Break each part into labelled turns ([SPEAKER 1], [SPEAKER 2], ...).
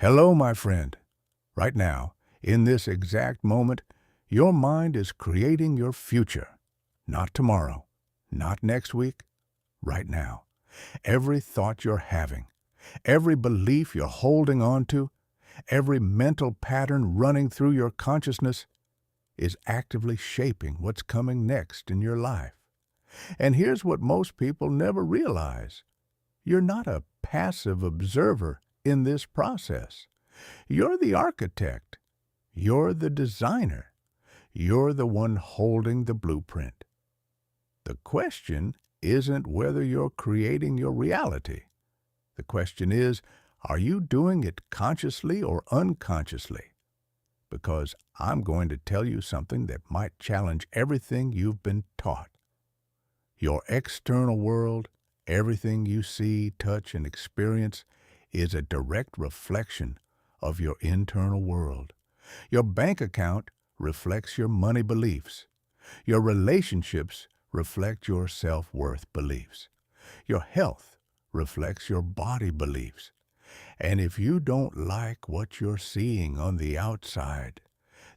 [SPEAKER 1] Hello, my friend. Right now, in this exact moment, your mind is creating your future. Not tomorrow, not next week, right now. Every thought you're having, every belief you're holding on to, every mental pattern running through your consciousness is actively shaping what's coming next in your life. And here's what most people never realize. You're not a passive observer in this process. You're the architect. You're the designer. You're the one holding the blueprint. The question isn't whether you're creating your reality. The question is, are you doing it consciously or unconsciously? Because I'm going to tell you something that might challenge everything you've been taught. Your external world, everything you see, touch, and experience, is a direct reflection of your internal world. Your bank account reflects your money beliefs. Your relationships reflect your self-worth beliefs. Your health reflects your body beliefs. And if you don't like what you're seeing on the outside,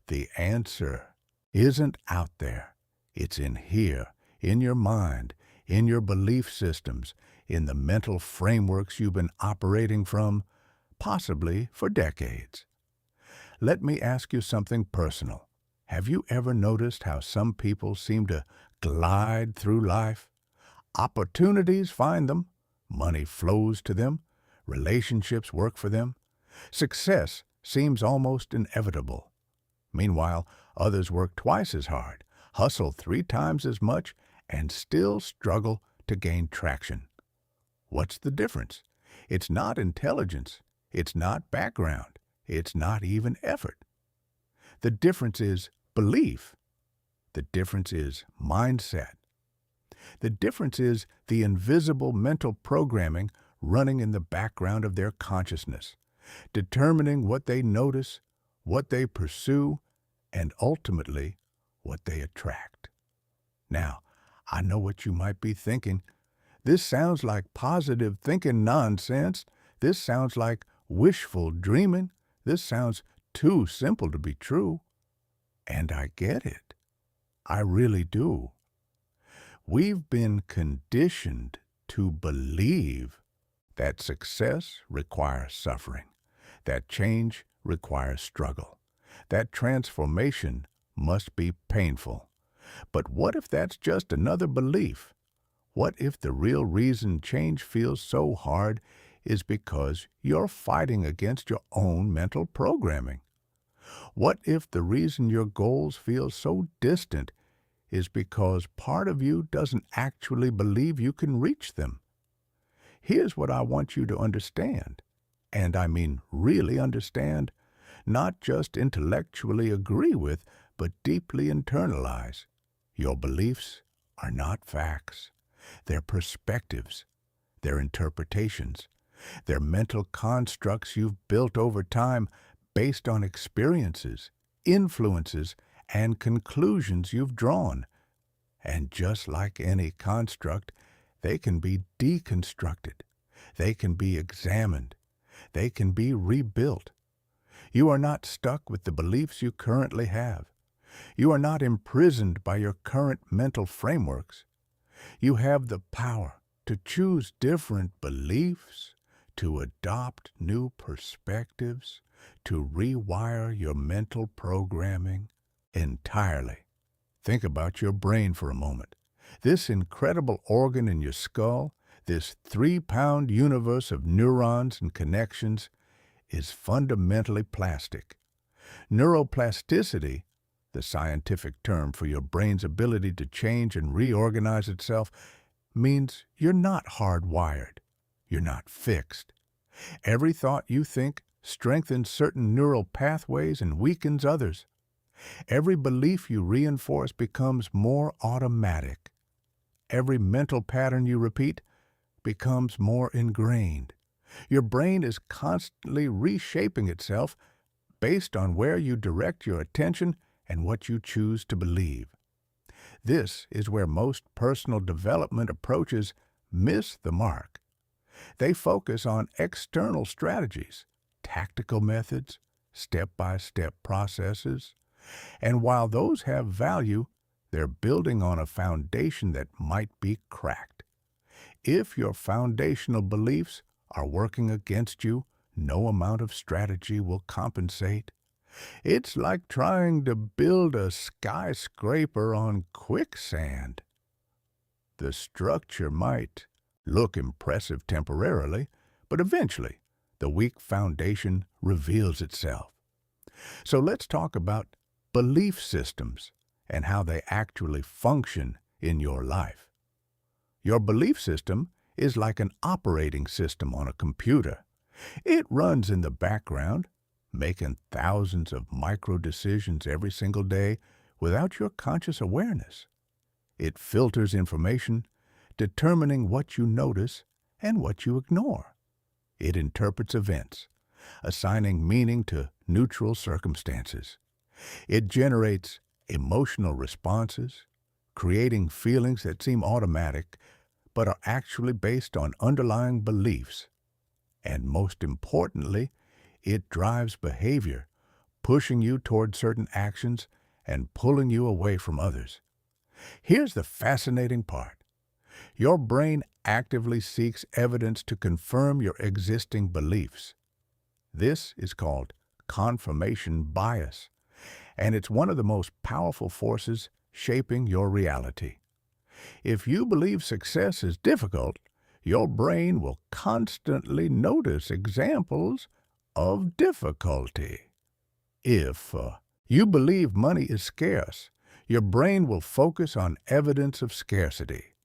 [SPEAKER 1] the answer isn't out there. It's in here, in your mind, in your belief systems, in the mental frameworks you've been operating from, possibly for decades. Let me ask you something personal. Have you ever noticed how some people seem to glide through life? Opportunities find them, money flows to them, relationships work for them. Success seems almost inevitable. Meanwhile, others work twice as hard, hustle 3 times as much, and still struggle to gain traction. What's the difference? It's not intelligence. It's not background. It's not even effort. The difference is belief. The difference is mindset. The difference is the invisible mental programming running in the background of their consciousness, determining what they notice, what they pursue, and ultimately what they attract. Now, I know what you might be thinking. This sounds like positive thinking nonsense. This sounds like wishful dreaming. This sounds too simple to be true. And I get it. I really do. We've been conditioned to believe that success requires suffering, that change requires struggle, that transformation must be painful. But what if that's just another belief? What if the real reason change feels so hard is because you're fighting against your own mental programming? What if the reason your goals feel so distant is because part of you doesn't actually believe you can reach them? Here's what I want you to understand, and I mean really understand, not just intellectually agree with, but deeply internalize. Your beliefs are not facts. They're perspectives. They're interpretations. They're mental constructs you've built over time based on experiences, influences, and conclusions you've drawn. And just like any construct, they can be deconstructed. They can be examined. They can be rebuilt. You are not stuck with the beliefs you currently have. You are not imprisoned by your current mental frameworks. You have the power to choose different beliefs, to adopt new perspectives, to rewire your mental programming entirely. Think about your brain for a moment. This incredible organ in your skull, this 3-pound universe of neurons and connections, is fundamentally plastic. Neuroplasticity, the scientific term for your brain's ability to change and reorganize itself, means you're not hardwired. You're not fixed. Every thought you think strengthens certain neural pathways and weakens others. Every belief you reinforce becomes more automatic. Every mental pattern you repeat becomes more ingrained. Your brain is constantly reshaping itself based on where you direct your attention and what you choose to believe. This is where most personal development approaches miss the mark. They focus on external strategies, tactical methods, step-by-step processes, and while those have value, they're building on a foundation that might be cracked. If your foundational beliefs are working against you, no amount of strategy will compensate. It's like trying to build a skyscraper on quicksand. The structure might look impressive temporarily, but eventually the weak foundation reveals itself. So let's talk about belief systems and how they actually function in your life. Your belief system is like an operating system on a computer. It runs in the background, making thousands of micro decisions every single day without your conscious awareness. It filters information, determining what you notice and what you ignore. It interprets events, assigning meaning to neutral circumstances. It generates emotional responses, creating feelings that seem automatic but are actually based on underlying beliefs. And most importantly, it drives behavior, pushing you toward certain actions and pulling you away from others. Here's the fascinating part. Your brain actively seeks evidence to confirm your existing beliefs. This is called confirmation bias, and it's one of the most powerful forces shaping your reality. If you believe success is difficult, your brain will constantly notice examples of difficulty. If you believe money is scarce, your brain will focus on evidence of scarcity.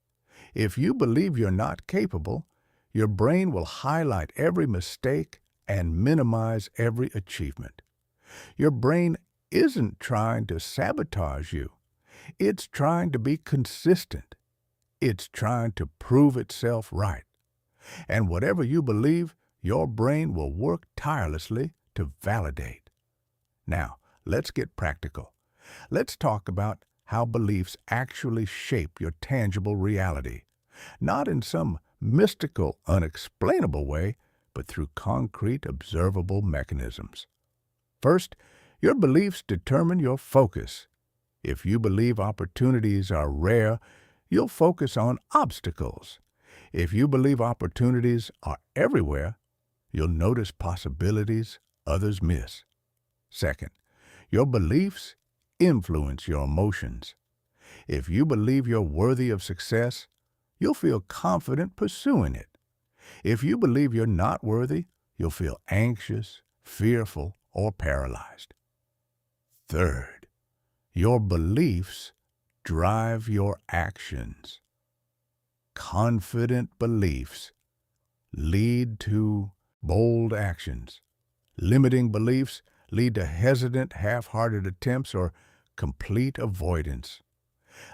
[SPEAKER 1] If you believe you're not capable, your brain will highlight every mistake and minimize every achievement. Your brain isn't trying to sabotage you. It's trying to be consistent. It's trying to prove itself right. And whatever you believe, your brain will work tirelessly to validate. Now, let's get practical. Let's talk about how beliefs actually shape your tangible reality, not in some mystical, unexplainable way, but through concrete, observable mechanisms. First, your beliefs determine your focus. If you believe opportunities are rare, you'll focus on obstacles. If you believe opportunities are everywhere, you'll notice possibilities others miss. Second, your beliefs influence your emotions. If you believe you're worthy of success, you'll feel confident pursuing it. If you believe you're not worthy, you'll feel anxious, fearful, or paralyzed. Third, your beliefs drive your actions. Confident beliefs lead to bold actions. Limiting beliefs lead to hesitant, half-hearted attempts or complete avoidance.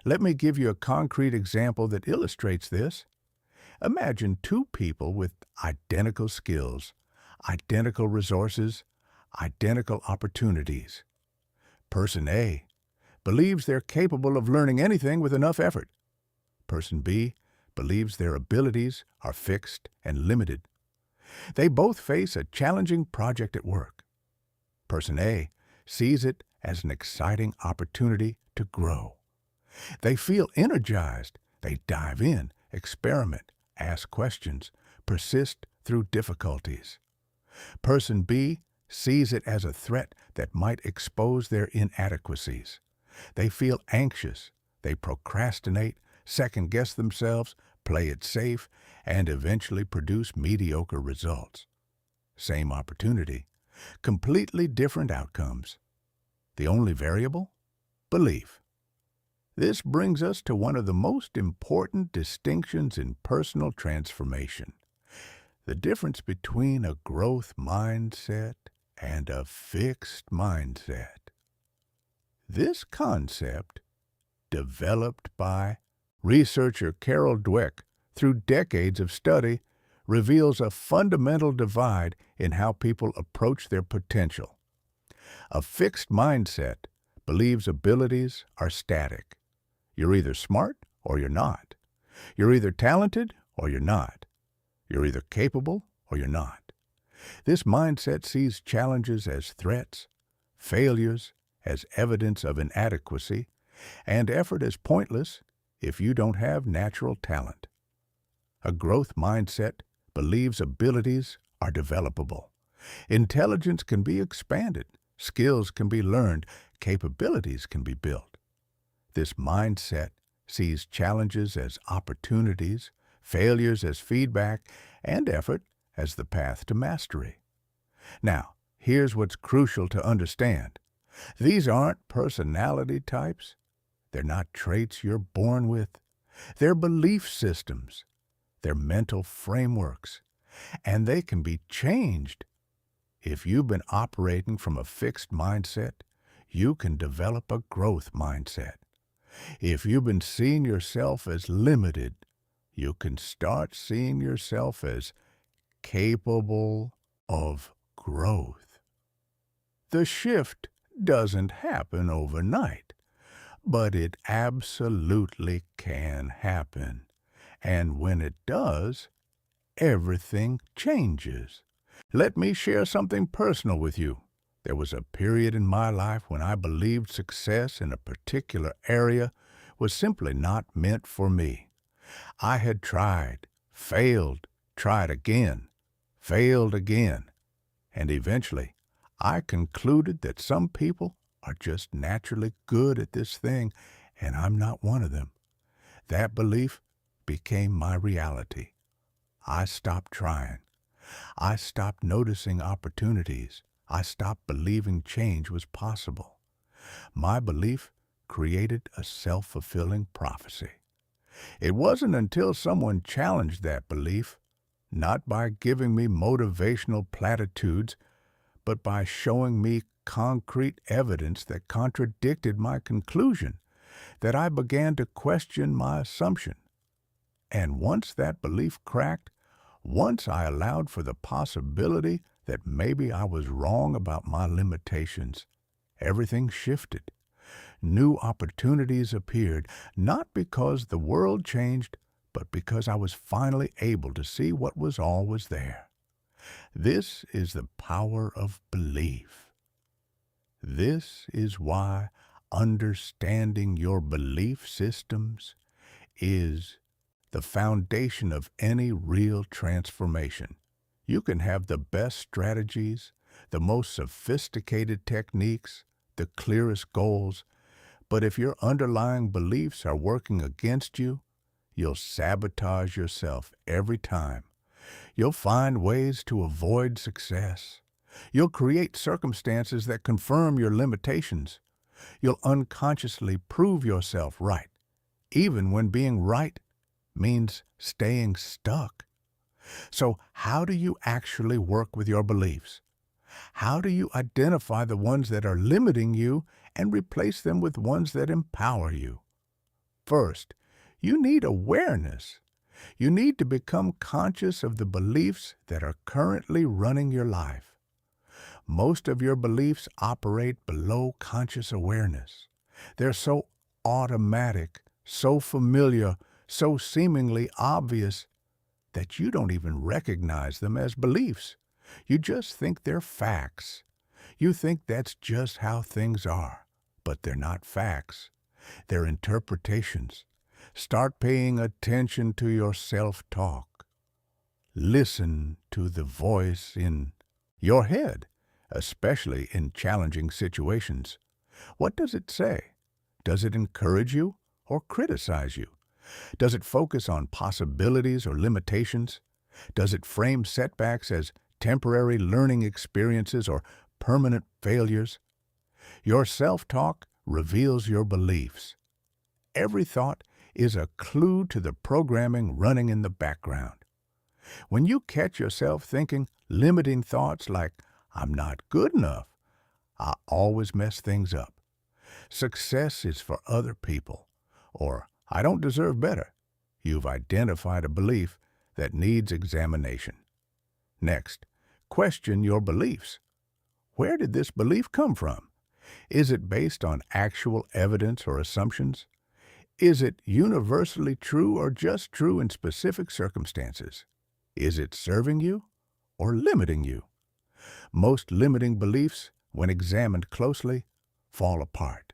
[SPEAKER 1] Let me give you a concrete example that illustrates this. Imagine two people with identical skills, identical resources, identical opportunities. Person A believes they're capable of learning anything with enough effort. Person B believes their abilities are fixed and limited. They both face a challenging project at work. Person A sees it as an exciting opportunity to grow. They feel energized. They dive in, experiment, ask questions, persist through difficulties. Person B sees it as a threat that might expose their inadequacies. They feel anxious. They procrastinate, second-guess themselves, play it safe, and eventually produce mediocre results. Same opportunity, completely different outcomes. The only variable? Belief. This brings us to one of the most important distinctions in personal transformation: the difference between a growth mindset and a fixed mindset. This concept, developed by researcher Carol Dweck through decades of study, reveals a fundamental divide in how people approach their potential. A fixed mindset believes abilities are static. You're either smart or you're not. You're either talented or you're not. You're either capable or you're not. This mindset sees challenges as threats, failures as evidence of inadequacy, and effort as pointless if you don't have natural talent. A growth mindset believes abilities are developable. Intelligence can be expanded, skills can be learned, capabilities can be built. This mindset sees challenges as opportunities, failures as feedback, and effort as the path to mastery. Now, here's what's crucial to understand. These aren't personality types. They're not traits you're born with. They're belief systems. They're mental frameworks. And they can be changed. If you've been operating from a fixed mindset, you can develop a growth mindset. If you've been seeing yourself as limited, you can start seeing yourself as capable of growth. The shift doesn't happen overnight, but it absolutely can happen. And when it does, everything changes. Let me share something personal with you. There was a period in my life when I believed success in a particular area was simply not meant for me. I had tried, failed, tried again, failed again, and eventually I concluded that some people are just naturally good at this thing, and I'm not one of them. That belief became my reality. I stopped trying. I stopped noticing opportunities. I stopped believing change was possible. My belief created a self-fulfilling prophecy. It wasn't until someone challenged that belief, not by giving me motivational platitudes, but by showing me concrete evidence that contradicted my conclusion, that I began to question my assumption. And once that belief cracked, once I allowed for the possibility that maybe I was wrong about my limitations, everything shifted. New opportunities appeared, not because the world changed, but because I was finally able to see what was always there. This is the power of belief. This is why understanding your belief systems is the foundation of any real transformation. You can have the best strategies, the most sophisticated techniques, the clearest goals, but if your underlying beliefs are working against you, you'll sabotage yourself every time. You'll find ways to avoid success. You'll create circumstances that confirm your limitations. You'll unconsciously prove yourself right, even when being right means staying stuck. So how do you actually work with your beliefs? How do you identify the ones that are limiting you and replace them with ones that empower you? First, you need awareness. You need to become conscious of the beliefs that are currently running your life. Most of your beliefs operate below conscious awareness. They're so automatic, so familiar, so seemingly obvious that you don't even recognize them as beliefs. You just think they're facts. You think that's just how things are, but they're not facts. They're interpretations. Start paying attention to your self-talk. Listen to the voice in your head, especially in challenging situations. What does it say? Does it encourage you or criticize you? Does it focus on possibilities or limitations? Does it frame setbacks as temporary learning experiences or permanent failures? Your self-talk reveals your beliefs. Every thought is a clue to the programming running in the background. When you catch yourself thinking limiting thoughts like, "I'm not good enough," "I always mess things up," "Success is for other people," or "I don't deserve better," you've identified a belief that needs examination. Next, question your beliefs. Where did this belief come from? Is it based on actual evidence or assumptions? Is it universally true or just true in specific circumstances? Is it serving you or limiting you? Most limiting beliefs, when examined closely, fall apart.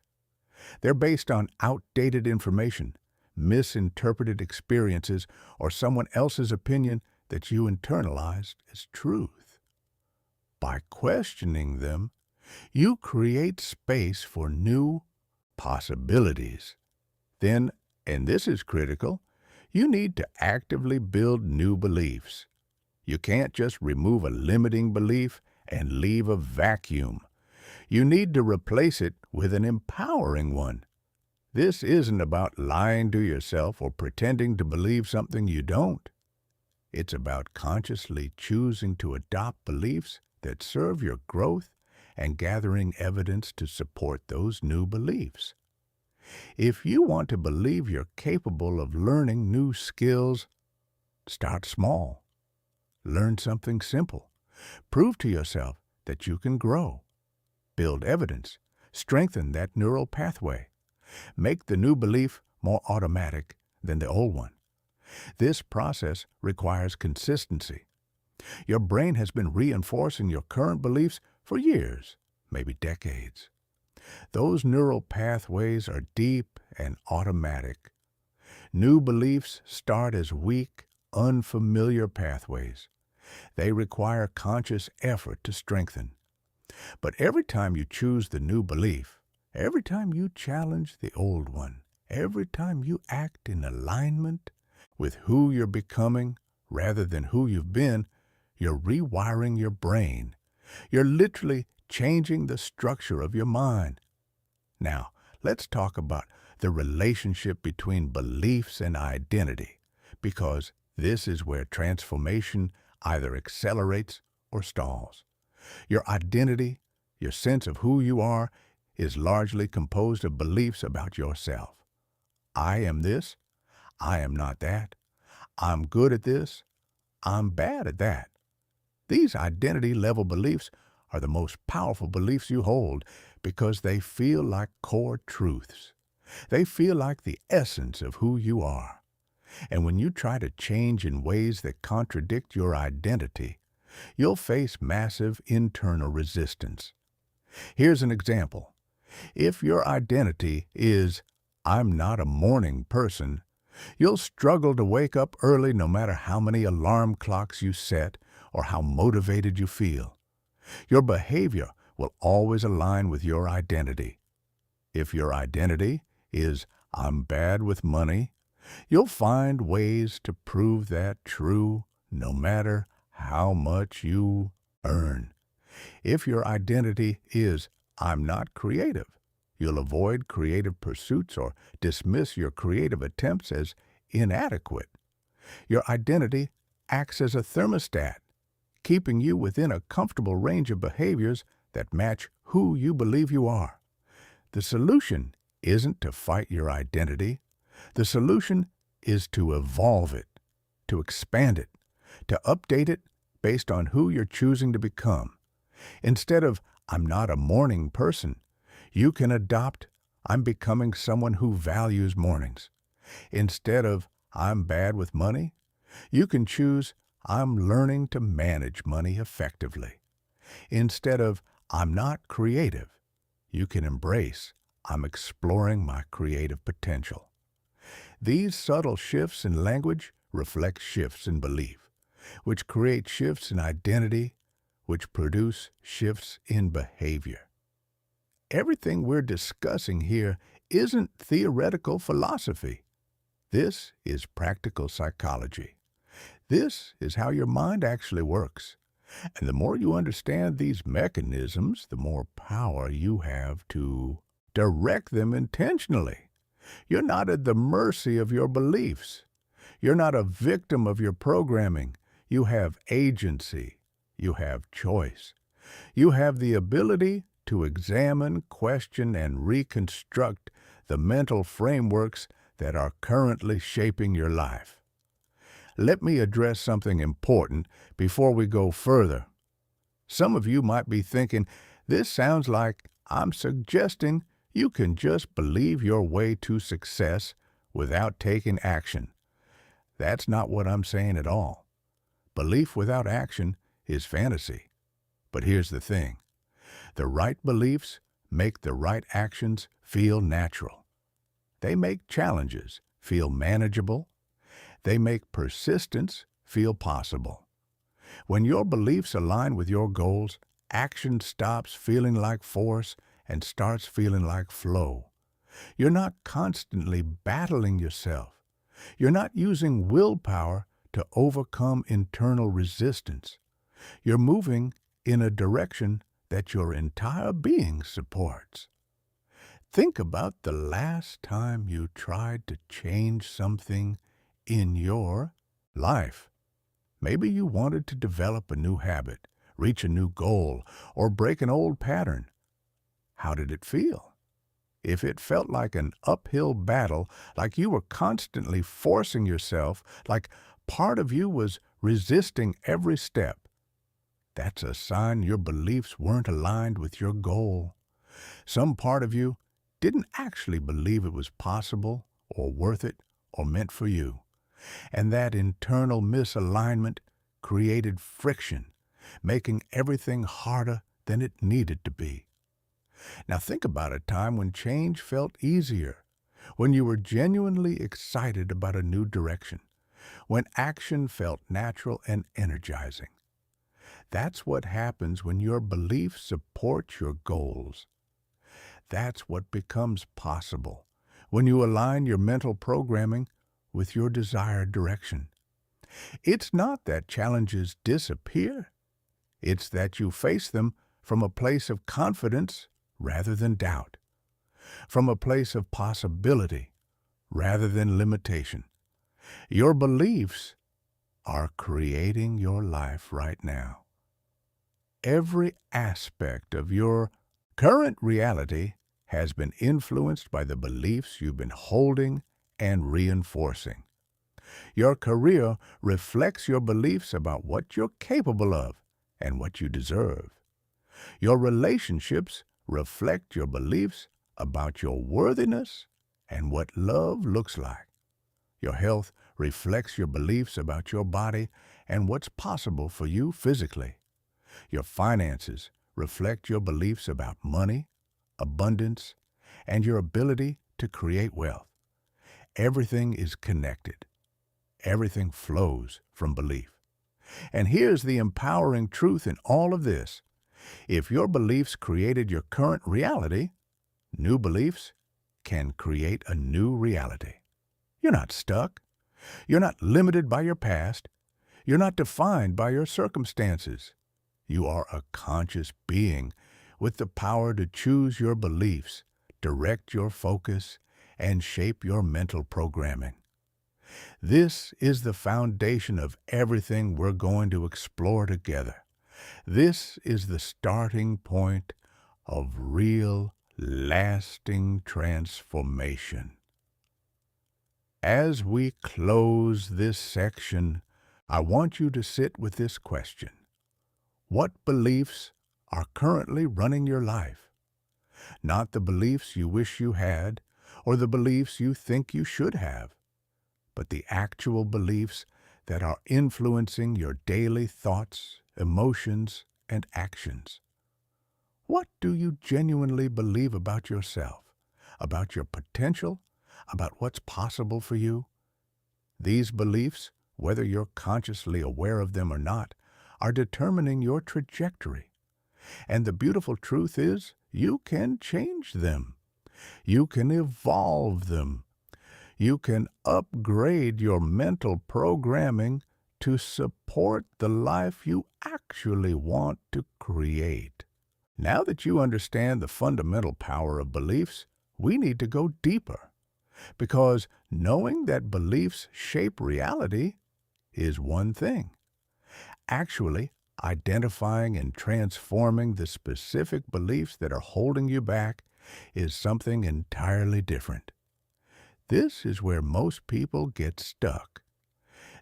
[SPEAKER 1] They're based on outdated information, misinterpreted experiences, or someone else's opinion that you internalized as truth. By questioning them, you create space for new possibilities. Then, and this is critical, you need to actively build new beliefs. You can't just remove a limiting belief and leave a vacuum. You need to replace it with an empowering one. This isn't about lying to yourself or pretending to believe something you don't. It's about consciously choosing to adopt beliefs that serve your growth and gathering evidence to support those new beliefs. If you want to believe you're capable of learning new skills, start small. Learn something simple. Prove to yourself that you can grow. Build evidence. Strengthen that neural pathway. Make the new belief more automatic than the old one. This process requires consistency. Your brain has been reinforcing your current beliefs for years, maybe decades. Those neural pathways are deep and automatic. New beliefs start as weak, unfamiliar pathways. They require conscious effort to strengthen. But every time you choose the new belief, every time you challenge the old one, every time you act in alignment with who you're becoming rather than who you've been, you're rewiring your brain. You're literally changing the structure of your mind. Now, let's talk about the relationship between beliefs and identity, because this is where transformation either accelerates or stalls. Your identity, your sense of who you are, is largely composed of beliefs about yourself. I am this. I am not that. I'm good at this. I'm bad at that. These identity-level beliefs are the most powerful beliefs you hold because they feel like core truths. They feel like the essence of who you are. And when you try to change in ways that contradict your identity, you'll face massive internal resistance. Here's an example. If your identity is, I'm not a morning person, you'll struggle to wake up early no matter how many alarm clocks you set or how motivated you feel. Your behavior will always align with your identity. If your identity is, I'm bad with money, you'll find ways to prove that true no matter how much you earn. If your identity is, I'm not creative, you'll avoid creative pursuits or dismiss your creative attempts as inadequate. Your identity acts as a thermostat, keeping you within a comfortable range of behaviors that match who you believe you are. The solution isn't to fight your identity. The solution is to evolve it, to expand it, to update it based on who you're choosing to become. Instead of, I'm not a morning person, you can adopt, I'm becoming someone who values mornings. Instead of, I'm bad with money, you can choose, I'm learning to manage money effectively. Instead of, I'm not creative, you can embrace, I'm exploring my creative potential. These subtle shifts in language reflect shifts in belief, which create shifts in identity, which produce shifts in behavior. Everything we're discussing here isn't theoretical philosophy. This is practical psychology. This is how your mind actually works. And the more you understand these mechanisms, the more power you have to direct them intentionally. You're not at the mercy of your beliefs. You're not a victim of your programming. You have agency. You have choice. You have the ability to examine, question, and reconstruct the mental frameworks that are currently shaping your life. Let me address something important before we go further. Some of you might be thinking, this sounds like I'm suggesting you can just believe your way to success without taking action. That's not what I'm saying at all. Belief without action is fantasy. But here's the thing. The right beliefs make the right actions feel natural. They make challenges feel manageable. They make persistence feel possible. When your beliefs align with your goals, action stops feeling like force and starts feeling like flow. You're not constantly battling yourself. You're not using willpower to overcome internal resistance. You're moving in a direction that your entire being supports. Think about the last time you tried to change something in your life. Maybe you wanted to develop a new habit, reach a new goal, or break an old pattern. How did it feel? If it felt like an uphill battle, like you were constantly forcing yourself, like part of you was resisting every step, that's a sign your beliefs weren't aligned with your goal. Some part of you didn't actually believe it was possible or worth it or meant for you. And that internal misalignment created friction, making everything harder than it needed to be. Now think about a time when change felt easier, when you were genuinely excited about a new direction, when action felt natural and energizing. That's what happens when your beliefs support your goals. That's what becomes possible when you align your mental programming with your desired direction. It's not that challenges disappear. It's that you face them from a place of confidence rather than doubt, from a place of possibility rather than limitation. Your beliefs are creating your life right now. Every aspect of your current reality has been influenced by the beliefs you've been holding and reinforcing. Your career reflects your beliefs about what you're capable of and what you deserve. Your relationships reflect your beliefs about your worthiness and what love looks like. Your health reflects your beliefs about your body and what's possible for you physically. Your finances reflect your beliefs about money, abundance, and your ability to create wealth. Everything is connected. Everything flows from belief. And here's the empowering truth in all of this. If your beliefs created your current reality, new beliefs can create a new reality. You're not stuck. You're not limited by your past. You're not defined by your circumstances. You are a conscious being with the power to choose your beliefs, direct your focus, and shape your mental programming. This is the foundation of everything we're going to explore together. This is the starting point of real, lasting transformation. As we close this section, I want you to sit with this question. What beliefs are currently running your life? Not the beliefs you wish you had or the beliefs you think you should have, but the actual beliefs that are influencing your daily thoughts, emotions, and actions. What do you genuinely believe about yourself, about your potential, about what's possible for you? These beliefs, whether you're consciously aware of them or not, are determining your trajectory. And the beautiful truth is, you can change them. You can evolve them. You can upgrade your mental programming to support the life you actually want to create. Now that you understand the fundamental power of beliefs, we need to go deeper. Because knowing that beliefs shape reality is one thing. Actually, identifying and transforming the specific beliefs that are holding you back is something entirely different. This is where most people get stuck.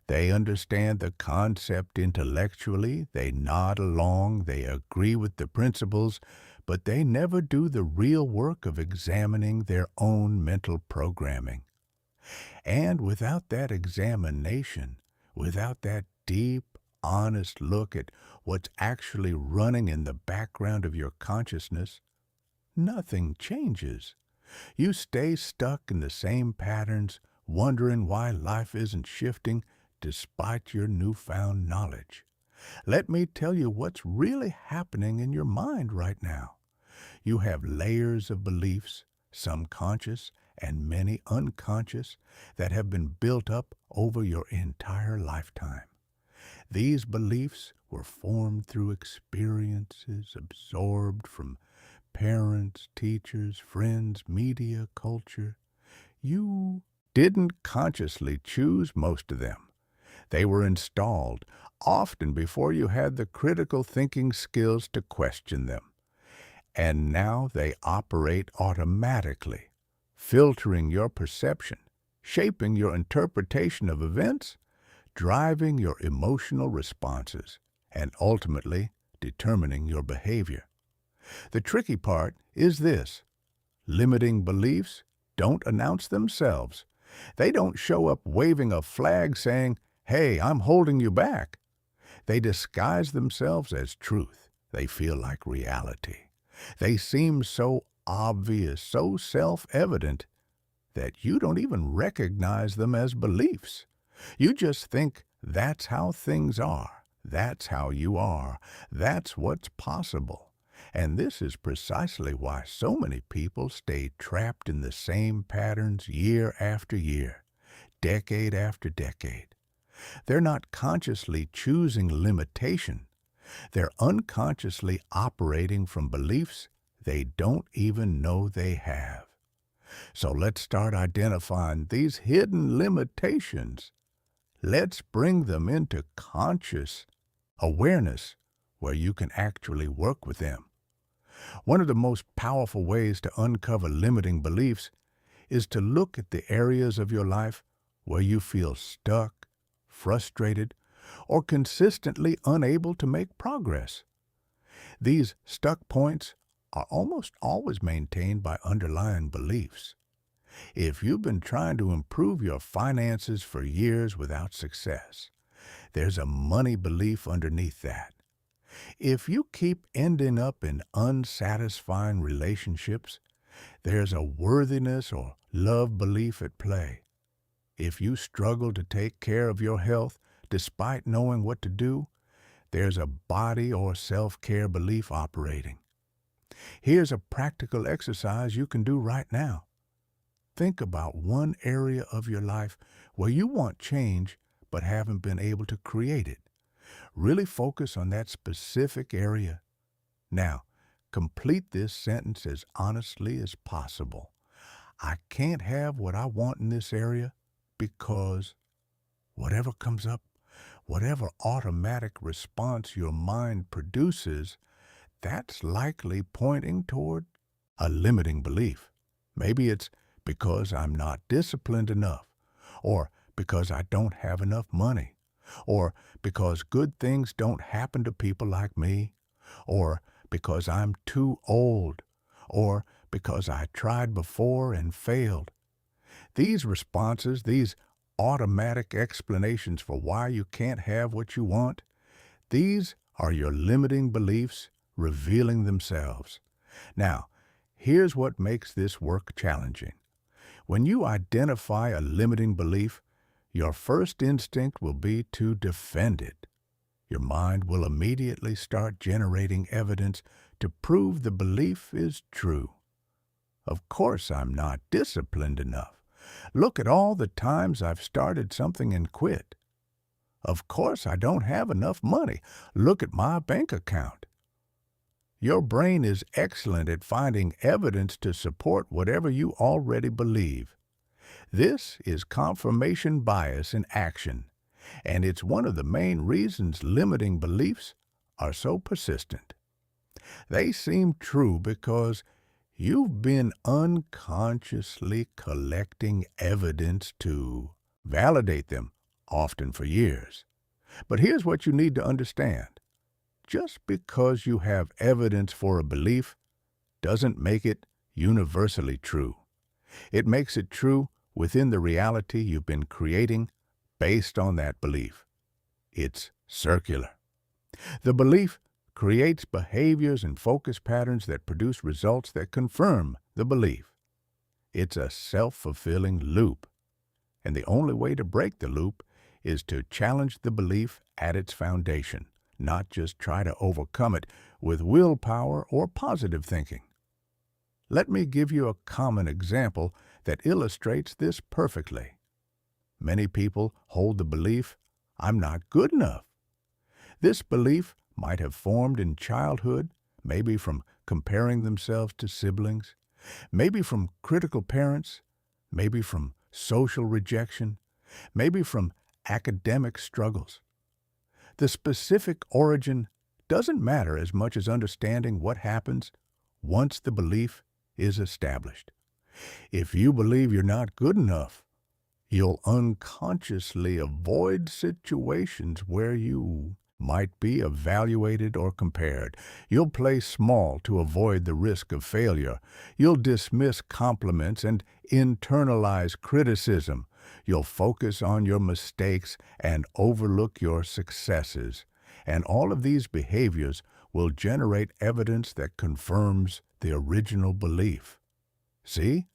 [SPEAKER 1] They understand the concept intellectually, they nod along, they agree with the principles, but they never do the real work of examining their own mental programming. And without that examination, without that deep, honest look at what's actually running in the background of your consciousness, nothing changes. You stay stuck in the same patterns, wondering why life isn't shifting despite your newfound knowledge. Let me tell you what's really happening in your mind right now. You have layers of beliefs, some conscious and many unconscious, that have been built up over your entire lifetime. These beliefs were formed through experiences absorbed from parents, teachers, friends, media, culture. You didn't consciously choose most of them. They were installed, often before you had the critical thinking skills to question them. And now they operate automatically, filtering your perception, shaping your interpretation of events, driving your emotional responses, and ultimately determining your behavior. The tricky part is this: limiting beliefs don't announce themselves. They don't show up waving a flag saying, "Hey, I'm holding you back." They disguise themselves as truth. They feel like reality. They seem so obvious, so self-evident, that you don't even recognize them as beliefs. You just think that's how things are, that's how you are, that's what's possible. And this is precisely why so many people stay trapped in the same patterns year after year, decade after decade. They're not consciously choosing limitation. They're unconsciously operating from beliefs they don't even know they have. So let's start identifying these hidden limitations. Let's bring them into conscious awareness where you can actually work with them. One of the most powerful ways to uncover limiting beliefs is to look at the areas of your life where you feel stuck, frustrated, or consistently unable to make progress. These stuck points are almost always maintained by underlying beliefs. If you've been trying to improve your finances for years without success, there's a money belief underneath that. If you keep ending up in unsatisfying relationships, there's a worthiness or love belief at play. If you struggle to take care of your health despite knowing what to do, there's a body or self-care belief operating. Here's a practical exercise you can do right now. Think about one area of your life where you want change but haven't been able to create it. Really focus on that specific area. Now, complete this sentence as honestly as possible. I can't have what I want in this area because whatever comes up, whatever automatic response your mind produces, that's likely pointing toward a limiting belief. Maybe it's because I'm not disciplined enough, or because I don't have enough money, or because good things don't happen to people like me, or because I'm too old, or because I tried before and failed. These responses, these automatic explanations for why you can't have what you want, these are your limiting beliefs revealing themselves. Now, here's what makes this work challenging. When you identify a limiting belief, your first instinct will be to defend it. Your mind will immediately start generating evidence to prove the belief is true. Of course I'm not disciplined enough. Look at all the times I've started something and quit. Of course I don't have enough money. Look at my bank account. Your brain is excellent at finding evidence to support whatever you already believe. This is confirmation bias in action, and it's one of the main reasons limiting beliefs are so persistent. They seem true because you've been unconsciously collecting evidence to validate them, often for years. But here's what you need to understand. Just because you have evidence for a belief doesn't make it universally true. It makes it true within the reality you've been creating based on that belief. It's circular. The belief creates behaviors and focus patterns that produce results that confirm the belief. It's a self-fulfilling loop, and the only way to break the loop is to challenge the belief at its foundation, not just try to overcome it with willpower or positive thinking. Let me give you a common example that illustrates this perfectly. Many people hold the belief, "I'm not good enough." This belief might have formed in childhood, maybe from comparing themselves to siblings, maybe from critical parents, maybe from social rejection, maybe from academic struggles. The specific origin doesn't matter as much as understanding what happens once the belief is established. If you believe you're not good enough, you'll unconsciously avoid situations where you might be evaluated or compared. You'll play small to avoid the risk of failure. You'll dismiss compliments and internalize criticism. You'll focus on your mistakes and overlook your successes. And all of these behaviors will generate evidence that confirms the original belief. See,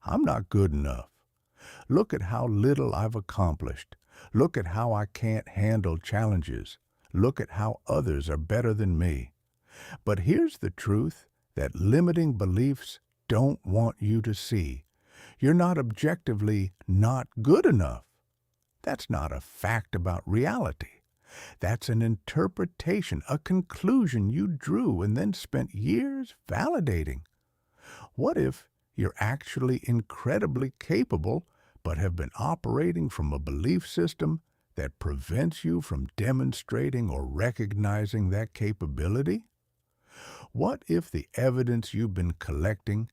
[SPEAKER 1] I'm not good enough. Look at how little I've accomplished. Look at how I can't handle challenges. Look at how others are better than me. But here's the truth that limiting beliefs don't want you to see. You're not objectively not good enough. That's not a fact about reality. That's an interpretation, a conclusion you drew and then spent years validating. What if you're actually incredibly capable, but have been operating from a belief system that prevents you from demonstrating or recognizing that capability? What if the evidence you've been collecting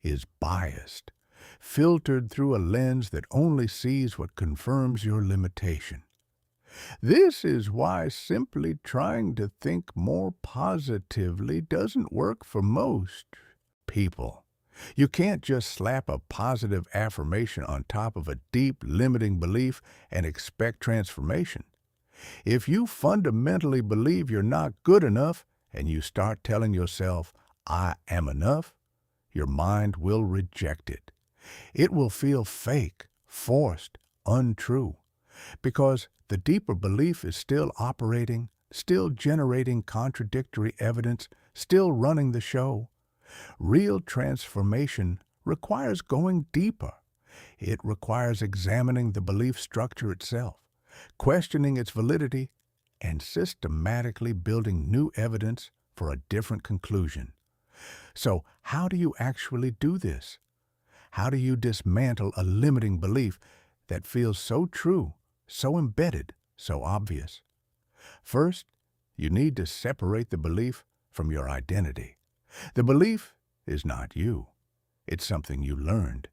[SPEAKER 1] is biased, filtered through a lens that only sees what confirms your limitation? This is why simply trying to think more positively doesn't work for most people. You can't just slap a positive affirmation on top of a deep, limiting belief and expect transformation. If you fundamentally believe you're not good enough and you start telling yourself, "I am enough," your mind will reject it. It will feel fake, forced, untrue, because the deeper belief is still operating, still generating contradictory evidence, still running the show. Real transformation requires going deeper. It requires examining the belief structure itself, questioning its validity, and systematically building new evidence for a different conclusion. So, how do you actually do this? How do you dismantle a limiting belief that feels so true, so embedded, so obvious? First, you need to separate the belief from your identity. The belief is not you. It's something you learned.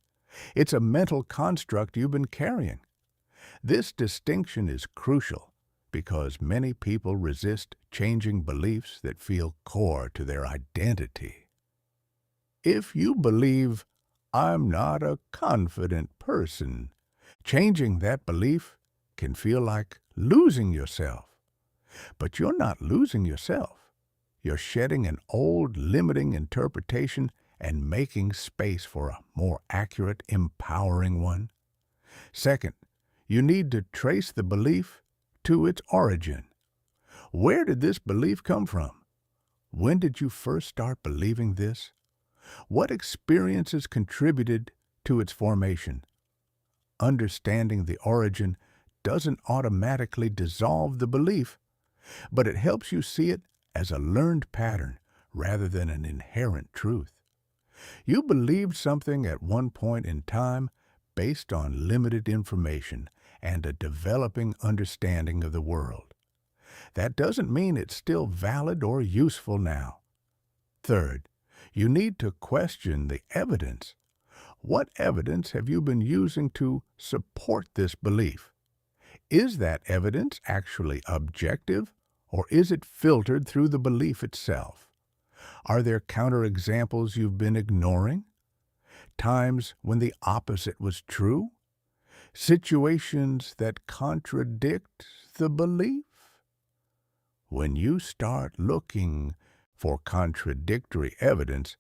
[SPEAKER 1] It's a mental construct you've been carrying. This distinction is crucial because many people resist changing beliefs that feel core to their identity. If you believe, "I'm not a confident person," changing that belief can feel like losing yourself. But you're not losing yourself. You're shedding an old limiting interpretation and making space for a more accurate, empowering one. Second, you need to trace the belief to its origin. Where did this belief come from? When did you first start believing this? What experiences contributed to its formation? Understanding the origin doesn't automatically dissolve the belief, but it helps you see it as a learned pattern rather than an inherent truth. You believed something at one point in time based on limited information and a developing understanding of the world. That doesn't mean it's still valid or useful now. Third, you need to question the evidence. What evidence have you been using to support this belief? Is that evidence actually objective, or is it filtered through the belief itself? Are there counterexamples you've been ignoring? Times when the opposite was true? Situations that contradict the belief? When you start looking for contradictory evidence,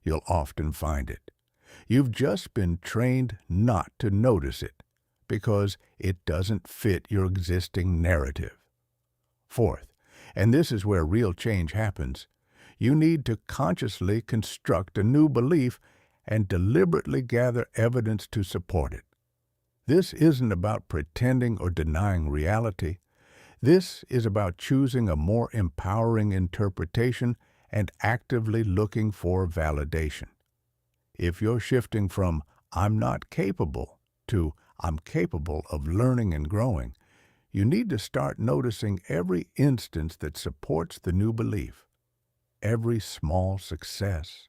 [SPEAKER 1] you'll often find it. You've just been trained not to notice it because it doesn't fit your existing narrative. Fourth, and this is where real change happens, you need to consciously construct a new belief and deliberately gather evidence to support it. This isn't about pretending or denying reality. This is about choosing a more empowering interpretation and actively looking for validation. If you're shifting from "I'm not capable" to "I'm capable of learning and growing," you need to start noticing every instance that supports the new belief, every small success,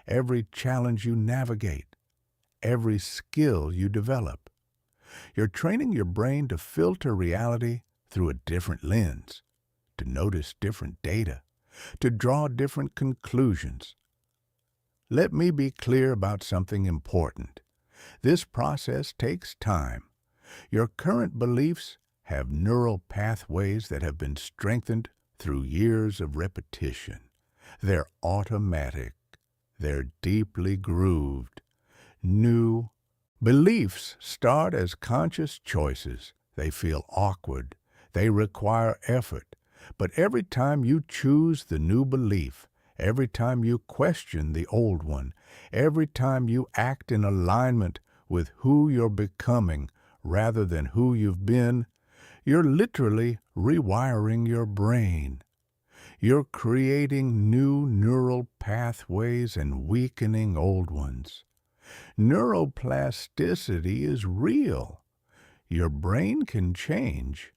[SPEAKER 1] every challenge you navigate, every skill you develop. You're training your brain to filter reality through a different lens, to notice different data, to draw different conclusions. Let me be clear about something important. This process takes time. Your current beliefs have neural pathways that have been strengthened through years of repetition. They're automatic. They're deeply grooved. New beliefs start as conscious choices. They feel awkward. They require effort. But every time you choose the new belief, every time you question the old one, every time you act in alignment with who you're becoming rather than who you've been, you're literally rewiring your brain. You're creating new neural pathways and weakening old ones. Neuroplasticity is real. Your brain can change,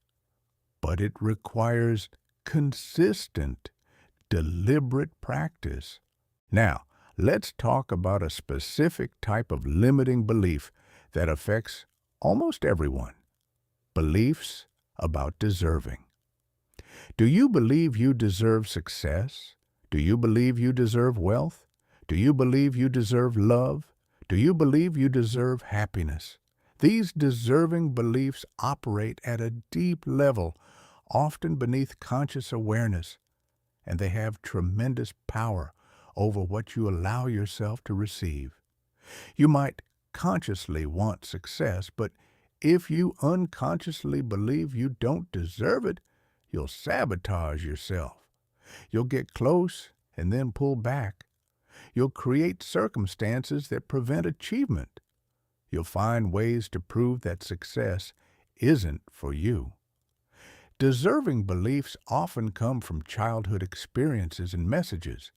[SPEAKER 1] but it requires consistent, deliberate practice. Now, let's talk about a specific type of limiting belief that affects almost everyone. Beliefs about deserving. Do you believe you deserve success? Do you believe you deserve wealth? Do you believe you deserve love? Do you believe you deserve happiness? These deserving beliefs operate at a deep level, often beneath conscious awareness, and they have tremendous power over what you allow yourself to receive. You might consciously want success, but if you unconsciously believe you don't deserve it, you'll sabotage yourself. You'll get close and then pull back. You'll create circumstances that prevent achievement. You'll find ways to prove that success isn't for you. Deserving beliefs often come from childhood experiences and messages.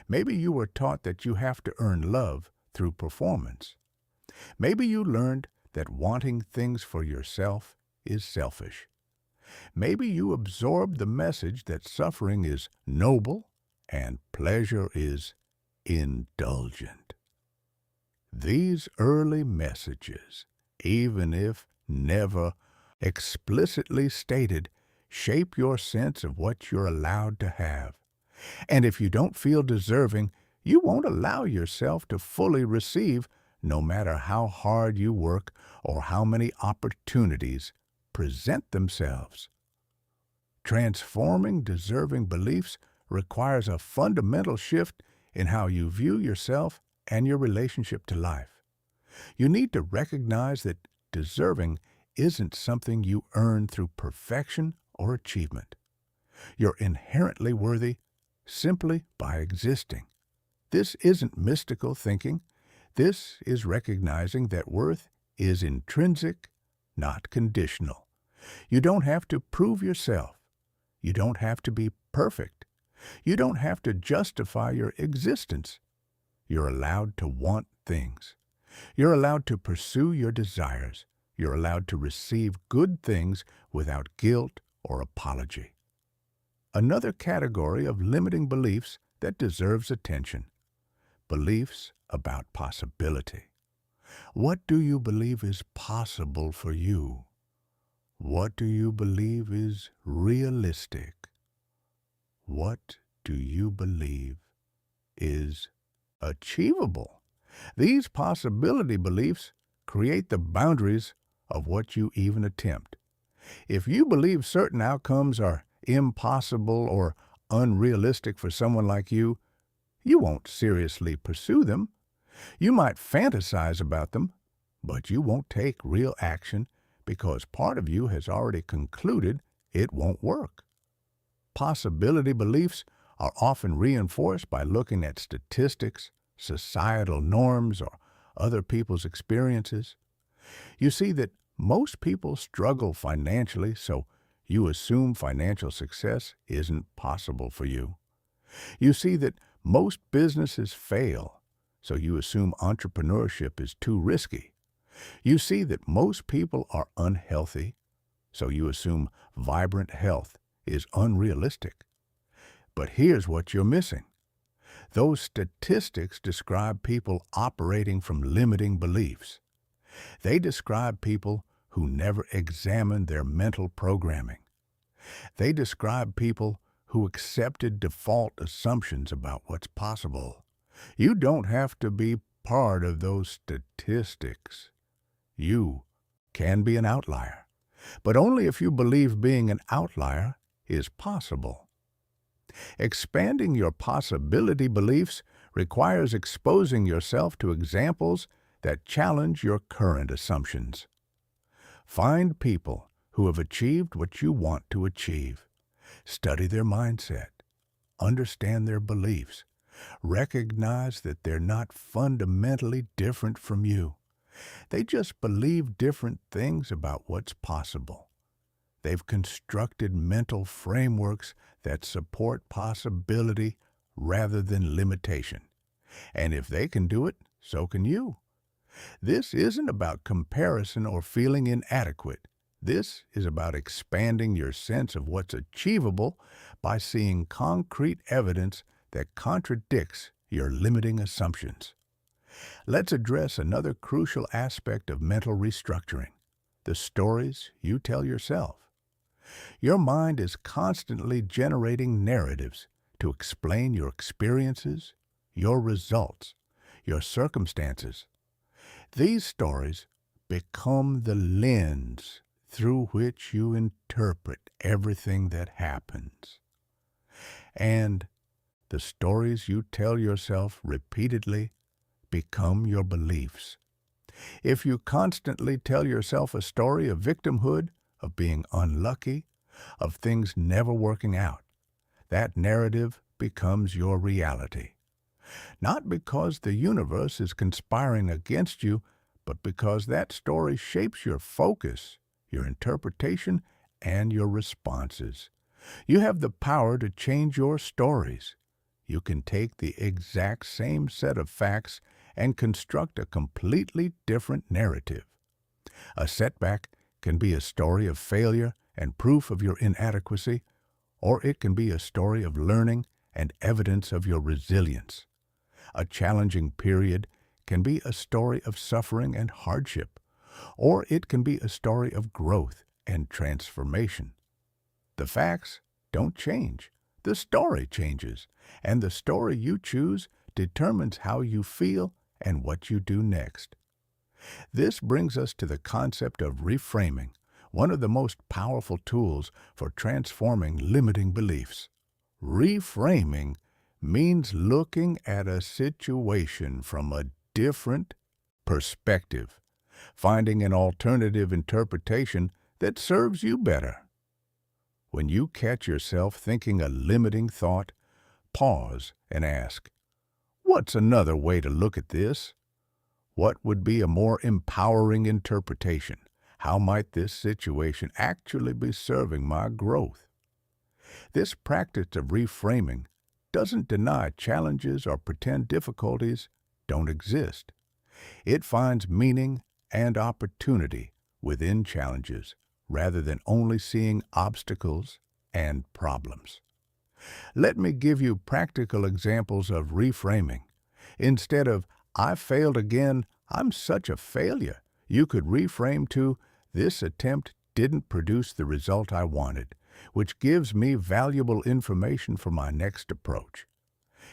[SPEAKER 1] Maybe you were taught that you have to earn love through performance. Maybe you learned that wanting things for yourself is selfish. Maybe you absorbed the message that suffering is noble and pleasure is indulgent. These early messages, even if never explicitly stated, shape your sense of what you're allowed to have. And if you don't feel deserving, you won't allow yourself to fully receive, no matter how hard you work or how many opportunities present themselves. Transforming deserving beliefs requires a fundamental shift in how you view yourself and your relationship to life. You need to recognize that deserving isn't something you earn through perfection or achievement. You're inherently worthy simply by existing. This isn't mystical thinking. This is recognizing that worth is intrinsic, not conditional. You don't have to prove yourself. You don't have to be perfect. You don't have to justify your existence. You're allowed to want things. You're allowed to pursue your desires. You're allowed to receive good things without guilt or apology. Another category of limiting beliefs that deserves attention: beliefs about possibility. What do you believe is possible for you? What do you believe is realistic? What do you believe is achievable? These possibility beliefs create the boundaries of what you even attempt. If you believe certain outcomes are impossible or unrealistic for someone like you won't seriously pursue them. You might fantasize about them, but you won't take real action because part of you has already concluded it won't work. Possibility beliefs are often reinforced by looking at statistics, societal norms, or other people's experiences. You see that most people struggle financially, so you assume financial success isn't possible for you. You see that most businesses fail, so you assume entrepreneurship is too risky. You see that most people are unhealthy, so you assume vibrant health is unrealistic. But here's what you're missing. Those statistics describe people operating from limiting beliefs. They describe people who never examined their mental programming. They describe people who accepted default assumptions about what's possible. You don't have to be part of those statistics. You can be an outlier, but only if you believe being an outlier is possible. Expanding your possibility beliefs requires exposing yourself to examples that challenge your current assumptions. Find people who have achieved what you want to achieve. Study their mindset. Understand their beliefs. Recognize that they're not fundamentally different from you. They just believe different things about what's possible. They've constructed mental frameworks that support possibility rather than limitation. And if they can do it, so can you. This isn't about comparison or feeling inadequate. This is about expanding your sense of what's achievable by seeing concrete evidence that contradicts your limiting assumptions. Let's address another crucial aspect of mental restructuring: the stories you tell yourself. Your mind is constantly generating narratives to explain your experiences, your results, your circumstances. These stories become the lens through which you interpret everything that happens. And the stories you tell yourself repeatedly become your beliefs. If you constantly tell yourself a story of victimhood, of being unlucky, of things never working out, that narrative becomes your reality. Not because the universe is conspiring against you, but because that story shapes your focus, your interpretation, and your responses. You have the power to change your stories. You can take the exact same set of facts and construct a completely different narrative. A setback can be a story of failure and proof of your inadequacy, or it can be a story of learning and evidence of your resilience. A challenging period can be a story of suffering and hardship, or it can be a story of growth and transformation. The facts don't change. The story changes, and the story you choose determines how you feel and what you do next. This brings us to the concept of reframing, one of the most powerful tools for transforming limiting beliefs. Reframing means looking at a situation from a different perspective, finding an alternative interpretation that serves you better. When you catch yourself thinking a limiting thought, pause and ask, what's another way to look at this? What would be a more empowering interpretation? How might this situation actually be serving my growth? This practice of reframing doesn't deny challenges or pretend difficulties don't exist. It finds meaning and opportunity within challenges rather than only seeing obstacles and problems. Let me give you practical examples of reframing. Instead of, I failed again, I'm such a failure, you could reframe to, this attempt didn't produce the result I wanted, which gives me valuable information for my next approach.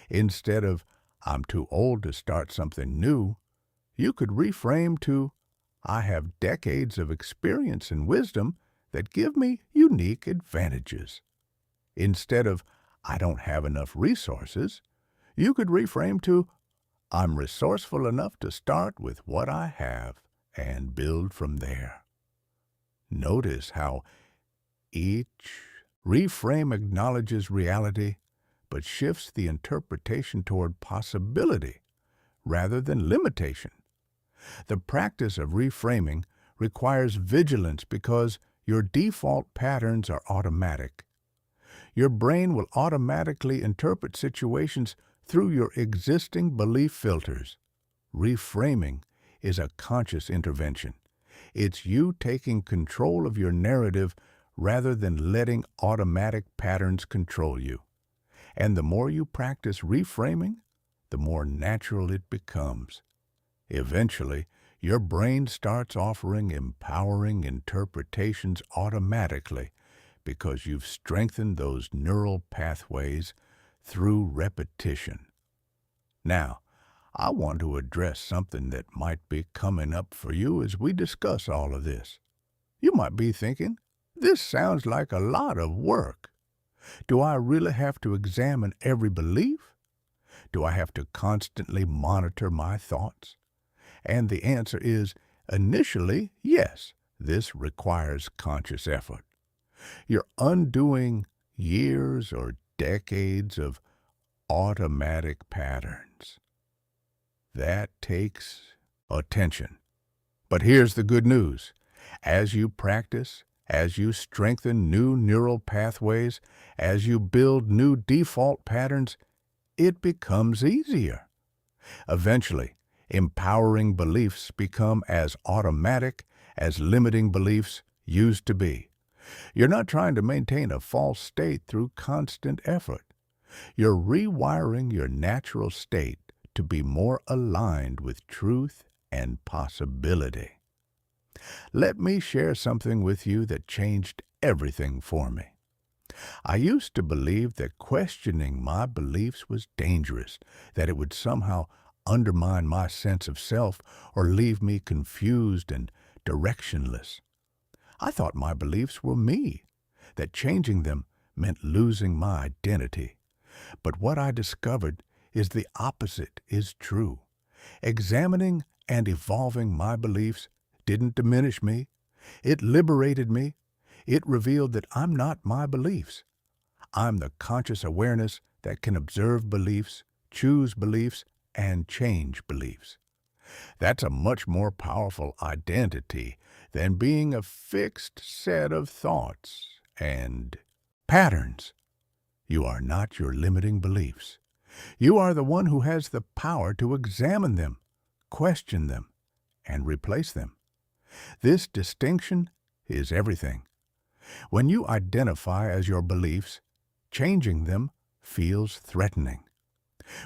[SPEAKER 1] Instead of, I'm too old to start something new, you could reframe to, I have decades of experience and wisdom that give me unique advantages. Instead of, I don't have enough resources, you could reframe to, I'm resourceful enough to start with what I have and build from there. Notice how each reframe acknowledges reality, but shifts the interpretation toward possibility rather than limitation. The practice of reframing requires vigilance because your default patterns are automatic. Your brain will automatically interpret situations through your existing belief filters. Reframing is a conscious intervention. It's you taking control of your narrative rather than letting automatic patterns control you. And the more you practice reframing, the more natural it becomes. Eventually, your brain starts offering empowering interpretations automatically because you've strengthened those neural pathways through repetition. Now, I want to address something that might be coming up for you as we discuss all of this. You might be thinking, this sounds like a lot of work. Do I really have to examine every belief? Do I have to constantly monitor my thoughts? And the answer is, initially, yes, this requires conscious effort. You're undoing years or decades of automatic patterns. That takes attention. But here's the good news. As you practice, as you strengthen new neural pathways, as you build new default patterns, it becomes easier. Eventually, empowering beliefs become as automatic as limiting beliefs used to be. You're not trying to maintain a false state through constant effort. You're rewiring your natural state to be more aligned with truth and possibility. Let me share something with you that changed everything for me. I used to believe that questioning my beliefs was dangerous, that it would somehow undermine my sense of self or leave me confused and directionless. I thought my beliefs were me, that changing them meant losing my identity. But what I discovered is the opposite is true. Examining and evolving my beliefs didn't diminish me. It liberated me. It revealed that I'm not my beliefs. I'm the conscious awareness that can observe beliefs, choose beliefs, and change beliefs. That's a much more powerful identity than being a fixed set of thoughts and patterns. You are not your limiting beliefs. You are the one who has the power to examine them, question them, and replace them. This distinction is everything. When you identify as your beliefs, changing them feels threatening.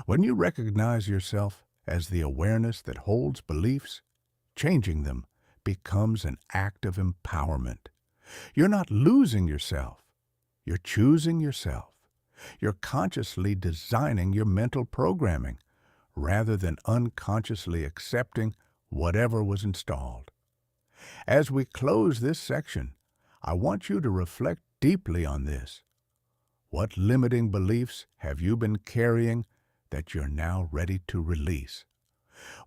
[SPEAKER 1] When you recognize yourself as the awareness that holds beliefs, changing them becomes an act of empowerment. You're not losing yourself. You're choosing yourself. You're consciously designing your mental programming rather than unconsciously accepting whatever was installed. As we close this section, I want you to reflect deeply on this. What limiting beliefs have you been carrying that you're now ready to release?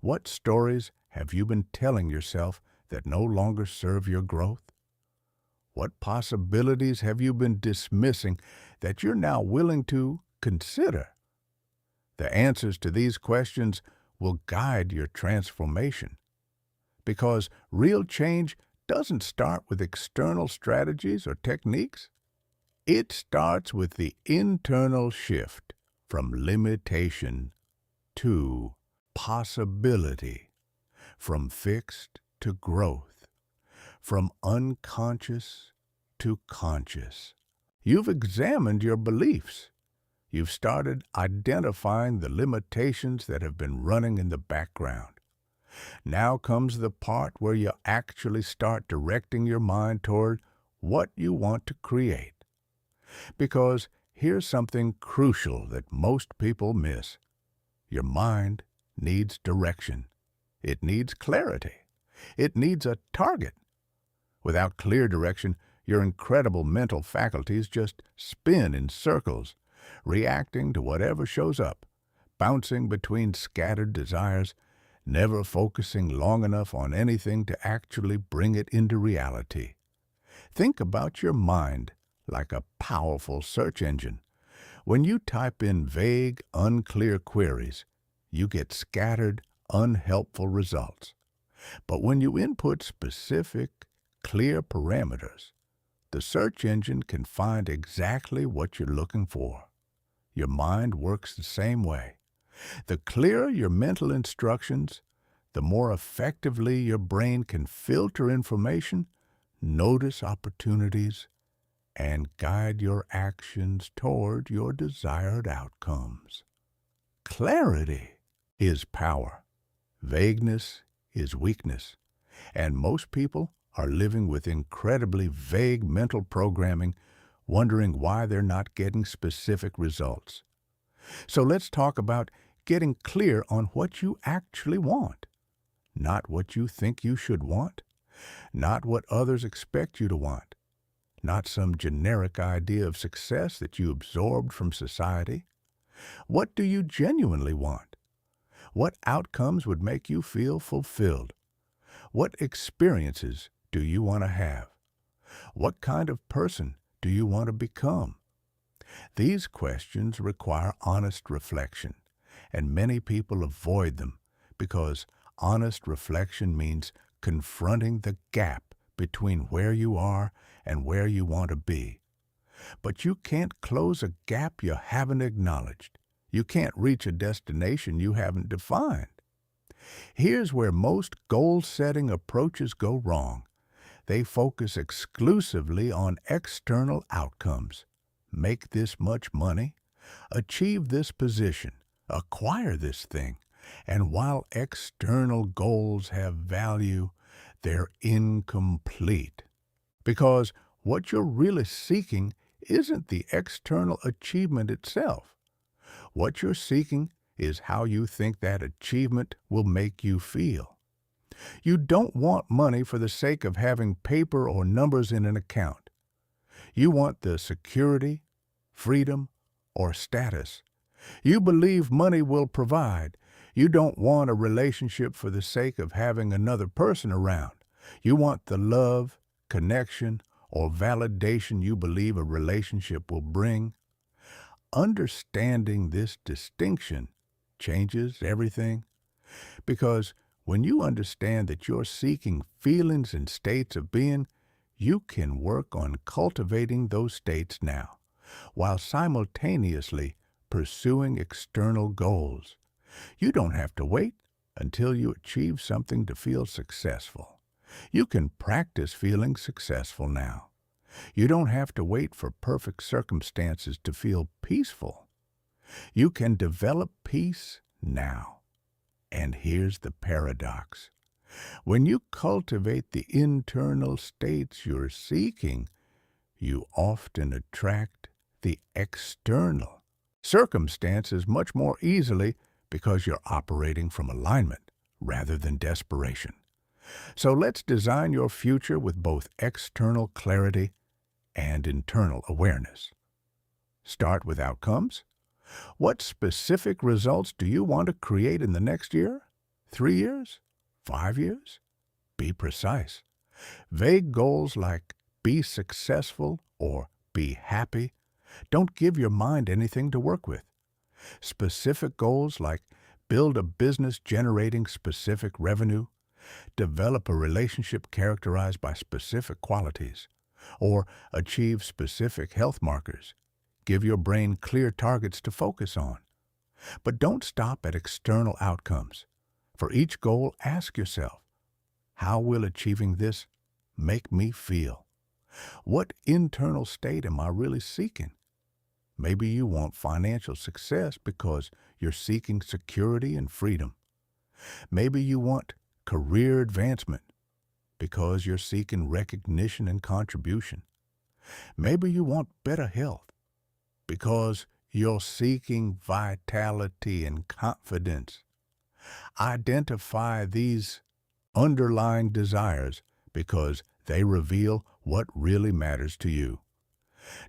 [SPEAKER 1] What stories have you been telling yourself that no longer serve your growth? What possibilities have you been dismissing that you're now willing to consider? The answers to these questions will guide your transformation. Because real change doesn't start with external strategies or techniques. It starts with the internal shift from limitation to possibility, from fixed to growth, from unconscious to conscious. You've examined your beliefs. You've started identifying the limitations that have been running in the background. Now comes the part where you actually start directing your mind toward what you want to create. Because here's something crucial that most people miss. Your mind needs direction. It needs clarity. It needs a target. Without clear direction, Your incredible mental faculties just spin in circles, reacting to whatever shows up, bouncing between scattered desires, never focusing long enough on anything to actually bring it into reality. Think about your mind like a powerful search engine. When you type in vague, unclear queries, you get scattered, unhelpful results. But when you input specific, clear parameters, the search engine can find exactly what you're looking for. Your mind works the same way. The clearer your mental instructions, the more effectively your brain can filter information, notice opportunities, and guide your actions toward your desired outcomes. Clarity is power. Vagueness is weakness. And most people are living with incredibly vague mental programming, wondering why they're not getting specific results. So let's talk about getting clear on what you actually want. Not what you think you should want. Not what others expect you to want. Not some generic idea of success that you absorbed from society. What do you genuinely want? What outcomes would make you feel fulfilled? What experiences do you want to have? What kind of person do you want to become? These questions require honest reflection, and many people avoid them because honest reflection means confronting the gap between where you are and where you want to be. But you can't close a gap you haven't acknowledged. You can't reach a destination you haven't defined. Here's where most goal-setting approaches go wrong. They focus exclusively on external outcomes. Make this much money, achieve this position, acquire this thing. And while external goals have value, they're incomplete. Because what you're really seeking isn't the external achievement itself. What you're seeking is how you think that achievement will make you feel. You don't want money for the sake of having paper or numbers in an account. You want the security, freedom, or status. You believe money will provide. You don't want a relationship for the sake of having another person around. You want the love, connection, or validation you believe a relationship will bring. Understanding this distinction changes everything, because when you understand that you're seeking feelings and states of being, you can work on cultivating those states now, while simultaneously pursuing external goals. You don't have to wait until you achieve something to feel successful. You can practice feeling successful now. You don't have to wait for perfect circumstances to feel peaceful. You can develop peace now. And here's the paradox. When you cultivate the internal states you're seeking, you often attract the external circumstances much more easily because you're operating from alignment rather than desperation. So let's design your future with both external clarity and internal awareness. Start with outcomes. What specific results do you want to create in the next year? 3 years? 5 years? Be precise. Vague goals like be successful or be happy don't give your mind anything to work with. Specific goals like build a business generating specific revenue, develop a relationship characterized by specific qualities, or achieve specific health markers. Give your brain clear targets to focus on. But don't stop at external outcomes. For each goal, ask yourself, how will achieving this make me feel? What internal state am I really seeking? Maybe you want financial success because you're seeking security and freedom. Maybe you want career advancement because you're seeking recognition and contribution. Maybe you want better health because you're seeking vitality and confidence. Identify these underlying desires because they reveal what really matters to you.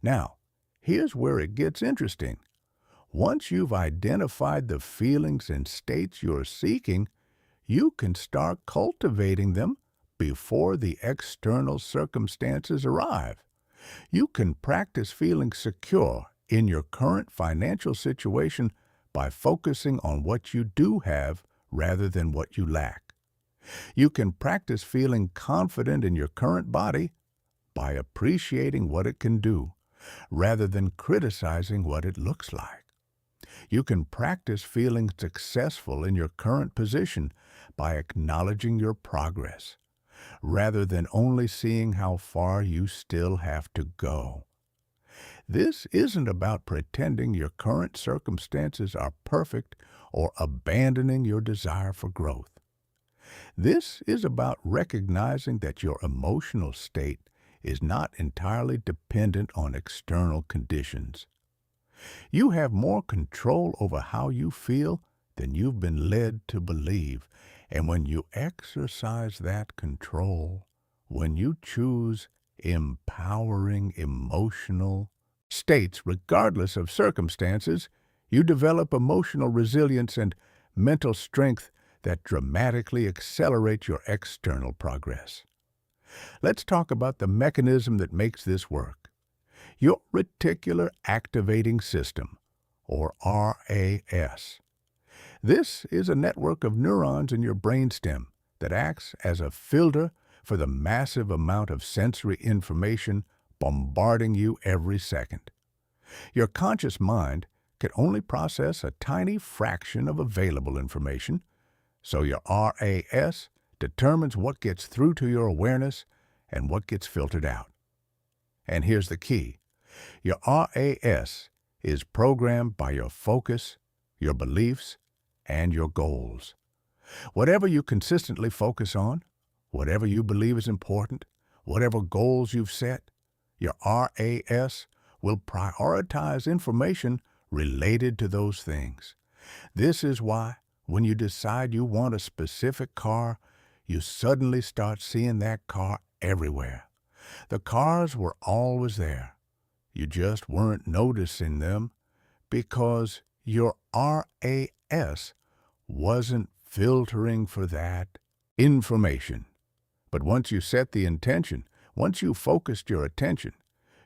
[SPEAKER 1] Now, here's where it gets interesting. Once you've identified the feelings and states you're seeking, you can start cultivating them before the external circumstances arrive. You can practice feeling secure in your current financial situation by focusing on what you do have rather than what you lack. You can practice feeling confident in your current body by appreciating what it can do rather than criticizing what it looks like. You can practice feeling successful in your current position by acknowledging your progress rather than only seeing how far you still have to go. This isn't about pretending your current circumstances are perfect or abandoning your desire for growth. This is about recognizing that your emotional state is not entirely dependent on external conditions. You have more control over how you feel than you've been led to believe, and when you exercise that control, when you choose empowering emotional states regardless of circumstances, you develop emotional resilience and mental strength that dramatically accelerate your external progress. Let's talk about the mechanism that makes this work. Your reticular activating system, or RAS. This is a network of neurons in your brainstem that acts as a filter for the massive amount of sensory information bombarding you every second. Your conscious mind can only process a tiny fraction of available information, so your RAS determines what gets through to your awareness and what gets filtered out. And here's the key. Your RAS is programmed by your focus, your beliefs, and your goals. Whatever you consistently focus on, whatever you believe is important, whatever goals you've set, your RAS will prioritize information related to those things. This is why, when you decide you want a specific car, you suddenly start seeing that car everywhere. The cars were always there. You just weren't noticing them because your RAS wasn't filtering for that information. But once you set the intention, once you focused your attention,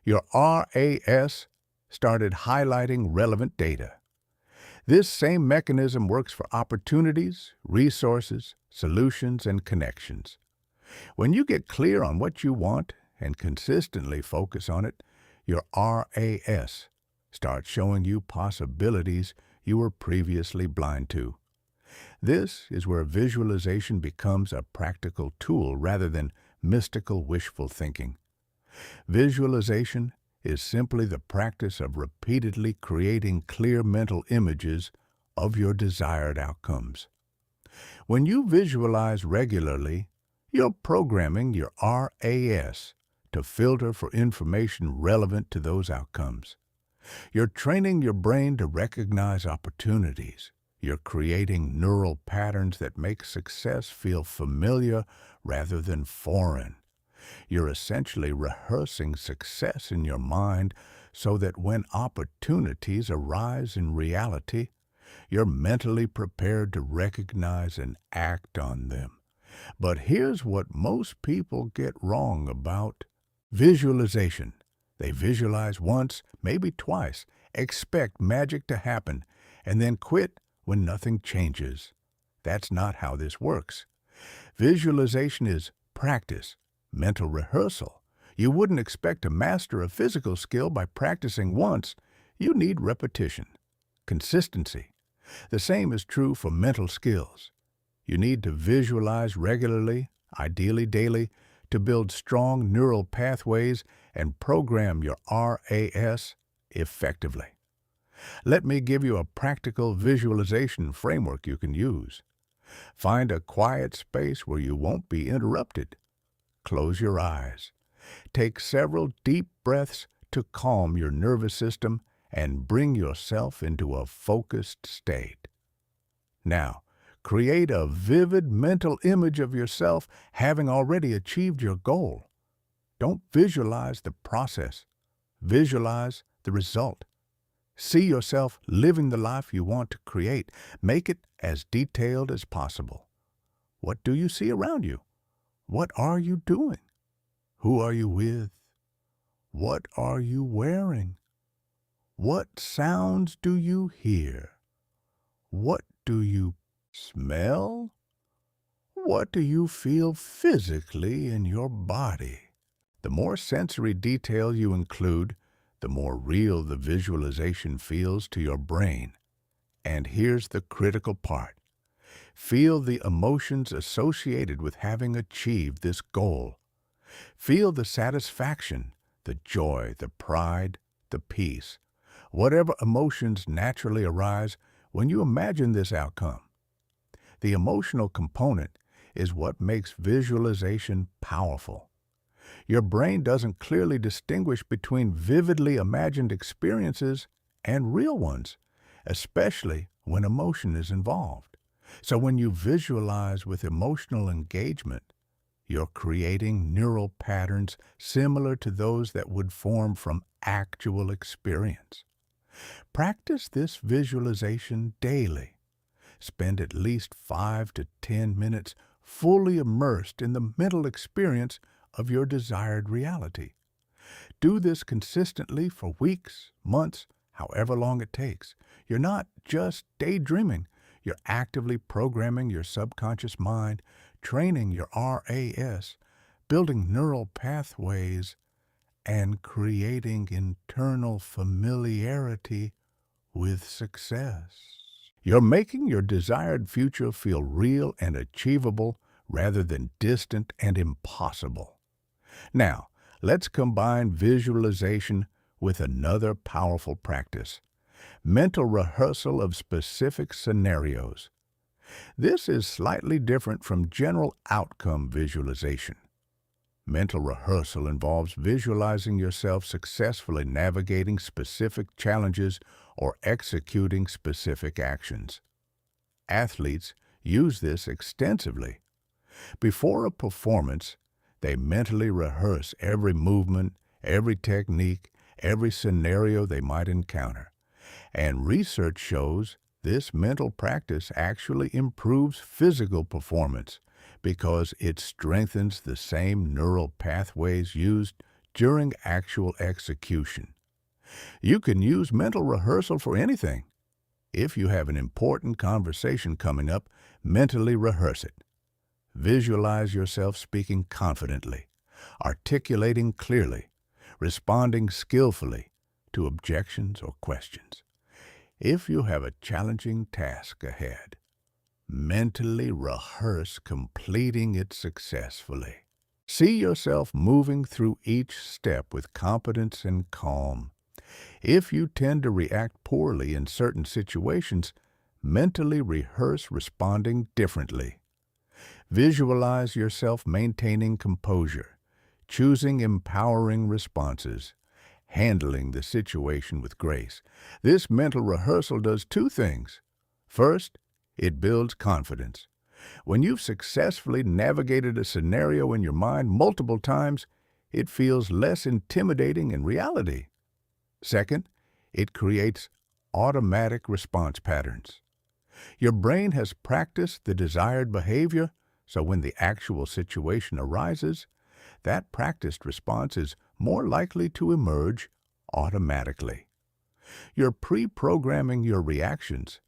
[SPEAKER 1] your RAS started highlighting relevant data. This same mechanism works for opportunities, resources, solutions, and connections. When you get clear on what you want and consistently focus on it, your RAS starts showing you possibilities you were previously blind to. This is where visualization becomes a practical tool rather than mystical wishful thinking. Visualization is simply the practice of repeatedly creating clear mental images of your desired outcomes. When you visualize regularly, you're programming your RAS to filter for information relevant to those outcomes. You're training your brain to recognize opportunities. You're creating neural patterns that make success feel familiar rather than foreign. You're essentially rehearsing success in your mind so that when opportunities arise in reality, you're mentally prepared to recognize and act on them. But here's what most people get wrong about visualization. They visualize once, maybe twice, expect magic to happen, and then quit when nothing changes. That's not how this works. Visualization is practice, mental rehearsal. You wouldn't expect to master a physical skill by practicing once. You need repetition, consistency. The same is true for mental skills. You need to visualize regularly, ideally daily, to build strong neural pathways and program your RAS effectively. Let me give you a practical visualization framework you can use. Find a quiet space where you won't be interrupted. Close your eyes. Take several deep breaths to calm your nervous system and bring yourself into a focused state. Now, create a vivid mental image of yourself having already achieved your goal. Don't visualize the process. Visualize the result. See yourself living the life you want to create. Make it as detailed as possible. What do you see around you? What are you doing? Who are you with? What are you wearing? What sounds do you hear? What do you smell? What do you feel physically in your body? The more sensory detail you include, the more real the visualization feels to your brain. And here's the critical part. Feel the emotions associated with having achieved this goal. Feel the satisfaction, the joy, the pride, the peace, whatever emotions naturally arise when you imagine this outcome. The emotional component is what makes visualization powerful. Your brain doesn't clearly distinguish between vividly imagined experiences and real ones, especially when emotion is involved. So when you visualize with emotional engagement, you're creating neural patterns similar to those that would form from actual experience. Practice this visualization daily. Spend at least 5 to 10 minutes fully immersed in the mental experience of your desired reality. Do this consistently for weeks, months, however long it takes. You're not just daydreaming. You're actively programming your subconscious mind, training your RAS, building neural pathways, and creating internal familiarity with success. You're making your desired future feel real and achievable rather than distant and impossible. Now, let's combine visualization with another powerful practice: mental rehearsal of specific scenarios. This is slightly different from general outcome visualization. Mental rehearsal involves visualizing yourself successfully navigating specific challenges or executing specific actions. Athletes use this extensively. Before a performance, they mentally rehearse every movement, every technique, every scenario they might encounter. And research shows this mental practice actually improves physical performance because it strengthens the same neural pathways used during actual execution. You can use mental rehearsal for anything. If you have an important conversation coming up, mentally rehearse it. Visualize yourself speaking confidently, articulating clearly, responding skillfully to objections or questions. If you have a challenging task ahead, mentally rehearse completing it successfully. See yourself moving through each step with competence and calm. If you tend to react poorly in certain situations, mentally rehearse responding differently. Visualize yourself maintaining composure, choosing empowering responses, handling the situation with grace. This mental rehearsal does two things. First, it builds confidence. When you've successfully navigated a scenario in your mind multiple times, it feels less intimidating in reality. Second, it creates automatic response patterns. Your brain has practiced the desired behavior, so when the actual situation arises, that practiced response is more likely to emerge automatically. You're pre-programming your reactions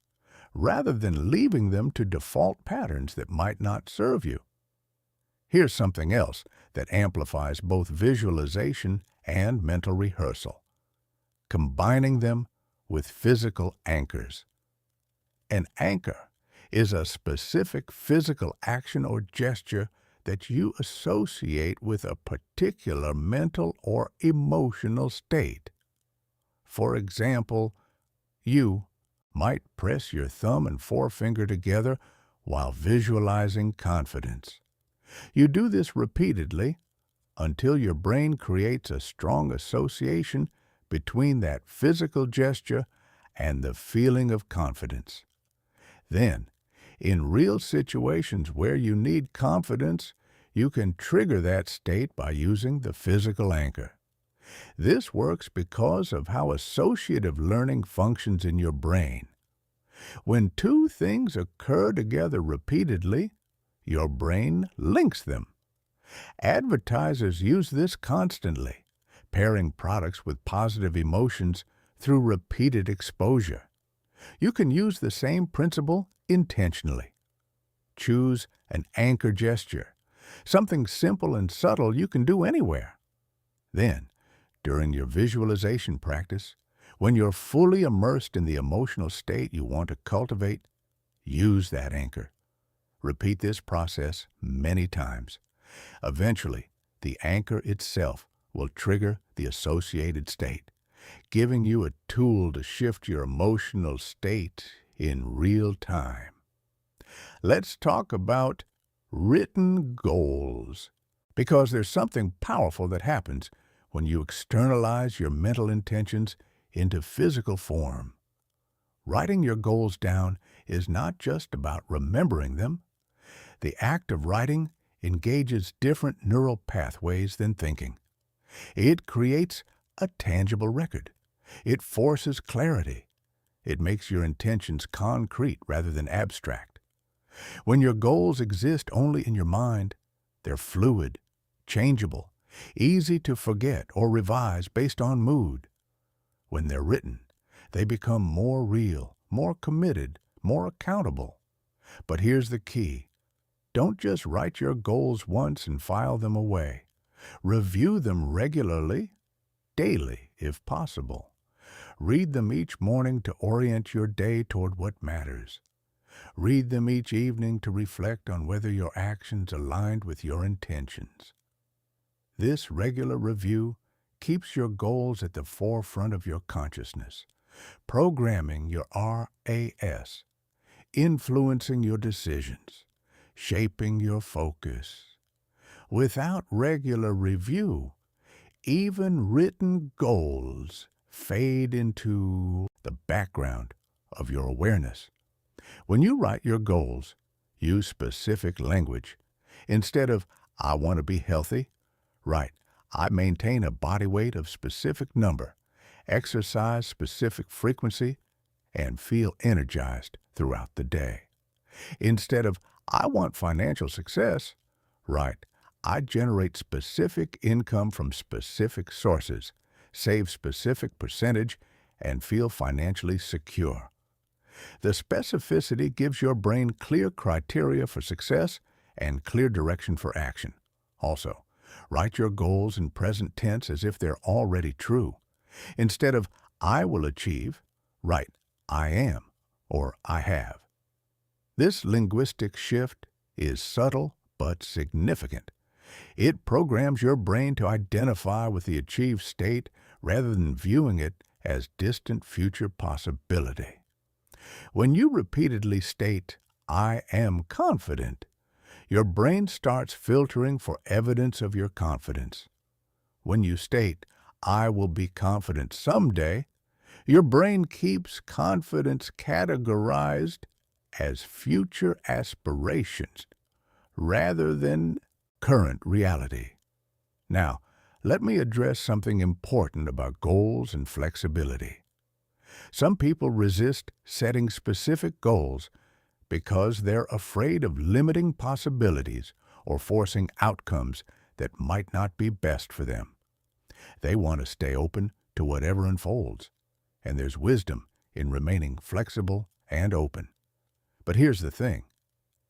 [SPEAKER 1] rather than leaving them to default patterns that might not serve you. Here's something else that amplifies both visualization and mental rehearsal: combining them with physical anchors. An anchor is a specific physical action or gesture that you associate with a particular mental or emotional state. For example, you might press your thumb and forefinger together while visualizing confidence. You do this repeatedly until your brain creates a strong association between that physical gesture and the feeling of confidence. Then, in real situations where you need confidence, You can trigger that state by using the physical anchor. This works because of how associative learning functions in your brain. When two things occur together repeatedly, your brain links them. Advertisers use this constantly, pairing products with positive emotions through repeated exposure. You can use the same principle intentionally. Choose an anchor gesture, something simple and subtle you can do anywhere. Then, during your visualization practice, when you're fully immersed in the emotional state you want to cultivate, use that anchor. Repeat this process many times. Eventually, the anchor itself will trigger the associated state, giving you a tool to shift your emotional state in real time. Let's talk about written goals, because there's something powerful that happens when you externalize your mental intentions into physical form. Writing your goals down is not just about remembering them. The act of writing engages different neural pathways than thinking. It creates a tangible record. It forces clarity. It makes your intentions concrete rather than abstract. When your goals exist only in your mind, they're fluid, changeable, easy to forget or revise based on mood. When they're written, they become more real, more committed, more accountable. But here's the key. Don't just write your goals once and file them away. Review them regularly, daily if possible. Read them each morning to orient your day toward what matters. Read them each evening to reflect on whether your actions aligned with your intentions. This regular review keeps your goals at the forefront of your consciousness, programming your RAS, influencing your decisions, shaping your focus. Without regular review, even written goals fade into the background of your awareness. When you write your goals, use specific language. Instead of, I want to be healthy, write, I maintain a body weight of specific number, exercise specific frequency, and feel energized throughout the day. Instead of, I want financial success, write, I generate specific income from specific sources, save specific percentage, and feel financially secure. The specificity gives your brain clear criteria for success and clear direction for action. Also, write your goals in present tense as if they're already true. Instead of, I will achieve, write, I am, or I have. This linguistic shift is subtle but significant. It programs your brain to identify with the achieved state rather than viewing it as distant future possibility. When you repeatedly state, I am confident, your brain starts filtering for evidence of your confidence. When you state, I will be confident someday, your brain keeps confidence categorized as future aspirations rather than current reality. Now, let me address something important about goals and flexibility. Some people resist setting specific goals because they're afraid of limiting possibilities or forcing outcomes that might not be best for them. They want to stay open to whatever unfolds, and there's wisdom in remaining flexible and open. But here's the thing.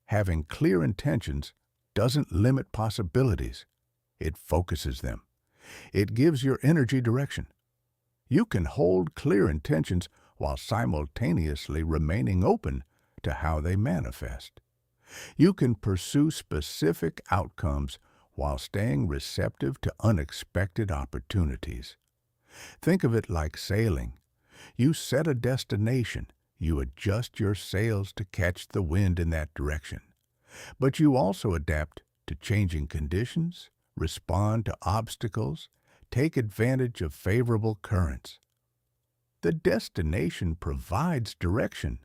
[SPEAKER 1] Having clear intentions doesn't limit possibilities. It focuses them. It gives your energy direction. You can hold clear intentions while simultaneously remaining open to how they manifest. You can pursue specific outcomes while staying receptive to unexpected opportunities. Think of it like sailing. You set a destination. You adjust your sails to catch the wind in that direction. But you also adapt to changing conditions, respond to obstacles, take advantage of favorable currents. The destination provides direction,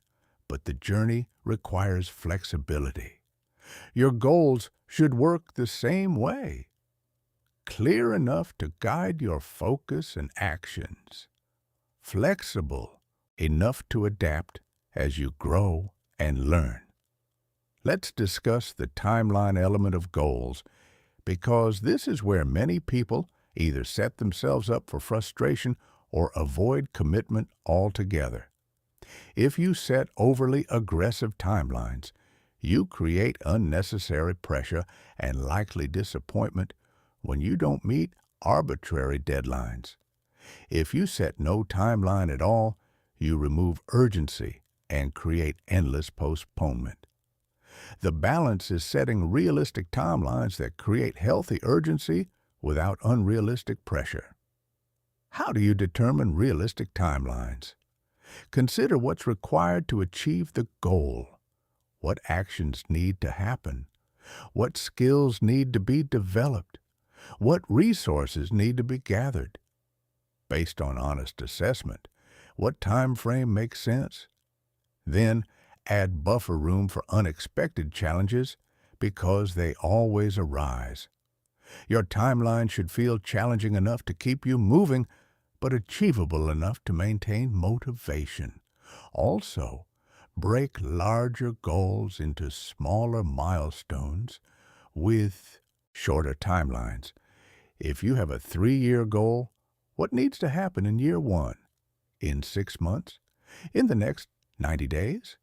[SPEAKER 1] but the journey requires flexibility. Your goals should work the same way, clear enough to guide your focus and actions, flexible enough to adapt as you grow and learn. Let's discuss the timeline element of goals, because this is where many people either set themselves up for frustration or avoid commitment altogether. If you set overly aggressive timelines, you create unnecessary pressure and likely disappointment when you don't meet arbitrary deadlines. If you set no timeline at all, you remove urgency and create endless postponement. The balance is setting realistic timelines that create healthy urgency without unrealistic pressure. How do you determine realistic timelines? Consider what's required to achieve the goal. What actions need to happen? What skills need to be developed? What resources need to be gathered? Based on honest assessment, what time frame makes sense? Then add buffer room for unexpected challenges, because they always arise. Your timeline should feel challenging enough to keep you moving, but achievable enough to maintain motivation. Also, break larger goals into smaller milestones with shorter timelines. If you have a 3-year goal, what needs to happen in year 1? In 6 months? In the next 90 days?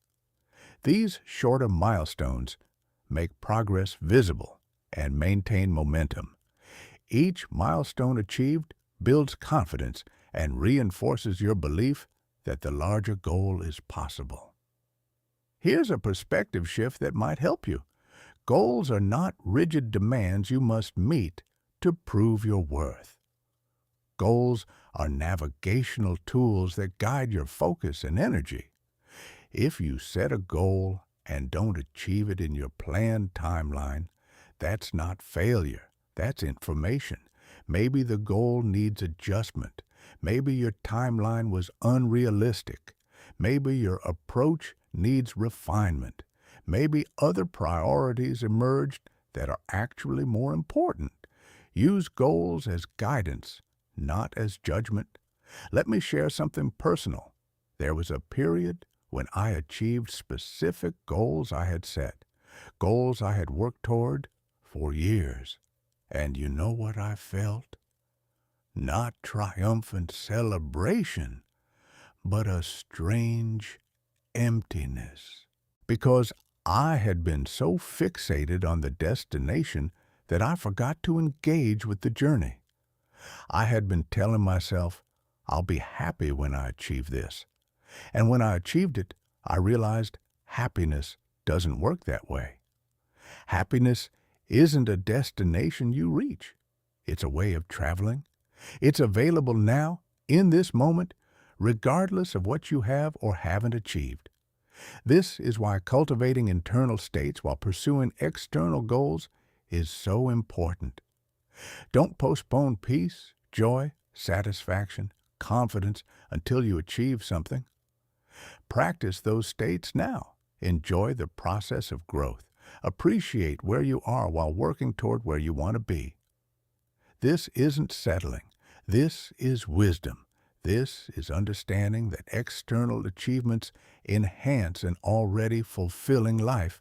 [SPEAKER 1] These shorter milestones make progress visible and maintain momentum. Each milestone achieved builds confidence and reinforces your belief that the larger goal is possible. Here's a perspective shift that might help you. Goals are not rigid demands you must meet to prove your worth. Goals are navigational tools that guide your focus and energy. If you set a goal and don't achieve it in your planned timeline, that's not failure, that's information. Maybe the goal needs adjustment. Maybe your timeline was unrealistic. Maybe your approach needs refinement. Maybe other priorities emerged that are actually more important. Use goals as guidance, not as judgment. Let me share something personal. There was a period when I achieved specific goals I had set, goals I had worked toward for years. And you know what I felt? Not triumphant celebration, but a strange emptiness. Because I had been so fixated on the destination that I forgot to engage with the journey. I had been telling myself, I'll be happy when I achieve this. And when I achieved it, I realized happiness doesn't work that way. Happiness isn't a destination you reach. It's a way of traveling. It's available now, in this moment, regardless of what you have or haven't achieved. This is why cultivating internal states while pursuing external goals is so important. Don't postpone peace, joy, satisfaction, confidence until you achieve something. Practice those states now. Enjoy the process of growth. Appreciate where you are while working toward where you want to be. This isn't settling. This is wisdom. This is understanding that external achievements enhance an already fulfilling life,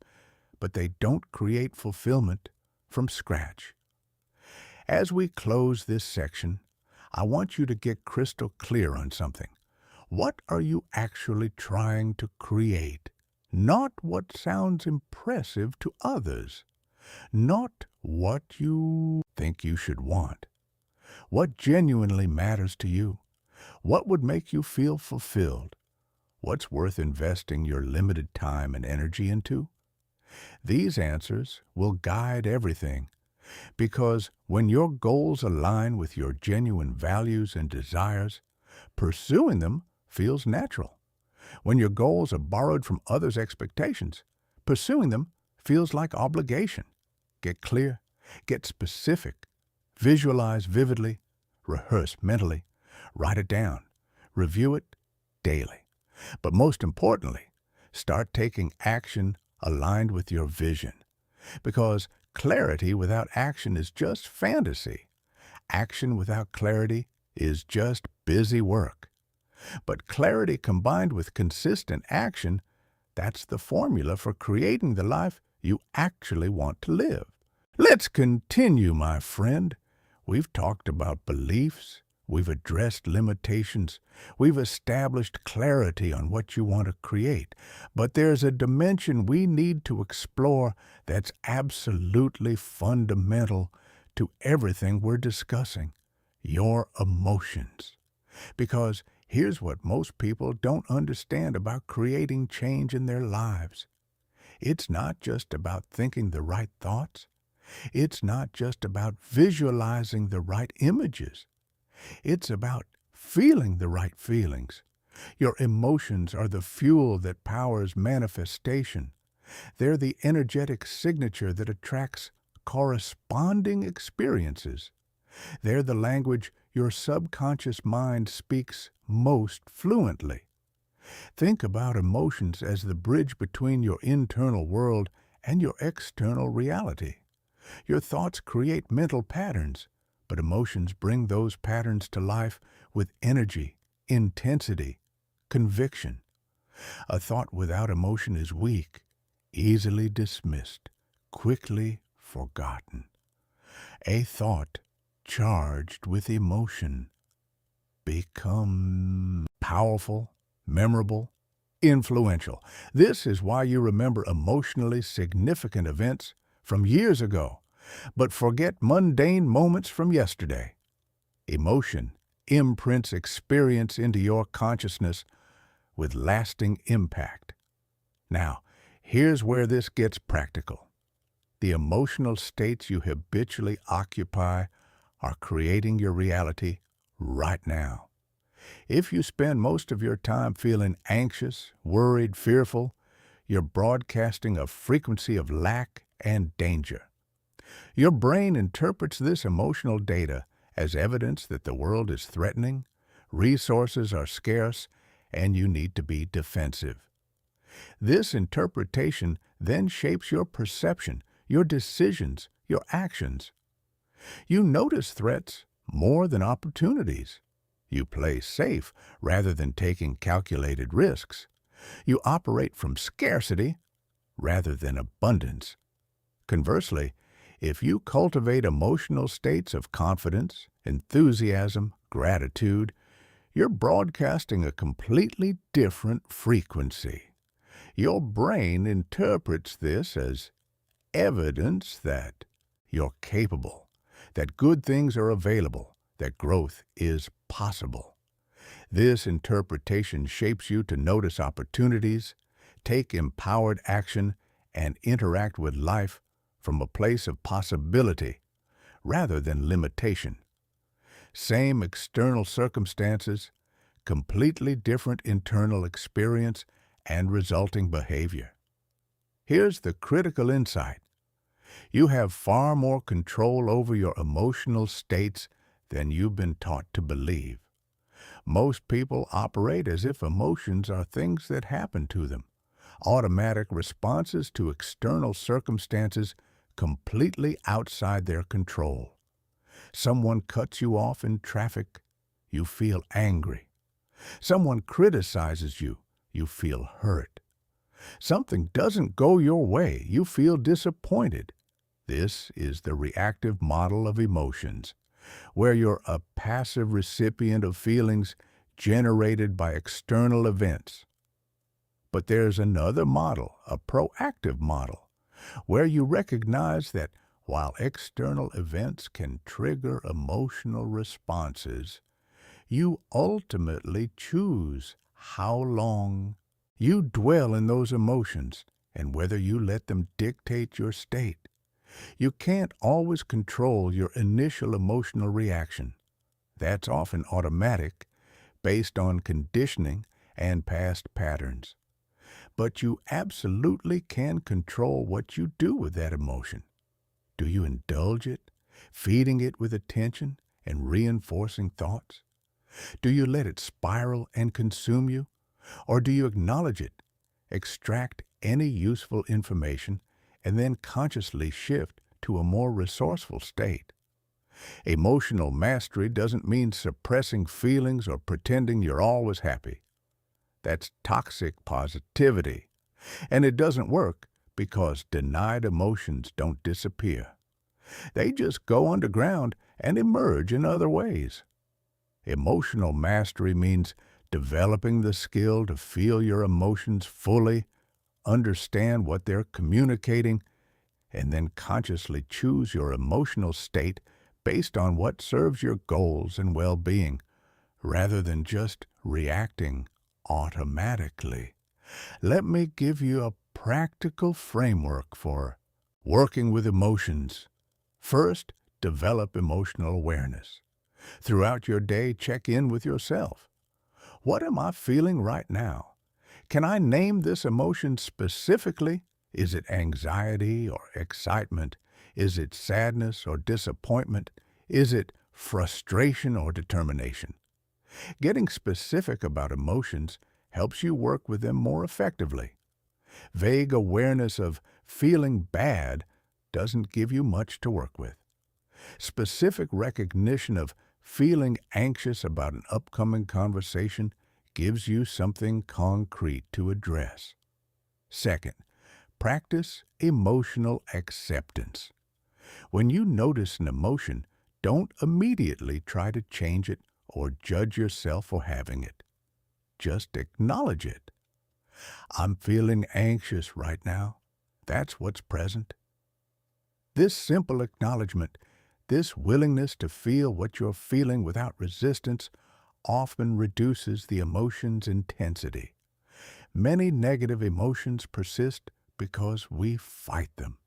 [SPEAKER 1] but they don't create fulfillment from scratch. As we close this section, I want you to get crystal clear on something. What are you actually trying to create? Not what sounds impressive to others. Not what you think you should want. What genuinely matters to you? What would make you feel fulfilled? What's worth investing your limited time and energy into? These answers will guide everything, because when your goals align with your genuine values and desires, pursuing them feels natural. When your goals are borrowed from others' expectations, pursuing them feels like obligation. Get clear, get specific, visualize vividly, rehearse mentally, write it down, review it daily. But most importantly, start taking action aligned with your vision. Because clarity without action is just fantasy. Action without clarity is just busy work. But clarity combined with consistent action, that's the formula for creating the life you actually want to live. Let's continue, my friend. We've talked about beliefs, we've addressed limitations, we've established clarity on what you want to create. But there's a dimension we need to explore that's absolutely fundamental to everything we're discussing: your emotions. Because here's what most people don't understand about creating change in their lives. It's not just about thinking the right thoughts. It's not just about visualizing the right images. It's about feeling the right feelings. Your emotions are the fuel that powers manifestation. They're the energetic signature that attracts corresponding experiences. They're the language your subconscious mind speaks most fluently. Think about emotions as the bridge between your internal world and your external reality. Your thoughts create mental patterns, but emotions bring those patterns to life with energy, intensity, conviction. A thought without emotion is weak, easily dismissed, quickly forgotten. A thought charged with emotion become powerful, memorable, influential. This is why you remember emotionally significant events from years ago, but forget mundane moments from yesterday. Emotion imprints experience into your consciousness with lasting impact. Now, here's where this gets practical. The emotional states you habitually occupy are creating your reality right now. If you spend most of your time feeling anxious, worried, fearful, you're broadcasting a frequency of lack and danger. Your brain interprets this emotional data as evidence that the world is threatening, resources are scarce, and you need to be defensive. This interpretation then shapes your perception, your decisions, your actions. You notice threats more than opportunities. You play safe rather than taking calculated risks. You operate from scarcity rather than abundance. Conversely, if you cultivate emotional states of confidence, enthusiasm, gratitude, you're broadcasting a completely different frequency. Your brain interprets this as evidence that you're capable, that good things are available, that growth is possible. This interpretation shapes you to notice opportunities, take empowered action, and interact with life from a place of possibility rather than limitation. Same external circumstances, completely different internal experience and resulting behavior. Here's the critical insight. You have far more control over your emotional states than you've been taught to believe. Most people operate as if emotions are things that happen to them, automatic responses to external circumstances completely outside their control. Someone cuts you off in traffic, you feel angry. Someone criticizes you, you feel hurt. Something doesn't go your way, you feel disappointed. This is the reactive model of emotions, where you're a passive recipient of feelings generated by external events. But there's another model, a proactive model, where you recognize that while external events can trigger emotional responses, you ultimately choose how long you dwell in those emotions and whether you let them dictate your state. You can't always control your initial emotional reaction. That's often automatic, based on conditioning and past patterns. But you absolutely can control what you do with that emotion. Do you indulge it, feeding it with attention and reinforcing thoughts? Do you let it spiral and consume you? Or do you acknowledge it, extract any useful information, and then consciously shift to a more resourceful state. Emotional mastery doesn't mean suppressing feelings or pretending you're always happy. That's toxic positivity, and it doesn't work because denied emotions don't disappear. They just go underground and emerge in other ways. Emotional mastery means developing the skill to feel your emotions fully, understand what they're communicating, and then consciously choose your emotional state based on what serves your goals and well-being, rather than just reacting automatically. Let me give you a practical framework for working with emotions. First, develop emotional awareness. Throughout your day, check in with yourself. What am I feeling right now? Can I name this emotion specifically? Is it anxiety or excitement? Is it sadness or disappointment? Is it frustration or determination? Getting specific about emotions helps you work with them more effectively. Vague awareness of feeling bad doesn't give you much to work with. Specific recognition of feeling anxious about an upcoming conversation gives you something concrete to address. Second, practice emotional acceptance. When you notice an emotion, don't immediately try to change it or judge yourself for having it. Just acknowledge it. I'm feeling anxious right now. That's what's present. This simple acknowledgement, this willingness to feel what you're feeling without resistance, often reduces the emotion's intensity. Many negative emotions persist because we fight them,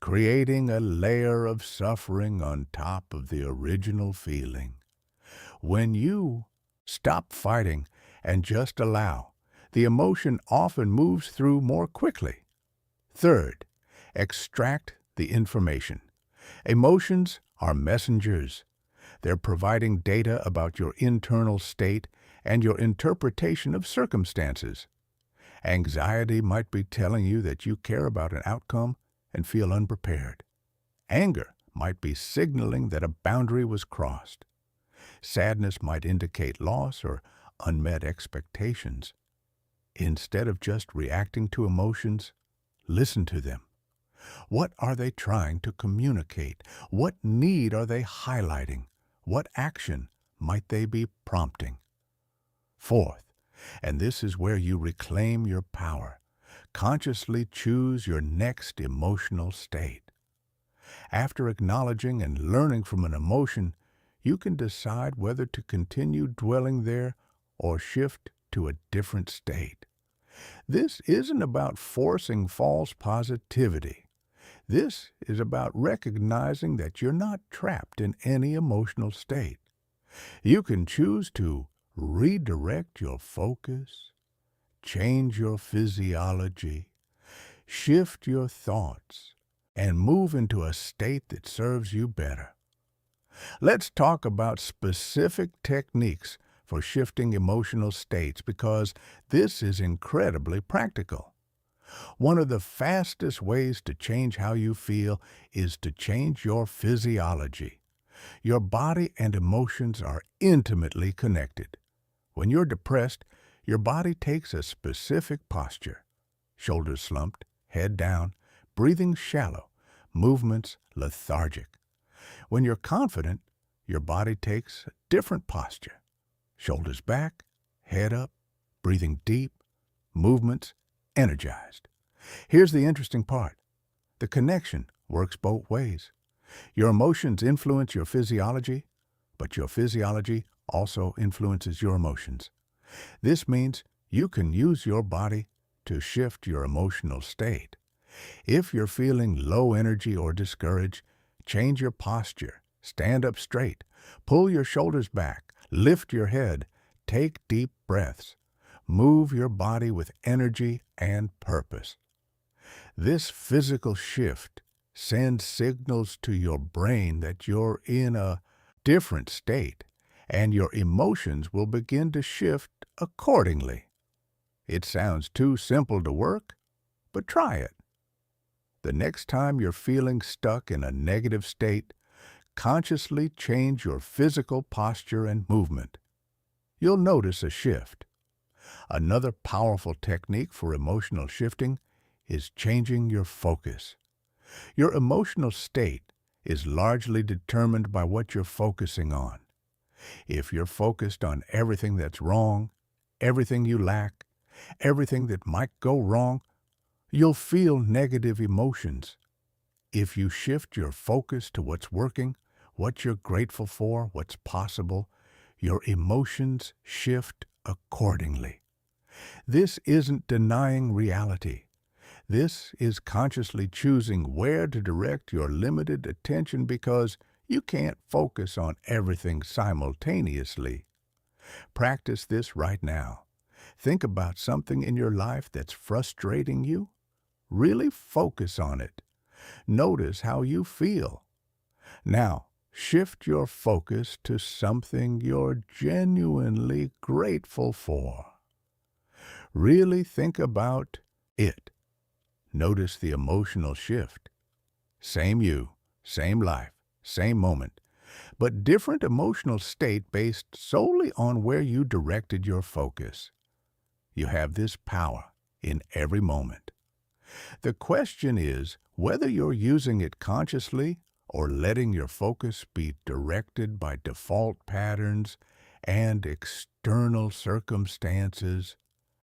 [SPEAKER 1] creating a layer of suffering on top of the original feeling. When you stop fighting and just allow, the emotion often moves through more quickly. Third, extract the information. Emotions are messengers. They're providing data about your internal state and your interpretation of circumstances. Anxiety might be telling you that you care about an outcome and feel unprepared. Anger might be signaling that a boundary was crossed. Sadness might indicate loss or unmet expectations. Instead of just reacting to emotions, listen to them. What are they trying to communicate? What need are they highlighting? What action might they be prompting? Fourth, and this is where you reclaim your power, consciously choose your next emotional state. After acknowledging and learning from an emotion, you can decide whether to continue dwelling there or shift to a different state. This isn't about forcing false positivity. This is about recognizing that you're not trapped in any emotional state. You can choose to redirect your focus, change your physiology, shift your thoughts, and move into a state that serves you better. Let's talk about specific techniques for shifting emotional states because this is incredibly practical. One of the fastest ways to change how you feel is to change your physiology. Your body and emotions are intimately connected. When you're depressed, your body takes a specific posture. Shoulders slumped, head down, breathing shallow, movements lethargic. When you're confident, your body takes a different posture. Shoulders back, head up, breathing deep, movements energized. Here's the interesting part. The connection works both ways. Your emotions influence your physiology, but your physiology also influences your emotions. This means you can use your body to shift your emotional state. If you're feeling low energy or discouraged, change your posture, stand up straight, pull your shoulders back, lift your head, take deep breaths. Move your body with energy and purpose. This physical shift sends signals to your brain that you're in a different state, and your emotions will begin to shift accordingly. It sounds too simple to work, but try it. The next time you're feeling stuck in a negative state, consciously change your physical posture and movement. You'll notice a shift. Another powerful technique for emotional shifting is changing your focus. Your emotional state is largely determined by what you're focusing on. If you're focused on everything that's wrong, everything you lack, everything that might go wrong, you'll feel negative emotions. If you shift your focus to what's working, what you're grateful for, what's possible, your emotions shift accordingly. This isn't denying reality. This is consciously choosing where to direct your limited attention because you can't focus on everything simultaneously. Practice this right now. Think about something in your life that's frustrating you. Really focus on it. Notice how you feel. Now, shift your focus to something you're genuinely grateful for. Really think about it. Notice the emotional shift. Same you, same life, same moment, but different emotional state based solely on where you directed your focus. You have this power in every moment. The question is whether you're using it consciously or letting your focus be directed by default patterns and external circumstances.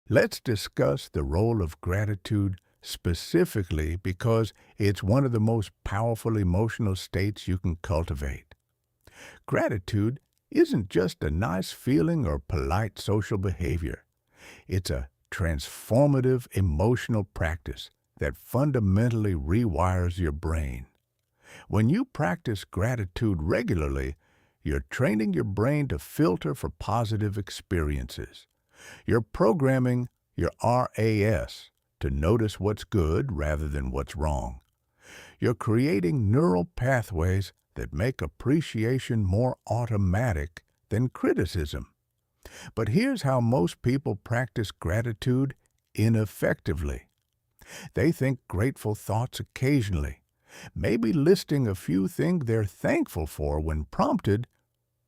[SPEAKER 1] Let's discuss the role of gratitude specifically because it's one of the most powerful emotional states you can cultivate. Gratitude isn't just a nice feeling or polite social behavior. It's a transformative emotional practice that fundamentally rewires your brain. When you practice gratitude regularly, you're training your brain to filter for positive experiences. You're programming your RAS to notice what's good rather than what's wrong. You're creating neural pathways that make appreciation more automatic than criticism. But here's how most people practice gratitude ineffectively. They think grateful thoughts occasionally, maybe listing a few things they're thankful for when prompted,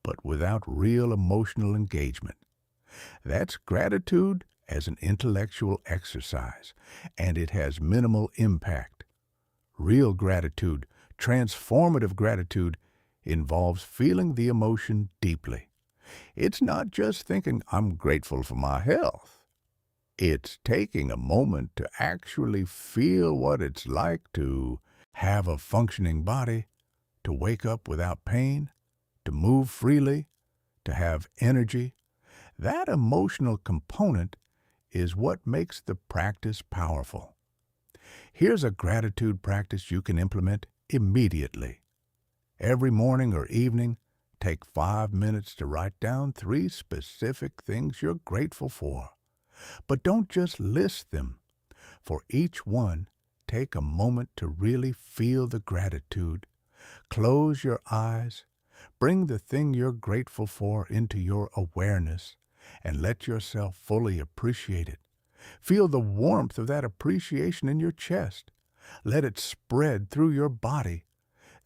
[SPEAKER 1] but without real emotional engagement. That's gratitude as an intellectual exercise, and it has minimal impact. Real gratitude, transformative gratitude, involves feeling the emotion deeply. It's not just thinking, I'm grateful for my health. It's taking a moment to actually feel what it's like to have a functioning body, to wake up without pain, to move freely, to have energy. That emotional component is what makes the practice powerful. Here's a gratitude practice you can implement immediately. Every morning or evening, take 5 minutes to write down 3 specific things you're grateful for. But don't just list them. For each one, take a moment to really feel the gratitude. Close your eyes, bring the thing you're grateful for into your awareness, and let yourself fully appreciate it. Feel the warmth of that appreciation in your chest. Let it spread through your body.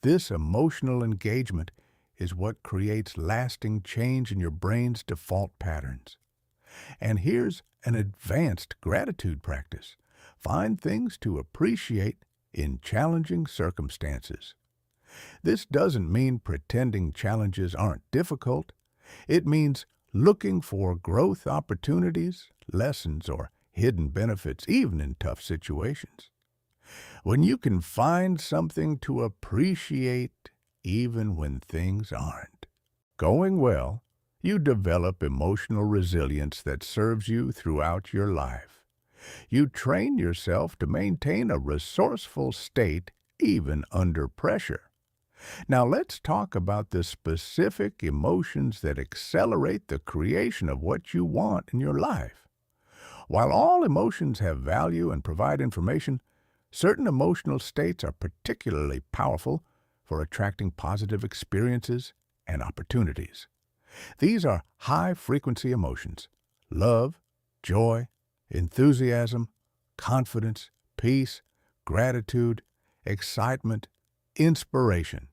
[SPEAKER 1] This emotional engagement is what creates lasting change in your brain's default patterns. And here's an advanced gratitude practice. Find things to appreciate in challenging circumstances. This doesn't mean pretending challenges aren't difficult. It means looking for growth opportunities, lessons, or hidden benefits, even in tough situations. When you can find something to appreciate, even when things aren't going well, you develop emotional resilience that serves you throughout your life. You train yourself to maintain a resourceful state even under pressure. Now let's talk about the specific emotions that accelerate the creation of what you want in your life. While all emotions have value and provide information, certain emotional states are particularly powerful for attracting positive experiences and opportunities. These are high-frequency emotions: love, joy, enthusiasm, confidence, peace, gratitude, excitement, inspiration.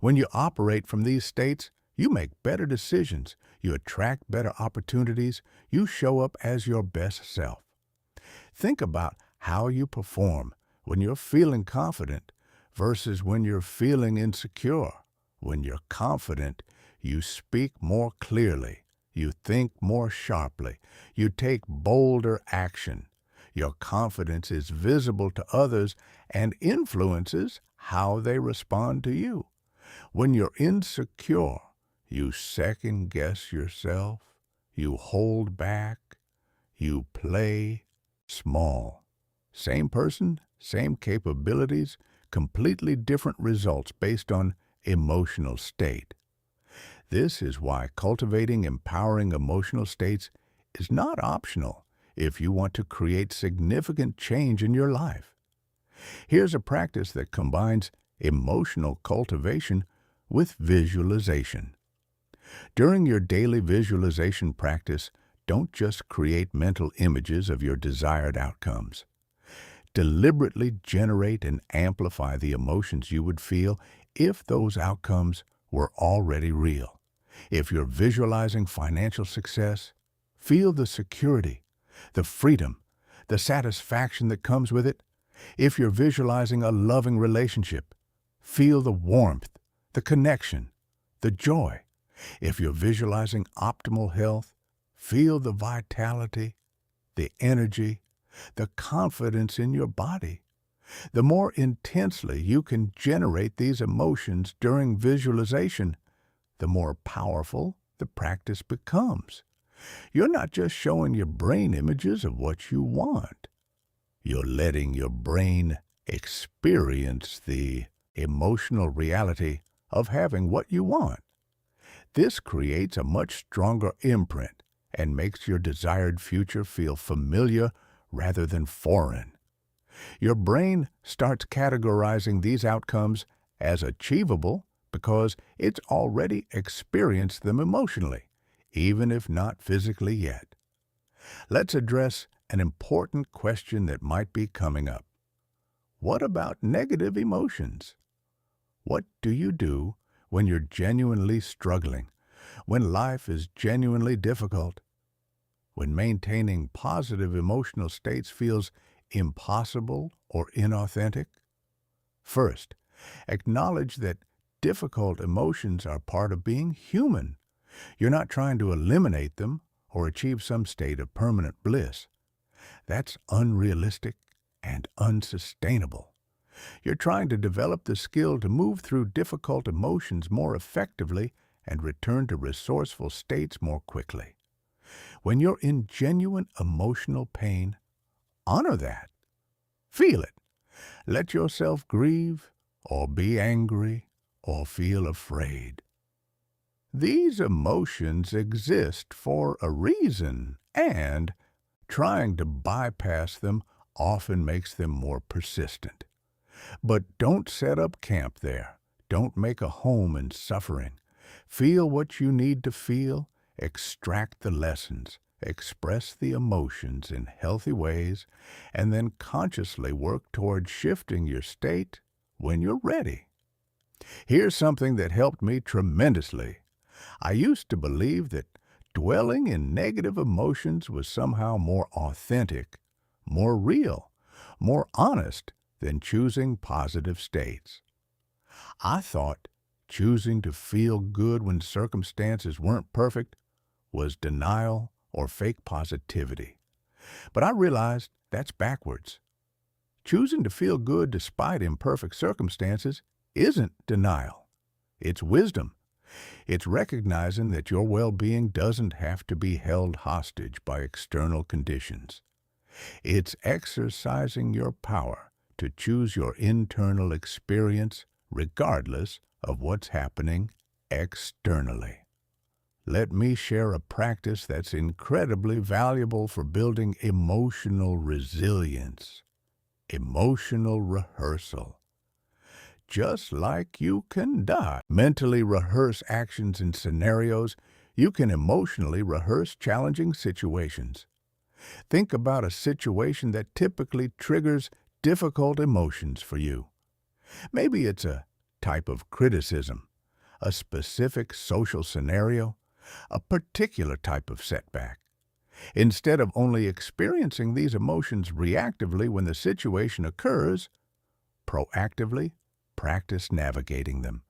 [SPEAKER 1] When you operate from these states, you make better decisions, you attract better opportunities, you show up as your best self. Think about how you perform when you're feeling confident versus when you're feeling insecure. When you're confident, you speak more clearly, you think more sharply, you take bolder action. Your confidence is visible to others and influences how they respond to you. When you're insecure, you second-guess yourself, you hold back, you play small. Same person, same capabilities, completely different results based on emotional state. This is why cultivating empowering emotional states is not optional if you want to create significant change in your life. Here's a practice that combines emotional cultivation with visualization. During your daily visualization practice, don't just create mental images of your desired outcomes. Deliberately generate and amplify the emotions you would feel if those outcomes were already real. If you're visualizing financial success, feel the security, the freedom, the satisfaction that comes with it. If you're visualizing a loving relationship, feel the warmth, the connection, the joy. If you're visualizing optimal health, feel the vitality, the energy, the confidence in your body. The more intensely you can generate these emotions during visualization, the more powerful the practice becomes. You're not just showing your brain images of what you want. You're letting your brain experience the emotional reality of having what you want. This creates a much stronger imprint and makes your desired future feel familiar rather than foreign. Your brain starts categorizing these outcomes as achievable because it's already experienced them emotionally, even if not physically yet. Let's address an important question that might be coming up. What about negative emotions? What do you do when you're genuinely struggling, when life is genuinely difficult, when maintaining positive emotional states feels impossible or inauthentic? First, acknowledge that difficult emotions are part of being human. You're not trying to eliminate them or achieve some state of permanent bliss. That's unrealistic and unsustainable. You're trying to develop the skill to move through difficult emotions more effectively and return to resourceful states more quickly. When you're in genuine emotional pain, honor that. Feel it. Let yourself grieve or be angry or feel afraid. These emotions exist for a reason, and trying to bypass them often makes them more persistent. But don't set up camp there. Don't make a home in suffering. Feel what you need to feel, extract the lessons, express the emotions in healthy ways, and then consciously work toward shifting your state when you're ready. Here's something that helped me tremendously. I used to believe that dwelling in negative emotions was somehow more authentic, more real, more honest than choosing positive states. I thought choosing to feel good when circumstances weren't perfect was denial or fake positivity. But I realized that's backwards. Choosing to feel good despite imperfect circumstances isn't denial. It's wisdom. It's recognizing that your well-being doesn't have to be held hostage by external conditions. It's exercising your power to choose your internal experience regardless of what's happening externally. Let me share a practice that's incredibly valuable for building emotional resilience. Emotional rehearsal. Just like you can mentally rehearse actions and scenarios, you can emotionally rehearse challenging situations. Think about a situation that typically triggers difficult emotions for you. Maybe it's a type of criticism, a specific social scenario, a particular type of setback. Instead of only experiencing these emotions reactively when the situation occurs, proactively practice navigating them.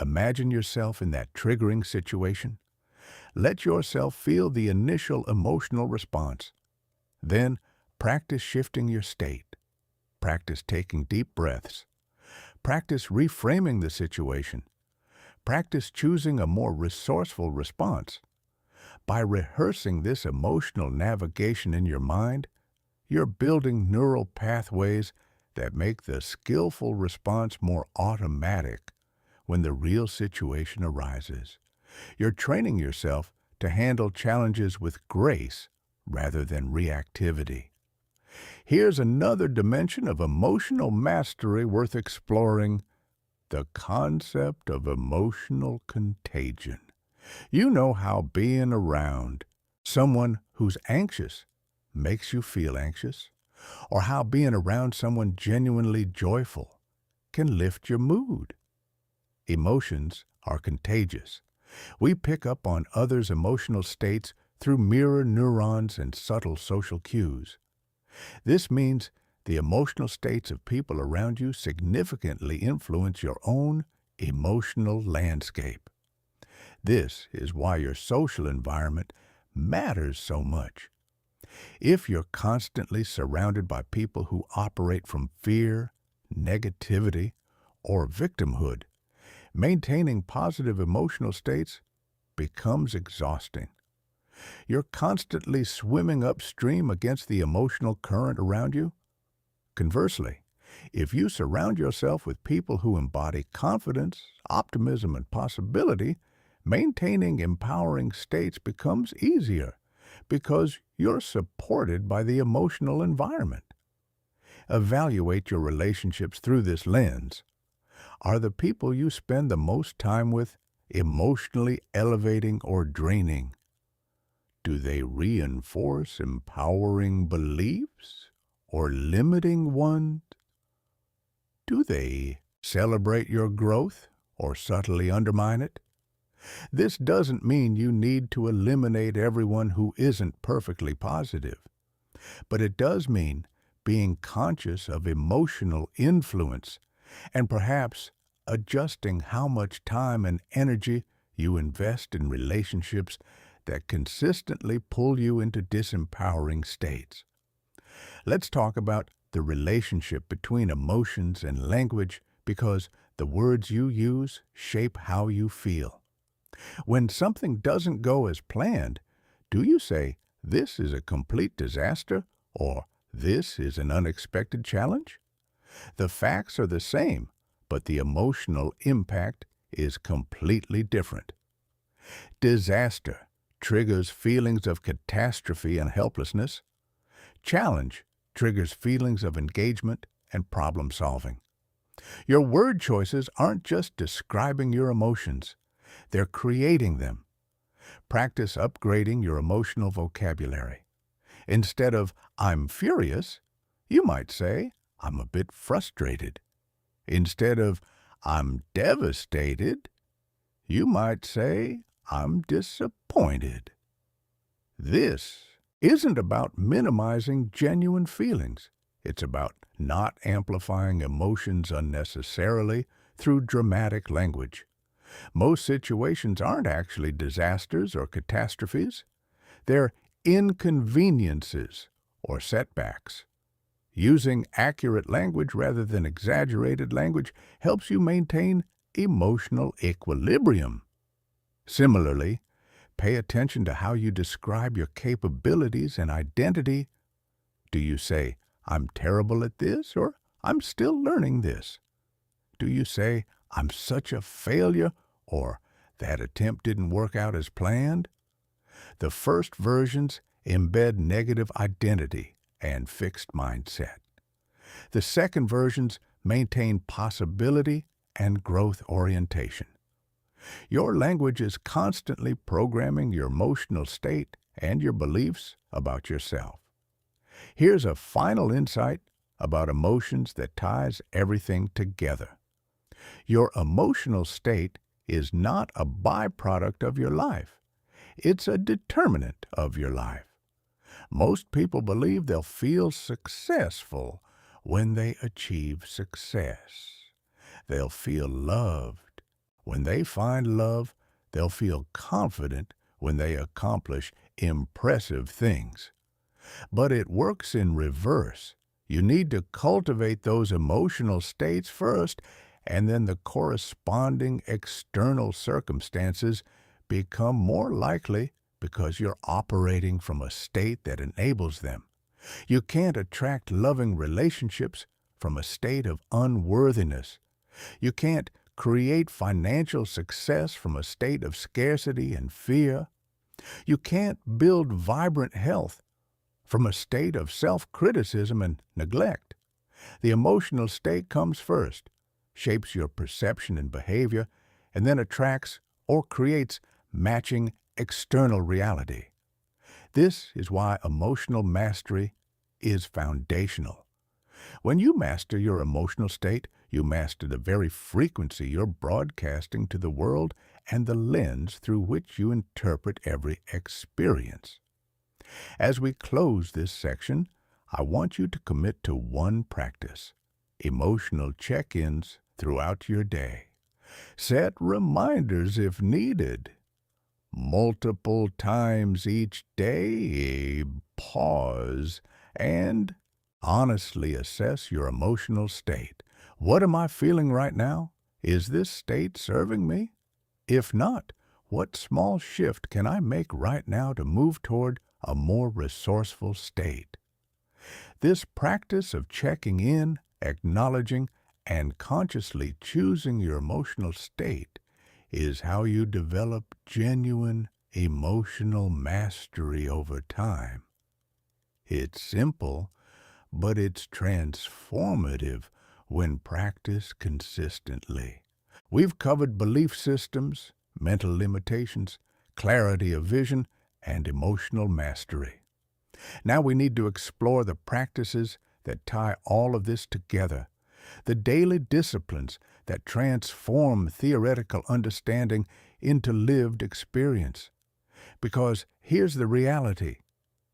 [SPEAKER 1] Imagine yourself in that triggering situation. Let yourself feel the initial emotional response. Then practice shifting your state. Practice taking deep breaths. Practice reframing the situation. Practice choosing a more resourceful response. By rehearsing this emotional navigation in your mind, you're building neural pathways that make the skillful response more automatic when the real situation arises. You're training yourself to handle challenges with grace rather than reactivity. Here's another dimension of emotional mastery worth exploring: the concept of emotional contagion. You know how being around someone who's anxious makes you feel anxious, or how being around someone genuinely joyful can lift your mood. Emotions are contagious. We pick up on others' emotional states through mirror neurons and subtle social cues. This means the emotional states of people around you significantly influence your own emotional landscape. This is why your social environment matters so much. If you're constantly surrounded by people who operate from fear, negativity, or victimhood, maintaining positive emotional states becomes exhausting. You're constantly swimming upstream against the emotional current around you. Conversely, if you surround yourself with people who embody confidence, optimism, and possibility, maintaining empowering states becomes easier because you're supported by the emotional environment. Evaluate your relationships through this lens. Are the people you spend the most time with emotionally elevating or draining? Do they reinforce empowering beliefs or limiting ones? Do they celebrate your growth or subtly undermine it? This doesn't mean you need to eliminate everyone who isn't perfectly positive, but it does mean being conscious of emotional influence and perhaps adjusting how much time and energy you invest in relationships that consistently pull you into disempowering states. Let's talk about the relationship between emotions and language, because the words you use shape how you feel. When something doesn't go as planned, do you say, "This is a complete disaster," or "This is an unexpected challenge"? The facts are the same, but the emotional impact is completely different. Disaster triggers feelings of catastrophe and helplessness. Challenge triggers feelings of engagement and problem solving. Your word choices aren't just describing your emotions, they're creating them. Practice upgrading your emotional vocabulary. Instead of "I'm furious," you might say, "I'm a bit frustrated." Instead of "I'm devastated," you might say, "I'm disappointed." This isn't about minimizing genuine feelings. It's about not amplifying emotions unnecessarily through dramatic language. Most situations aren't actually disasters or catastrophes. They're inconveniences or setbacks. Using accurate language rather than exaggerated language helps you maintain emotional equilibrium. Similarly, pay attention to how you describe your capabilities and identity. Do you say, "I'm terrible at this," or "I'm still learning this"? Do you say, "I'm such a failure," or "that attempt didn't work out as planned"? The first versions embed negative identity and fixed mindset. The second versions maintain possibility and growth orientation. Your language is constantly programming your emotional state and your beliefs about yourself. Here's a final insight about emotions that ties everything together. Your emotional state is not a byproduct of your life. It's a determinant of your life. Most people believe they'll feel successful when they achieve success. They'll feel loved. When they find love, they'll feel confident when they accomplish impressive things. But it works in reverse. You need to cultivate those emotional states first, and then the corresponding external circumstances become more likely because you're operating from a state that enables them. You can't attract loving relationships from a state of unworthiness. You can't create financial success from a state of scarcity and fear. You can't build vibrant health from a state of self-criticism and neglect. The emotional state comes first, shapes your perception and behavior, and then attracts or creates matching external reality. This is why emotional mastery is foundational. When you master your emotional state, you master the very frequency you're broadcasting to the world and the lens through which you interpret every experience. As we close this section, I want you to commit to one practice: emotional check-ins throughout your day. Set reminders if needed. Multiple times each day, pause and honestly assess your emotional state. What am I feeling right now? Is this state serving me? If not, what small shift can I make right now to move toward a more resourceful state? This practice of checking in, acknowledging, and consciously choosing your emotional state is how you develop genuine emotional mastery over time. It's simple, but it's transformative when practiced consistently. We've covered belief systems, mental limitations, clarity of vision, and emotional mastery. Now we need to explore the practices that tie all of this together, the daily disciplines that transform theoretical understanding into lived experience. Because here's the reality.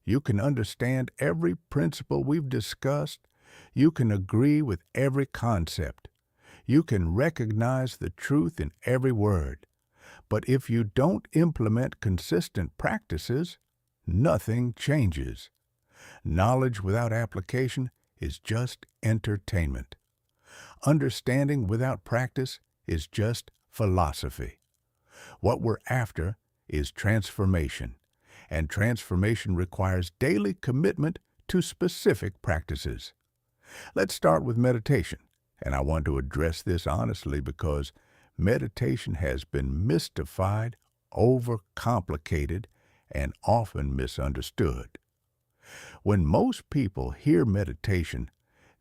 [SPEAKER 1] You can understand every principle we've discussed. You can agree with every concept. You can recognize the truth in every word. But if you don't implement consistent practices, nothing changes. Knowledge without application is just entertainment. Understanding without practice is just philosophy. What we're after is transformation, and transformation requires daily commitment to specific practices. Let's start with meditation, and I want to address this honestly because meditation has been mystified, overcomplicated, and often misunderstood. When most people hear meditation,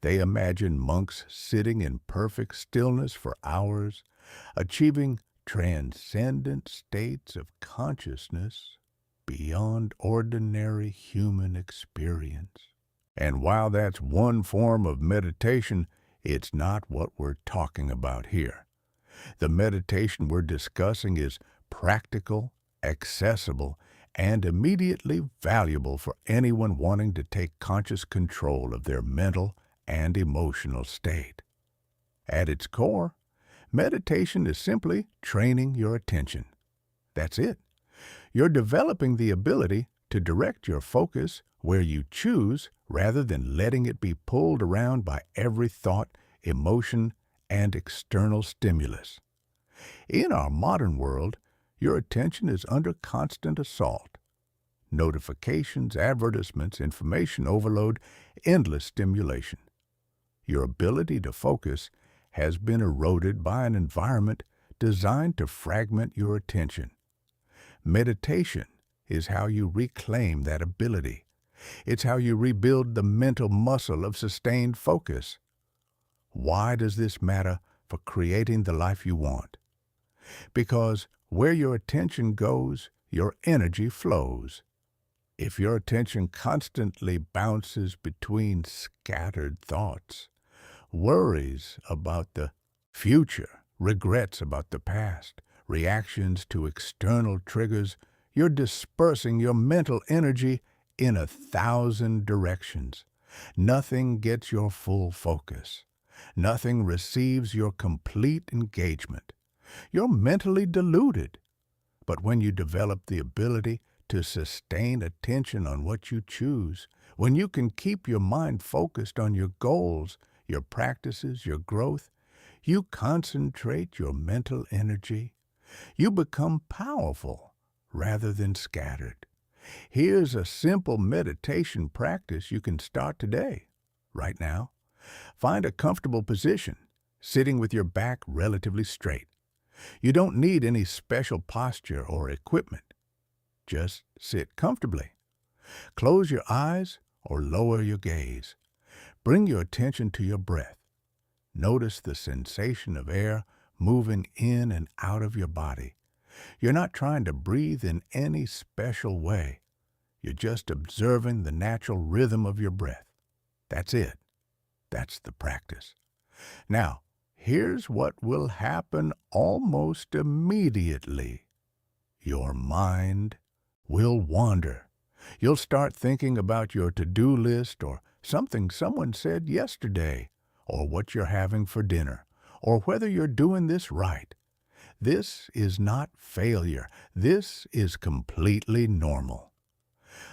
[SPEAKER 1] they imagine monks sitting in perfect stillness for hours, achieving transcendent states of consciousness beyond ordinary human experience. And while that's one form of meditation, it's not what we're talking about here. The meditation we're discussing is practical, accessible, and immediately valuable for anyone wanting to take conscious control of their mental and emotional state. At its core, meditation is simply training your attention. That's it. You're developing the ability to direct your focus where you choose rather than letting it be pulled around by every thought, emotion, and external stimulus. In our modern world, your attention is under constant assault. Notifications, advertisements, information overload, endless stimulation. Your ability to focus has been eroded by an environment designed to fragment your attention. Meditation is how you reclaim that ability. It's how you rebuild the mental muscle of sustained focus. Why does this matter for creating the life you want? Because where your attention goes, your energy flows. If your attention constantly bounces between scattered thoughts, worries about the future, regrets about the past, reactions to external triggers, you're dispersing your mental energy in 1,000 directions. Nothing gets your full focus. Nothing receives your complete engagement. You're mentally deluded. But when you develop the ability to sustain attention on what you choose, when you can keep your mind focused on your goals, your practices, your growth, you concentrate your mental energy. You become powerful rather than scattered. Here's a simple meditation practice you can start today, right now. Find a comfortable position, sitting with your back relatively straight. You don't need any special posture or equipment. Just sit comfortably. Close your eyes or lower your gaze. Bring your attention to your breath. Notice the sensation of air moving in and out of your body. You're not trying to breathe in any special way. You're just observing the natural rhythm of your breath. That's it. That's the practice. Now, here's what will happen almost immediately. Your mind will wander. You'll start thinking about your to-do list or something someone said yesterday, or what you're having for dinner, or whether you're doing this right. This is not failure. This is completely normal.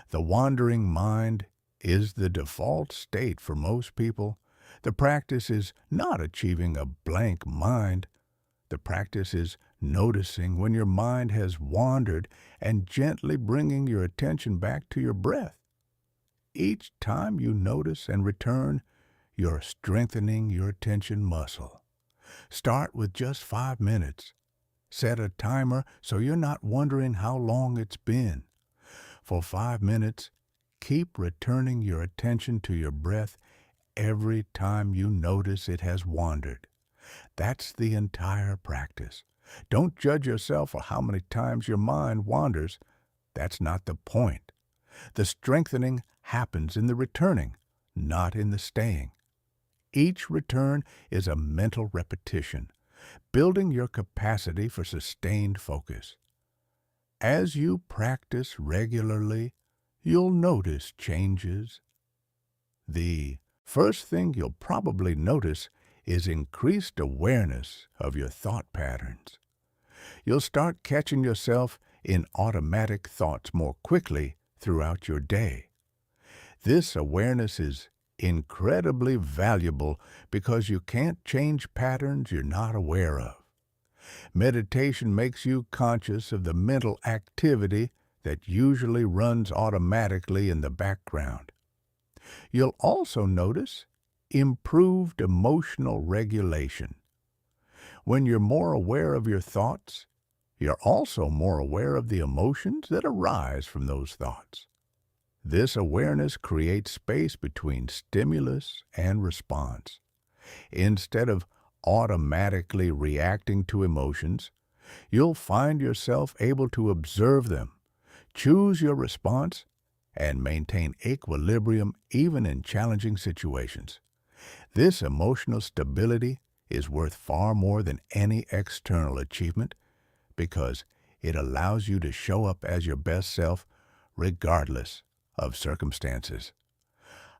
[SPEAKER 1] The wandering mind is the default state for most people. The practice is not achieving a blank mind. The practice is noticing when your mind has wandered and gently bringing your attention back to your breath. Each time you notice and return, you're strengthening your attention muscle. Start with just 5 minutes. Set a timer so you're not wondering how long it's been. For 5 minutes, keep returning your attention to your breath every time you notice it has wandered. That's the entire practice. Don't judge yourself for how many times your mind wanders. That's not the point. The strengthening happens in the returning, not in the staying. Each return is a mental repetition, building your capacity for sustained focus. As you practice regularly, you'll notice changes. The first thing you'll probably notice is increased awareness of your thought patterns. You'll start catching yourself in automatic thoughts more quickly throughout your day. This awareness is incredibly valuable because you can't change patterns you're not aware of. Meditation makes you conscious of the mental activity that usually runs automatically in the background. You'll also notice improved emotional regulation. When you're more aware of your thoughts, you're also more aware of the emotions that arise from those thoughts. This awareness creates space between stimulus and response. Instead of automatically reacting to emotions, you'll find yourself able to observe them, choose your response, and maintain equilibrium even in challenging situations. This emotional stability is worth far more than any external achievement because it allows you to show up as your best self regardless of circumstances.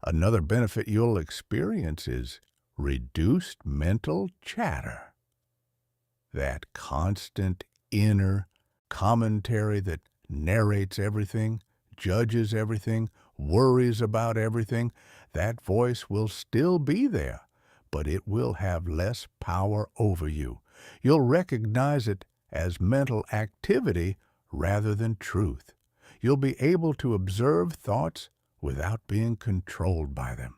[SPEAKER 1] Another benefit you'll experience is reduced mental chatter. That constant inner commentary that narrates everything, judges everything, worries about everything, that voice will still be there, but it will have less power over you. You'll recognize it as mental activity rather than truth. You'll be able to observe thoughts without being controlled by them.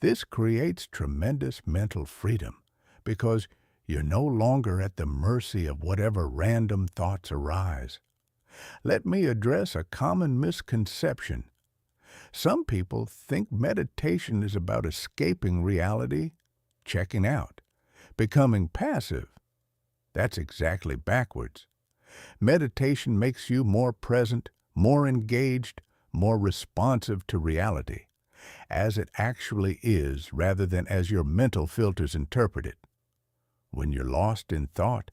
[SPEAKER 1] This creates tremendous mental freedom because you're no longer at the mercy of whatever random thoughts arise. Let me address a common misconception. Some people think meditation is about escaping reality, checking out, becoming passive. That's exactly backwards. Meditation makes you more present, more engaged, more responsive to reality, as it actually is rather than as your mental filters interpret it. When you're lost in thought,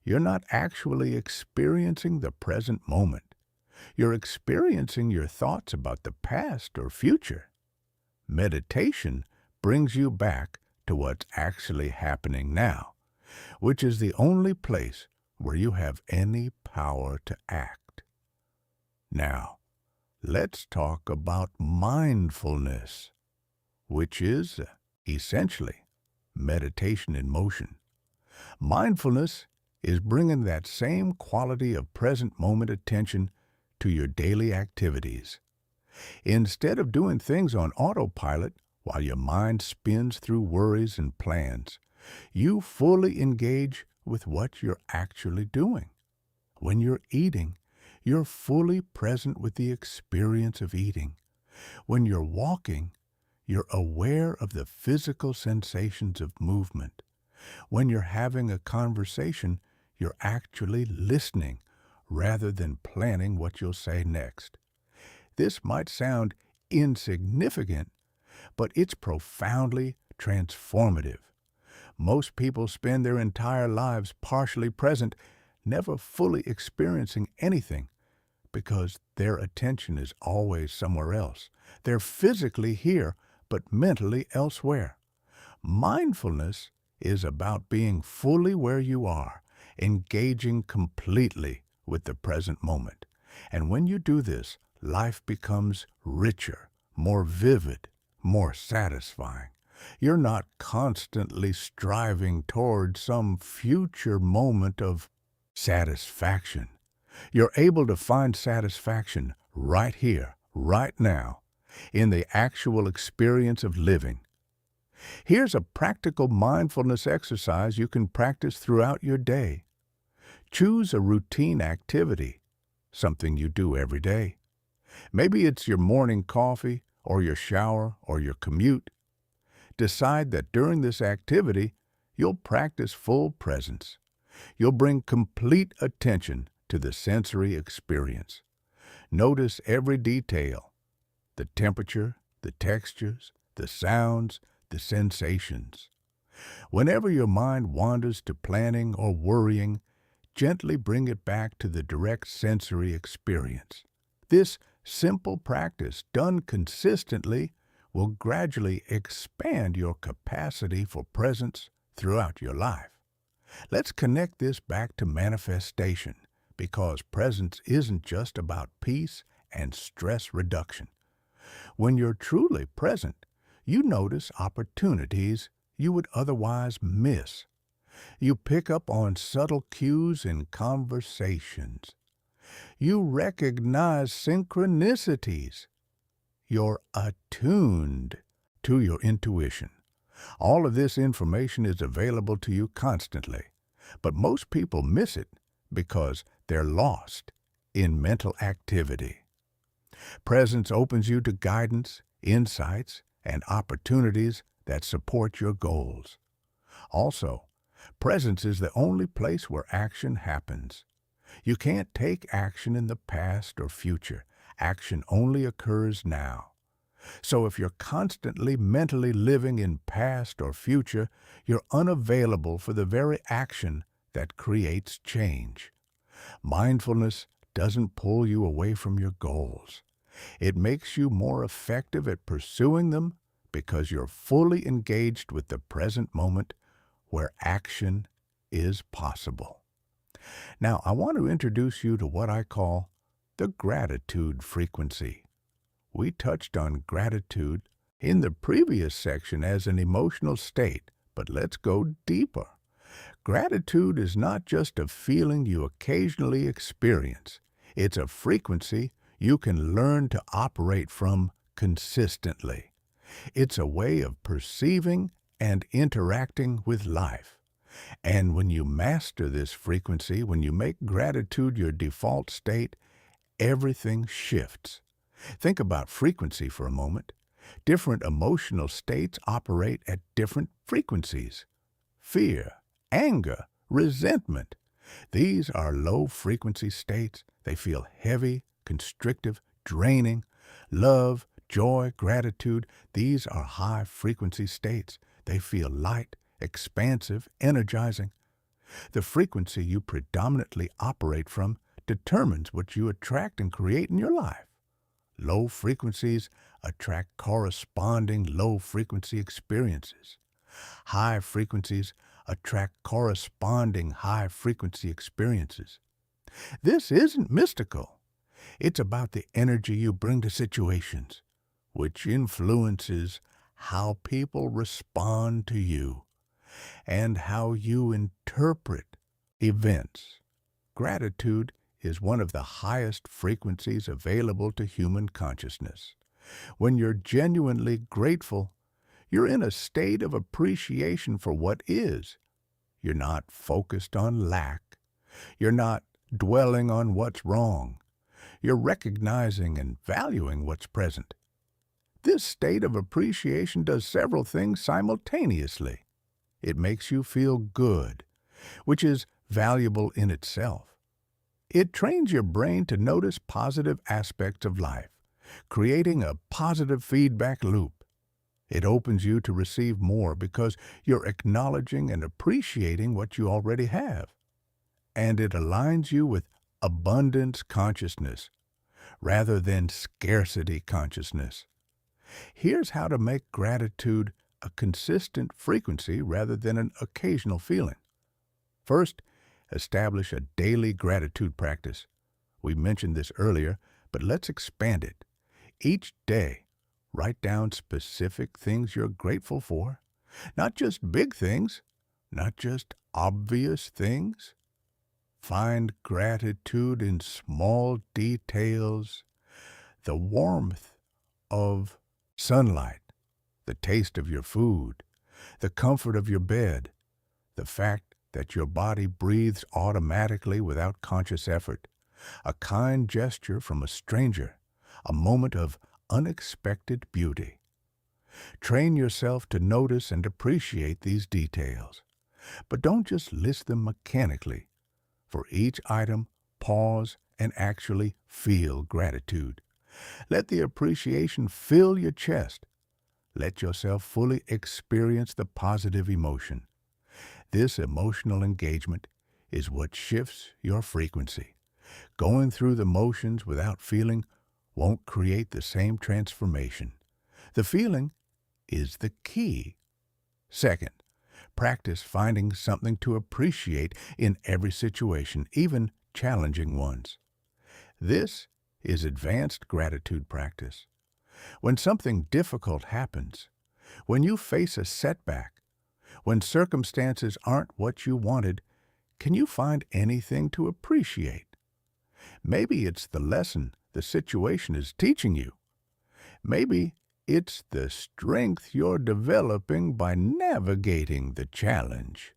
[SPEAKER 1] you're not actually experiencing the present moment. You're experiencing your thoughts about the past or future. Meditation brings you back to what's actually happening now, which is the only place where you have any power to act. Now, let's talk about mindfulness, which is essentially meditation in motion. Mindfulness is bringing that same quality of present moment attention to your daily activities. Instead of doing things on autopilot while your mind spins through worries and plans, you fully engage with what you're actually doing. When you're eating, you're fully present with the experience of eating. When you're walking, you're aware of the physical sensations of movement. When you're having a conversation, you're actually listening rather than planning what you'll say next. This might sound insignificant, but it's profoundly transformative. Most people spend their entire lives partially present, never fully experiencing anything, because their attention is always somewhere else. They're physically here, but mentally elsewhere. Mindfulness is about being fully where you are, engaging completely with the present moment. And when you do this, life becomes richer, more vivid, more satisfying. You're not constantly striving toward some future moment of satisfaction. You're able to find satisfaction right here, right now, in the actual experience of living. Here's a practical mindfulness exercise you can practice throughout your day. Choose a routine activity, something you do every day. Maybe it's your morning coffee, or your shower, or your commute. Decide that during this activity, you'll practice full presence. You'll bring complete attention to the sensory experience. Notice every detail, the temperature, the textures, the sounds, the sensations. Whenever your mind wanders to planning or worrying, gently bring it back to the direct sensory experience. This simple practice, done consistently, will gradually expand your capacity for presence throughout your life. Let's connect this back to manifestation, because presence isn't just about peace and stress reduction. When you're truly present, you notice opportunities you would otherwise miss. You pick up on subtle cues in conversations. You recognize synchronicities. You're attuned to your intuition. All of this information is available to you constantly, but most people miss it because they're lost in mental activity. Presence opens you to guidance, insights, and opportunities that support your goals. Also, presence is the only place where action happens. You can't take action in the past or future. Action only occurs now. So if you're constantly mentally living in past or future, you're unavailable for the very action that creates change. Mindfulness doesn't pull you away from your goals. It makes you more effective at pursuing them because you're fully engaged with the present moment where action is possible. Now, I want to introduce you to what I call the gratitude frequency. We touched on gratitude in the previous section as an emotional state, but let's go deeper. Gratitude is not just a feeling you occasionally experience. It's a frequency you can learn to operate from consistently. It's a way of perceiving and interacting with life. And when you master this frequency, when you make gratitude your default state, everything shifts. Think about frequency for a moment. Different emotional states operate at different frequencies. Fear, anger, resentment. These are low-frequency states. They feel heavy, constrictive, draining, Love, joy, gratitude, these are high-frequency states. They feel light, expansive, energizing. The frequency you predominantly operate from determines what you attract and create in your life. Low frequencies attract corresponding low-frequency experiences. High frequencies attract corresponding high-frequency experiences. This isn't mystical. It's about the energy you bring to situations, which influences how people respond to you and how you interpret events. Gratitude is one of the highest frequencies available to human consciousness. When you're genuinely grateful, you're in a state of appreciation for what is. You're not focused on lack. You're not dwelling on what's wrong. You're recognizing and valuing what's present. This state of appreciation does several things simultaneously. It makes you feel good, which is valuable in itself. It trains your brain to notice positive aspects of life, creating a positive feedback loop. It opens you to receive more because you're acknowledging and appreciating what you already have. And it aligns you with abundance consciousness rather than scarcity consciousness. Here's how to make gratitude a consistent frequency rather than an occasional feeling. First, establish a daily gratitude practice. We mentioned this earlier, but let's expand it. Each day, write down specific things you're grateful for, not just big things, not just obvious things. Find gratitude in small details, the warmth of sunlight, the taste of your food, the comfort of your bed, the fact that your body breathes automatically without conscious effort, a kind gesture from a stranger, a moment of unexpected beauty. Train yourself to notice and appreciate these details, but don't just list them mechanically. For each item, pause and actually feel gratitude. Let the appreciation fill your chest. Let yourself fully experience the positive emotion. This emotional engagement is what shifts your frequency. Going through the motions without feeling won't create the same transformation. The feeling is the key. Second, practice finding something to appreciate in every situation, even challenging ones. This is advanced gratitude practice. When something difficult happens, when you face a setback, when circumstances aren't what you wanted, can you find anything to appreciate? Maybe it's the lesson the situation is teaching you. Maybe it's the strength you're developing by navigating the challenge.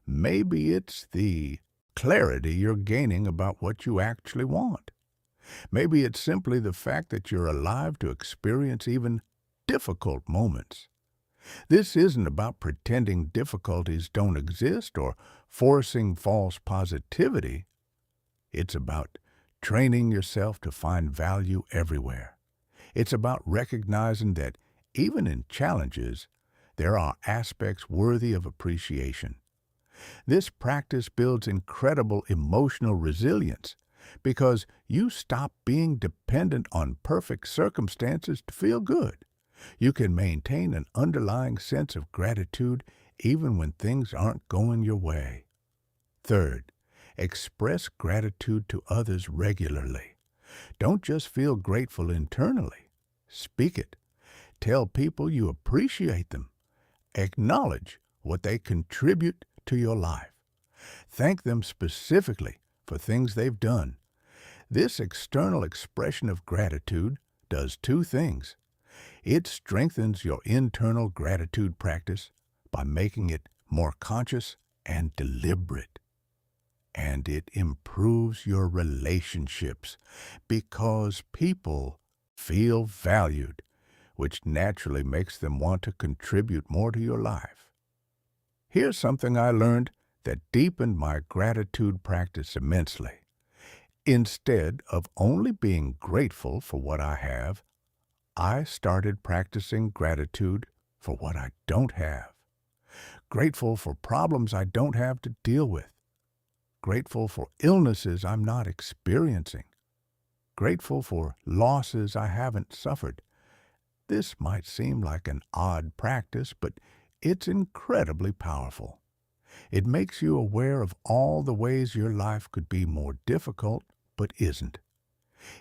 [SPEAKER 1] Maybe it's the clarity you're gaining about what you actually want. Maybe it's simply the fact that you're alive to experience even difficult moments. This isn't about pretending difficulties don't exist or forcing false positivity. It's about training yourself to find value everywhere. It's about recognizing that even in challenges, there are aspects worthy of appreciation. This practice builds incredible emotional resilience because you stop being dependent on perfect circumstances to feel good. You can maintain an underlying sense of gratitude even when things aren't going your way. Third, express gratitude to others regularly. Don't just feel grateful internally. Speak it. Tell people you appreciate them. Acknowledge what they contribute to your life. Thank them specifically for things they've done. This external expression of gratitude does two things. It strengthens your internal gratitude practice by making it more conscious and deliberate. And it improves your relationships because people feel valued, which naturally makes them want to contribute more to your life. Here's something I learned that deepened my gratitude practice immensely. Instead of only being grateful for what I have, I started practicing gratitude for what I don't have. Grateful for problems I don't have to deal with. Grateful for illnesses I'm not experiencing. Grateful for losses I haven't suffered. This might seem like an odd practice, but it's incredibly powerful. It makes you aware of all the ways your life could be more difficult, but isn't.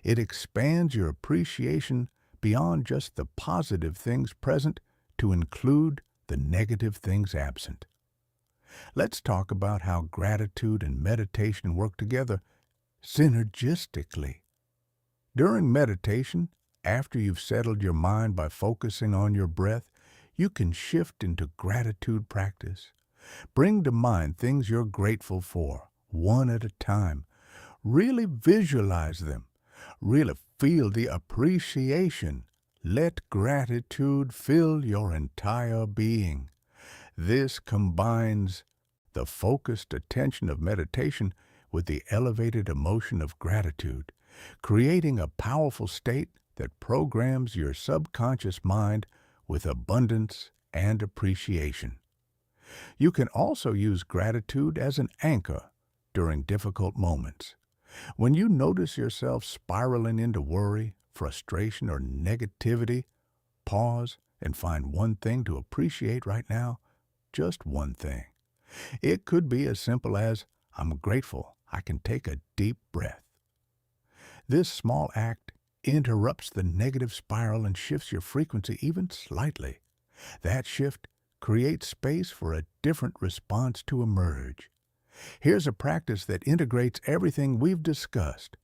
[SPEAKER 1] It expands your appreciation beyond just the positive things present to include the negative things absent. Let's talk about how gratitude and meditation work together synergistically. During meditation, after you've settled your mind by focusing on your breath, you can shift into gratitude practice. Bring to mind things you're grateful for, one at a time. Really visualize them. Really feel the appreciation. Let gratitude fill your entire being. This combines the focused attention of meditation with the elevated emotion of gratitude, creating a powerful state that programs your subconscious mind with abundance and appreciation. You can also use gratitude as an anchor during difficult moments. When you notice yourself spiraling into worry, frustration, or negativity, pause and find one thing to appreciate right now, just one thing. It could be as simple as, I'm grateful I can take a deep breath. This small act interrupts the negative spiral and shifts your frequency even slightly. That shift creates space for a different response to emerge. Here's a practice that integrates everything we've discussed.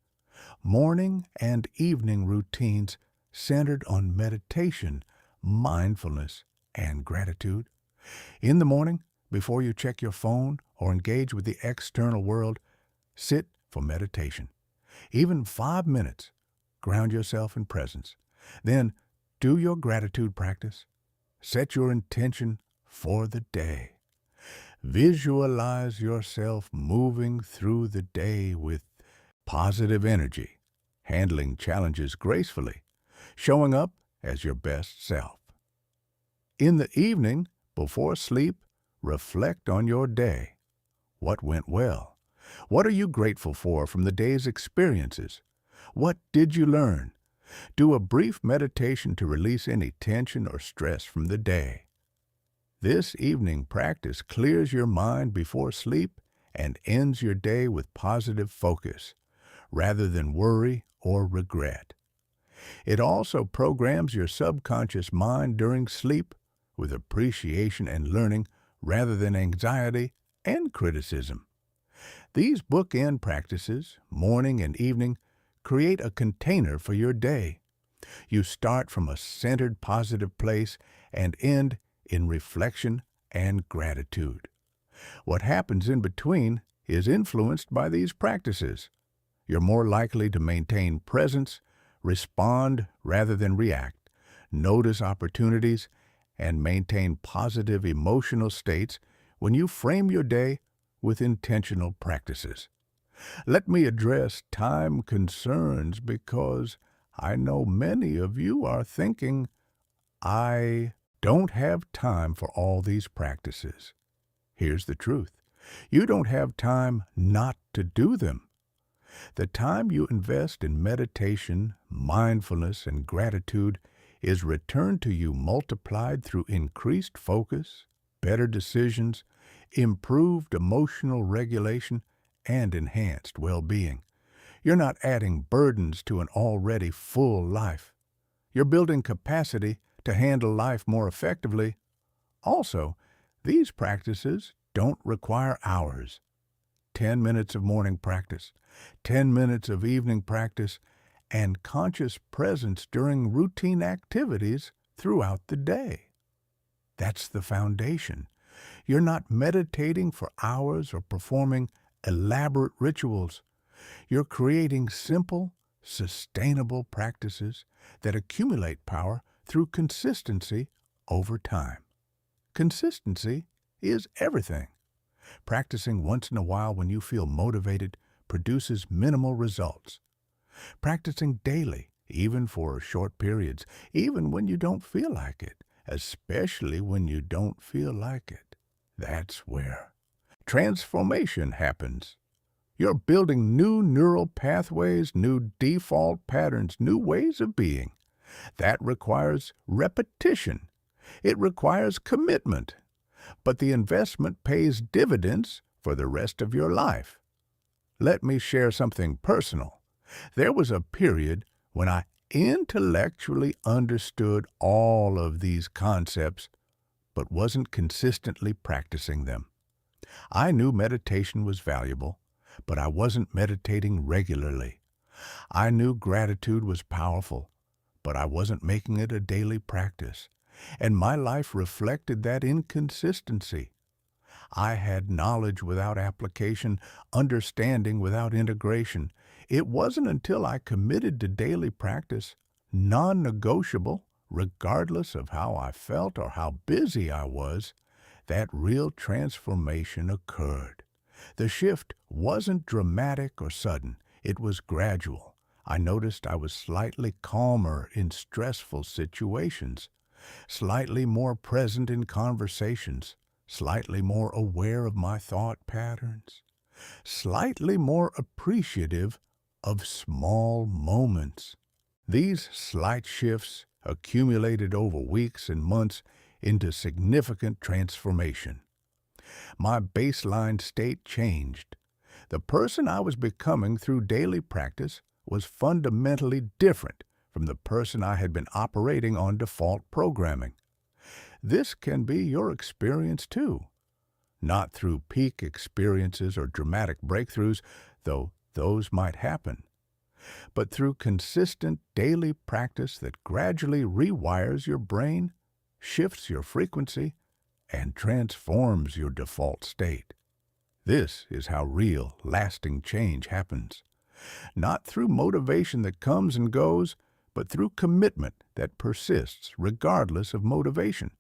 [SPEAKER 1] Morning and evening routines centered on meditation, mindfulness, and gratitude. In the morning, before you check your phone or engage with the external world, sit for meditation. Even 5 minutes, ground yourself in presence. Then do your gratitude practice. Set your intention for the day. Visualize yourself moving through the day with positive energy, handling challenges gracefully, showing up as your best self. In the evening, before sleep, reflect on your day. What went well? What are you grateful for from the day's experiences? What did you learn? Do a brief meditation to release any tension or stress from the day. This evening practice clears your mind before sleep and ends your day with positive focus, rather than worry or regret. It also programs your subconscious mind during sleep with appreciation and learning rather than anxiety and criticism. These bookend practices, morning and evening, create a container for your day. You start from a centered positive place and end in reflection and gratitude. What happens in between is influenced by these practices. You're more likely to maintain presence, respond rather than react, notice opportunities, and maintain positive emotional states when you frame your day with intentional practices. Let me address time concerns because I know many of you are thinking, I don't have time for all these practices. Here's the truth. You don't have time not to do them. The time you invest in meditation, mindfulness, and gratitude is returned to you multiplied through increased focus, better decisions, improved emotional regulation, and enhanced well-being. You're not adding burdens to an already full life. You're building capacity to handle life more effectively. Also, these practices don't require hours. 10 minutes of morning practice, 10 minutes of evening practice, and conscious presence during routine activities throughout the day. That's the foundation. You're not meditating for hours or performing elaborate rituals. You're creating simple, sustainable practices that accumulate power through consistency over time. Consistency is everything. Practicing once in a while when you feel motivated produces minimal results. Practicing daily, even for short periods, even when you don't feel like it, especially when you don't feel like it, that's where transformation happens. You're building new neural pathways, new default patterns, new ways of being. That requires repetition. It requires commitment. But the investment pays dividends for the rest of your life. Let me share something personal. There was a period when I intellectually understood all of these concepts, but wasn't consistently practicing them. I knew meditation was valuable, but I wasn't meditating regularly. I knew gratitude was powerful, but I wasn't making it a daily practice. And my life reflected that inconsistency. I had knowledge without application, understanding without integration. It wasn't until I committed to daily practice, non-negotiable, regardless of how I felt or how busy I was, that real transformation occurred. The shift wasn't dramatic or sudden. It was gradual. I noticed I was slightly calmer in stressful situations, slightly more present in conversations, slightly more aware of my thought patterns, slightly more appreciative of small moments. These slight shifts accumulated over weeks and months into significant transformation. My baseline state changed. The person I was becoming through daily practice was fundamentally different from the person I had been operating on default programming. This can be your experience too. Not through peak experiences or dramatic breakthroughs, though those might happen, but through consistent daily practice that gradually rewires your brain, shifts your frequency, and transforms your default state. This is how real, lasting change happens. Not through motivation that comes and goes, but through commitment that persists regardless of motivation.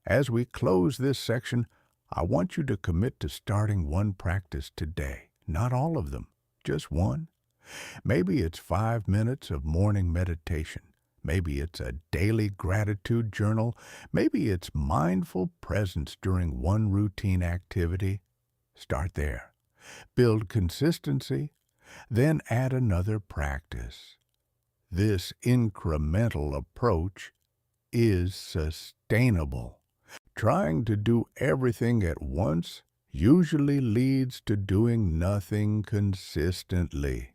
[SPEAKER 1] As we close this section, I want you to commit to starting one practice today. Not all of them, just one. Maybe it's 5 minutes of morning meditation. Maybe it's a daily gratitude journal. Maybe it's mindful presence during one routine activity. Start there. Build consistency, then add another practice. This incremental approach is sustainable. Trying to do everything at once usually leads to doing nothing consistently.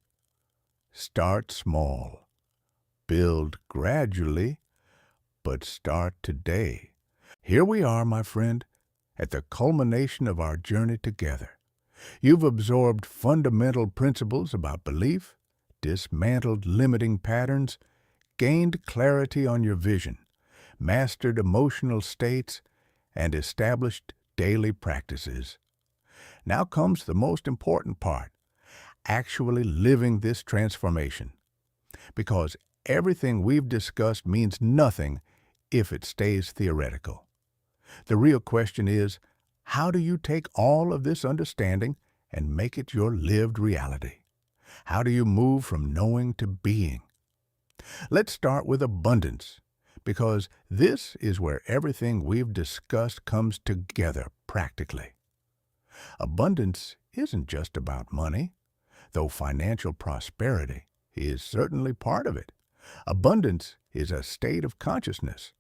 [SPEAKER 1] Start small. Build gradually, but start today. Here we are, my friend, at the culmination of our journey together. You've absorbed fundamental principles about belief, dismantled limiting patterns, gained clarity on your vision, mastered emotional states, and established daily practices. Now comes the most important part, actually living this transformation. Because everything we've discussed means nothing if it stays theoretical. The real question is, how do you take all of this understanding and make it your lived reality? How do you move from knowing to being? Let's start with abundance, because this is where everything we've discussed comes together practically. Abundance isn't just about money, though financial prosperity is certainly part of it. Abundance is a state of consciousness.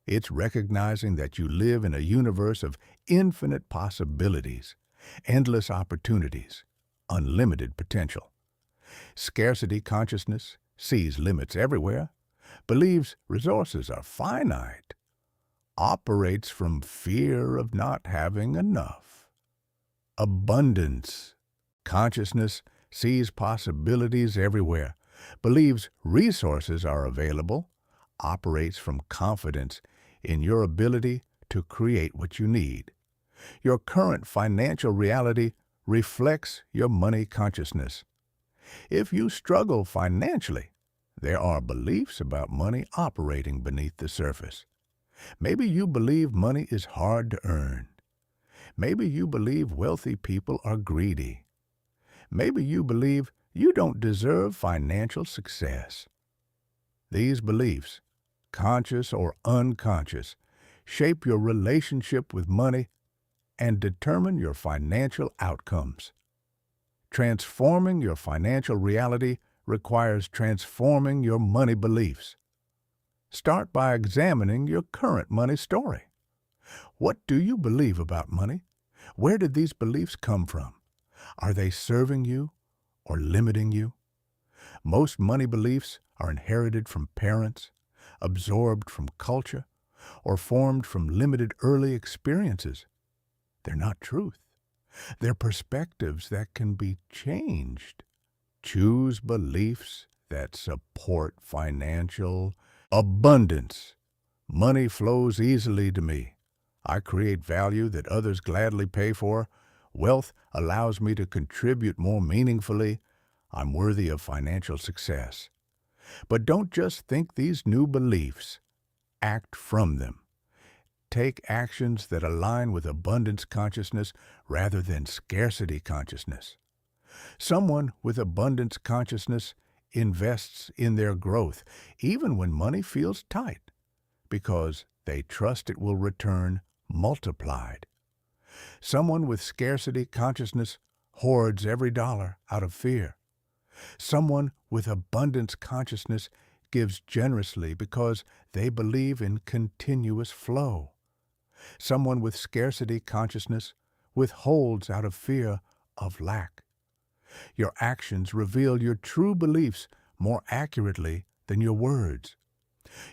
[SPEAKER 1] It's recognizing that you live in a universe of infinite possibilities, endless opportunities, unlimited potential. Scarcity consciousness sees limits everywhere, believes resources are finite, operates from fear of not having enough. Abundance consciousness sees possibilities everywhere, believes resources are available, operates from confidence in your ability to create what you need. Your current financial reality reflects your money consciousness. If you struggle financially, there are beliefs about money operating beneath the surface. Maybe you believe money is hard to earn. Maybe you believe wealthy people are greedy. Maybe you believe you don't deserve financial success. These beliefs, conscious or unconscious, shape your relationship with money and determine your financial outcomes. Transforming your financial reality requires transforming your money beliefs. Start by examining your current money story. What do you believe about money? Where did these beliefs come from? Are they serving you or limiting you? Most money beliefs are inherited from parents, absorbed from culture, or formed from limited early experiences. They're not truth. They're perspectives that can be changed. Choose beliefs that support financial abundance. Money flows easily to me. I create value that others gladly pay for. Wealth allows me to contribute more meaningfully. I'm worthy of financial success. But don't just think these new beliefs. Act from them. Take actions that align with abundance consciousness rather than scarcity consciousness. Someone with abundance consciousness invests in their growth, even when money feels tight, because they trust it will return multiplied. Someone with scarcity consciousness hoards every dollar out of fear. Someone with abundance consciousness gives generously because they believe in continuous flow. Someone with scarcity consciousness withholds out of fear of lack. Your actions reveal your true beliefs more accurately than your words.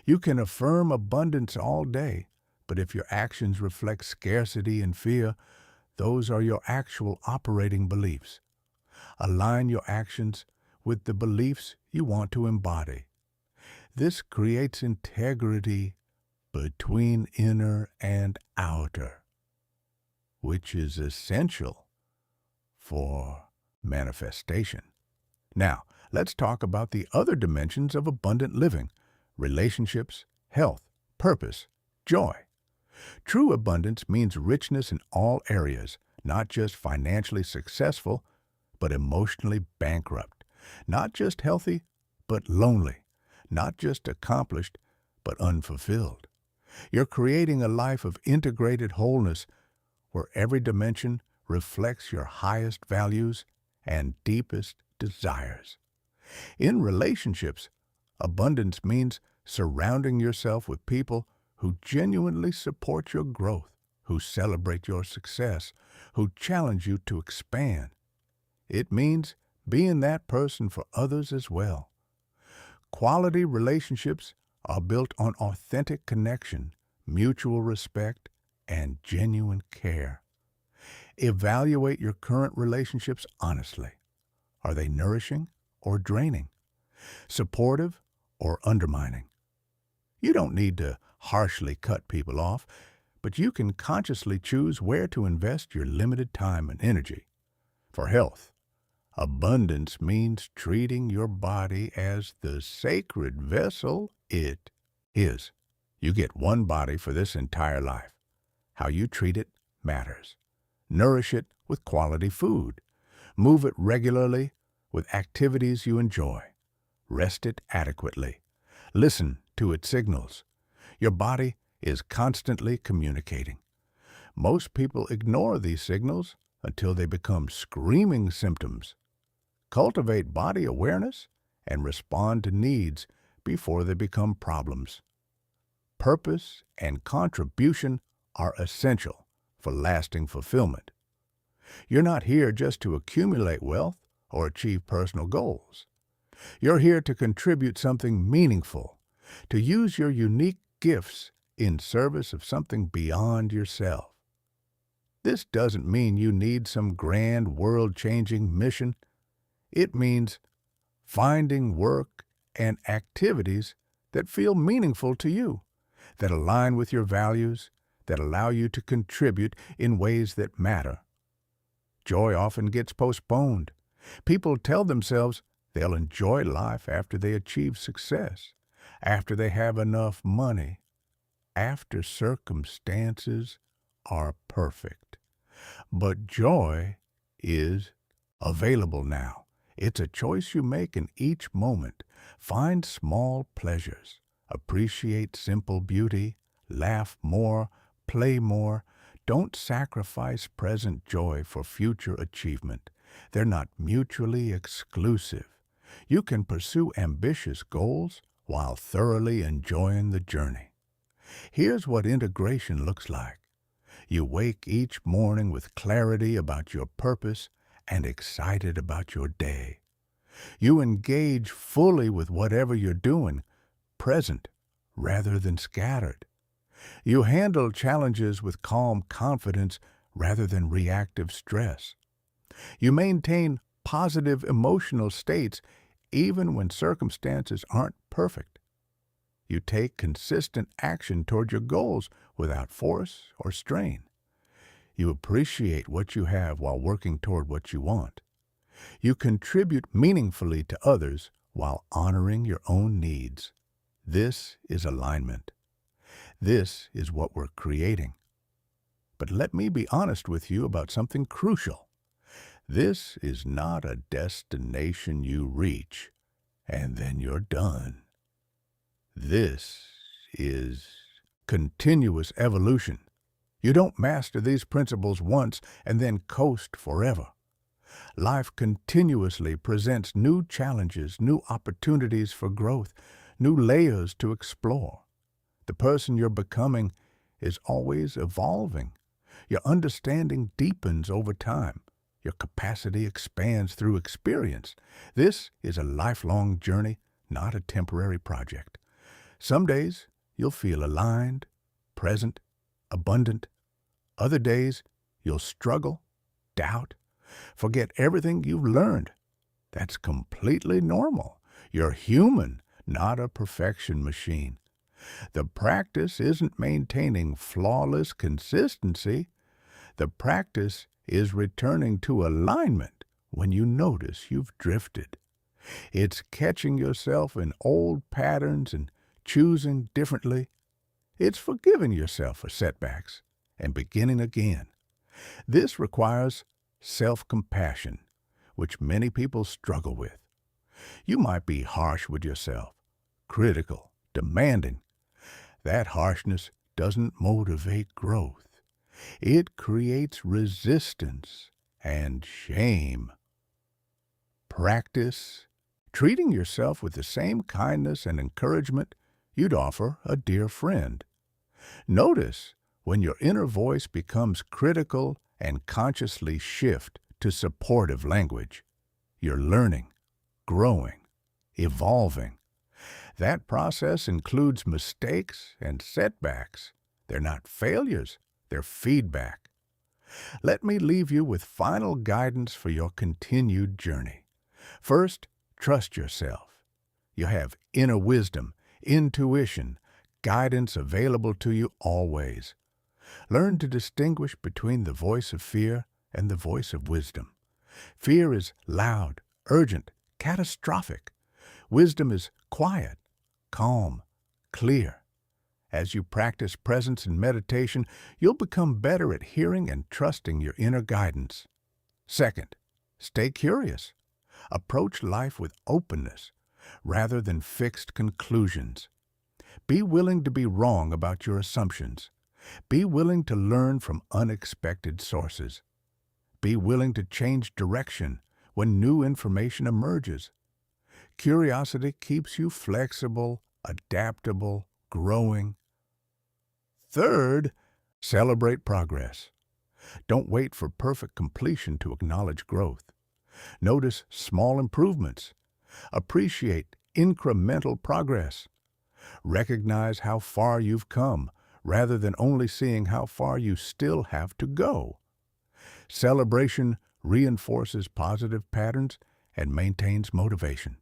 [SPEAKER 1] You can affirm abundance all day, but if your actions reflect scarcity and fear, those are your actual operating beliefs. Align your actions with the beliefs you want to embody. This creates integrity between inner and outer, which is essential for manifestation. Now, let's talk about the other dimensions of abundant living: relationships, health, purpose, joy. True abundance means richness in all areas, not just financially successful, but emotionally bankrupt. Not just healthy, but lonely. Not just accomplished, but unfulfilled. You're creating a life of integrated wholeness where every dimension reflects your highest values and deepest desires. In relationships, abundance means surrounding yourself with people who genuinely support your growth, who celebrate your success, who challenge you to expand. It means being that person for others as well. Quality relationships are built on authentic connection, mutual respect, and genuine care. Evaluate your current relationships honestly. Are they nourishing or draining? Supportive or undermining? You don't need to harshly cut people off, but you can consciously choose where to invest your limited time and energy. For health, abundance means treating your body as the sacred vessel it is. You get one body for this entire life. How you treat it matters. Nourish it with quality food. Move it regularly with activities you enjoy. Rest it adequately. Listen to its signals. Your body is constantly communicating. Most people ignore these signals until they become screaming symptoms. Cultivate body awareness and respond to needs before they become problems. Purpose and contribution are essential for lasting fulfillment. You're not here just to accumulate wealth or achieve personal goals. You're here to contribute something meaningful, to use your unique gifts in service of something beyond yourself. This doesn't mean you need some grand world-changing mission. It means finding work and activities that feel meaningful to you, that align with your values, that allow you to contribute in ways that matter. Joy often gets postponed. People tell themselves they'll enjoy life after they achieve success, after they have enough money, after circumstances are perfect. But joy is Available now. It's a choice you make in each moment. Find small pleasures. Appreciate simple beauty. Laugh more. Play more. Don't sacrifice present joy for future achievement. They're not mutually exclusive. You can pursue ambitious goals while thoroughly enjoying the journey. Here's what integration looks like. You wake each morning with clarity about your purpose and excited about your day. You engage fully with whatever you're doing, present rather than scattered. You handle challenges with calm confidence rather than reactive stress. You maintain positive emotional states even when circumstances aren't perfect. You take consistent action toward your goals without force or strain. You appreciate what you have while working toward what you want. You contribute meaningfully to others while honoring your own needs. This is alignment. This is what we're creating. But let me be honest with you about something crucial. This is not a destination you reach, and then you're done. This is continuous evolution. You don't master these principles once and then coast forever. Life continuously presents new challenges, new opportunities for growth, new layers to explore. The person you're becoming is always evolving. Your understanding deepens over time. Your capacity expands through experience. This is a lifelong journey, not a temporary project. Some days you'll feel aligned, present, abundant. Other days you'll struggle, doubt, forget everything you've learned. That's completely normal. You're human, not a perfection machine. The practice isn't maintaining flawless consistency. The practice is returning to alignment when you notice you've drifted. It's catching yourself in old patterns and choosing differently. It's forgiving yourself for setbacks and beginning again. This requires self-compassion, which many people struggle with. You might be harsh with yourself, critical, demanding. That harshness doesn't motivate growth. It creates resistance and shame. Practice treating yourself with the same kindness and encouragement you'd offer a dear friend. Notice when your inner voice becomes critical and consciously shift to supportive language. You're learning, growing, evolving. That process includes mistakes and setbacks. They're not failures, they're feedback. Let me leave you with final guidance for your continued journey. First, trust yourself. You have inner wisdom, intuition, guidance available to you always. Learn to distinguish between the voice of fear and the voice of wisdom. Fear is loud, urgent, catastrophic. Wisdom is quiet, calm, clear. As you practice presence and meditation, you'll become better at hearing and trusting your inner guidance. Second, stay curious. Approach life with openness rather than fixed conclusions. Be willing to be wrong about your assumptions. Be willing to learn from unexpected sources. Be willing to change direction when new information emerges. Curiosity keeps you flexible, adaptable, growing. Third, celebrate progress. Don't wait for perfect completion to acknowledge growth. Notice small improvements. Appreciate incremental progress. Recognize how far you've come rather than only seeing how far you still have to go. Celebration reinforces positive patterns and maintains motivation.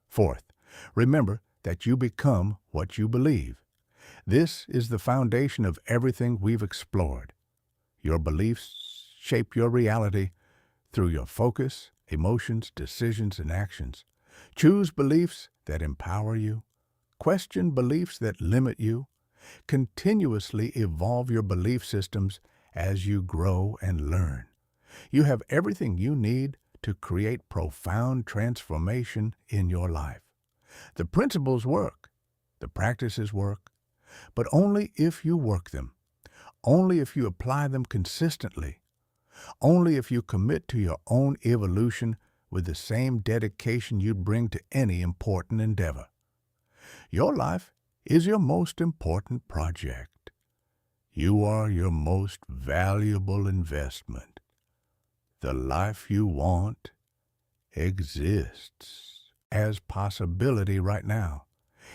[SPEAKER 1] Fourth, remember that you become what you believe. This is the foundation of everything we've explored. Your beliefs shape your reality through your focus, emotions, decisions, and actions. Choose beliefs that empower you. Question beliefs that limit you. Continuously evolve your belief systems as you grow and learn. You have everything you need to create profound transformation in your life. The principles work, the practices work, but only if you work them, only if you apply them consistently, only if you commit to your own evolution with the same dedication you'd bring to any important endeavor. Your life is your most important project. You are your most valuable investment. The life you want exists as possibility right now.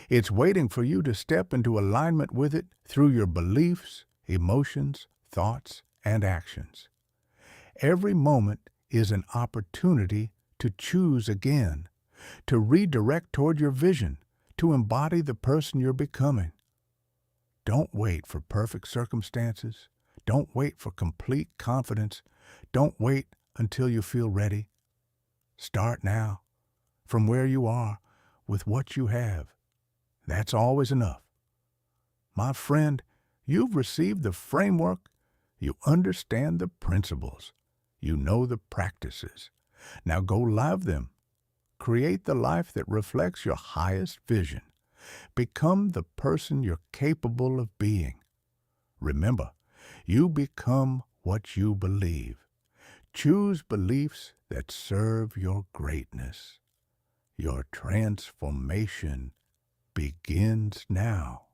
[SPEAKER 1] It's waiting for you to step into alignment with it through your beliefs, emotions, thoughts, and actions. Every moment is an opportunity to choose again, to redirect toward your vision, to embody the person you're becoming. Don't wait for perfect circumstances. Don't wait for complete confidence. Don't wait until you feel ready. Start now, from where you are, with what you have. That's always enough. My friend, you've received the framework. You understand the principles. You know the practices. Now go live them. Create the life that reflects your highest vision. Become the person you're capable of being. Remember, you become what you believe. Choose beliefs that serve your greatness. Your transformation begins now.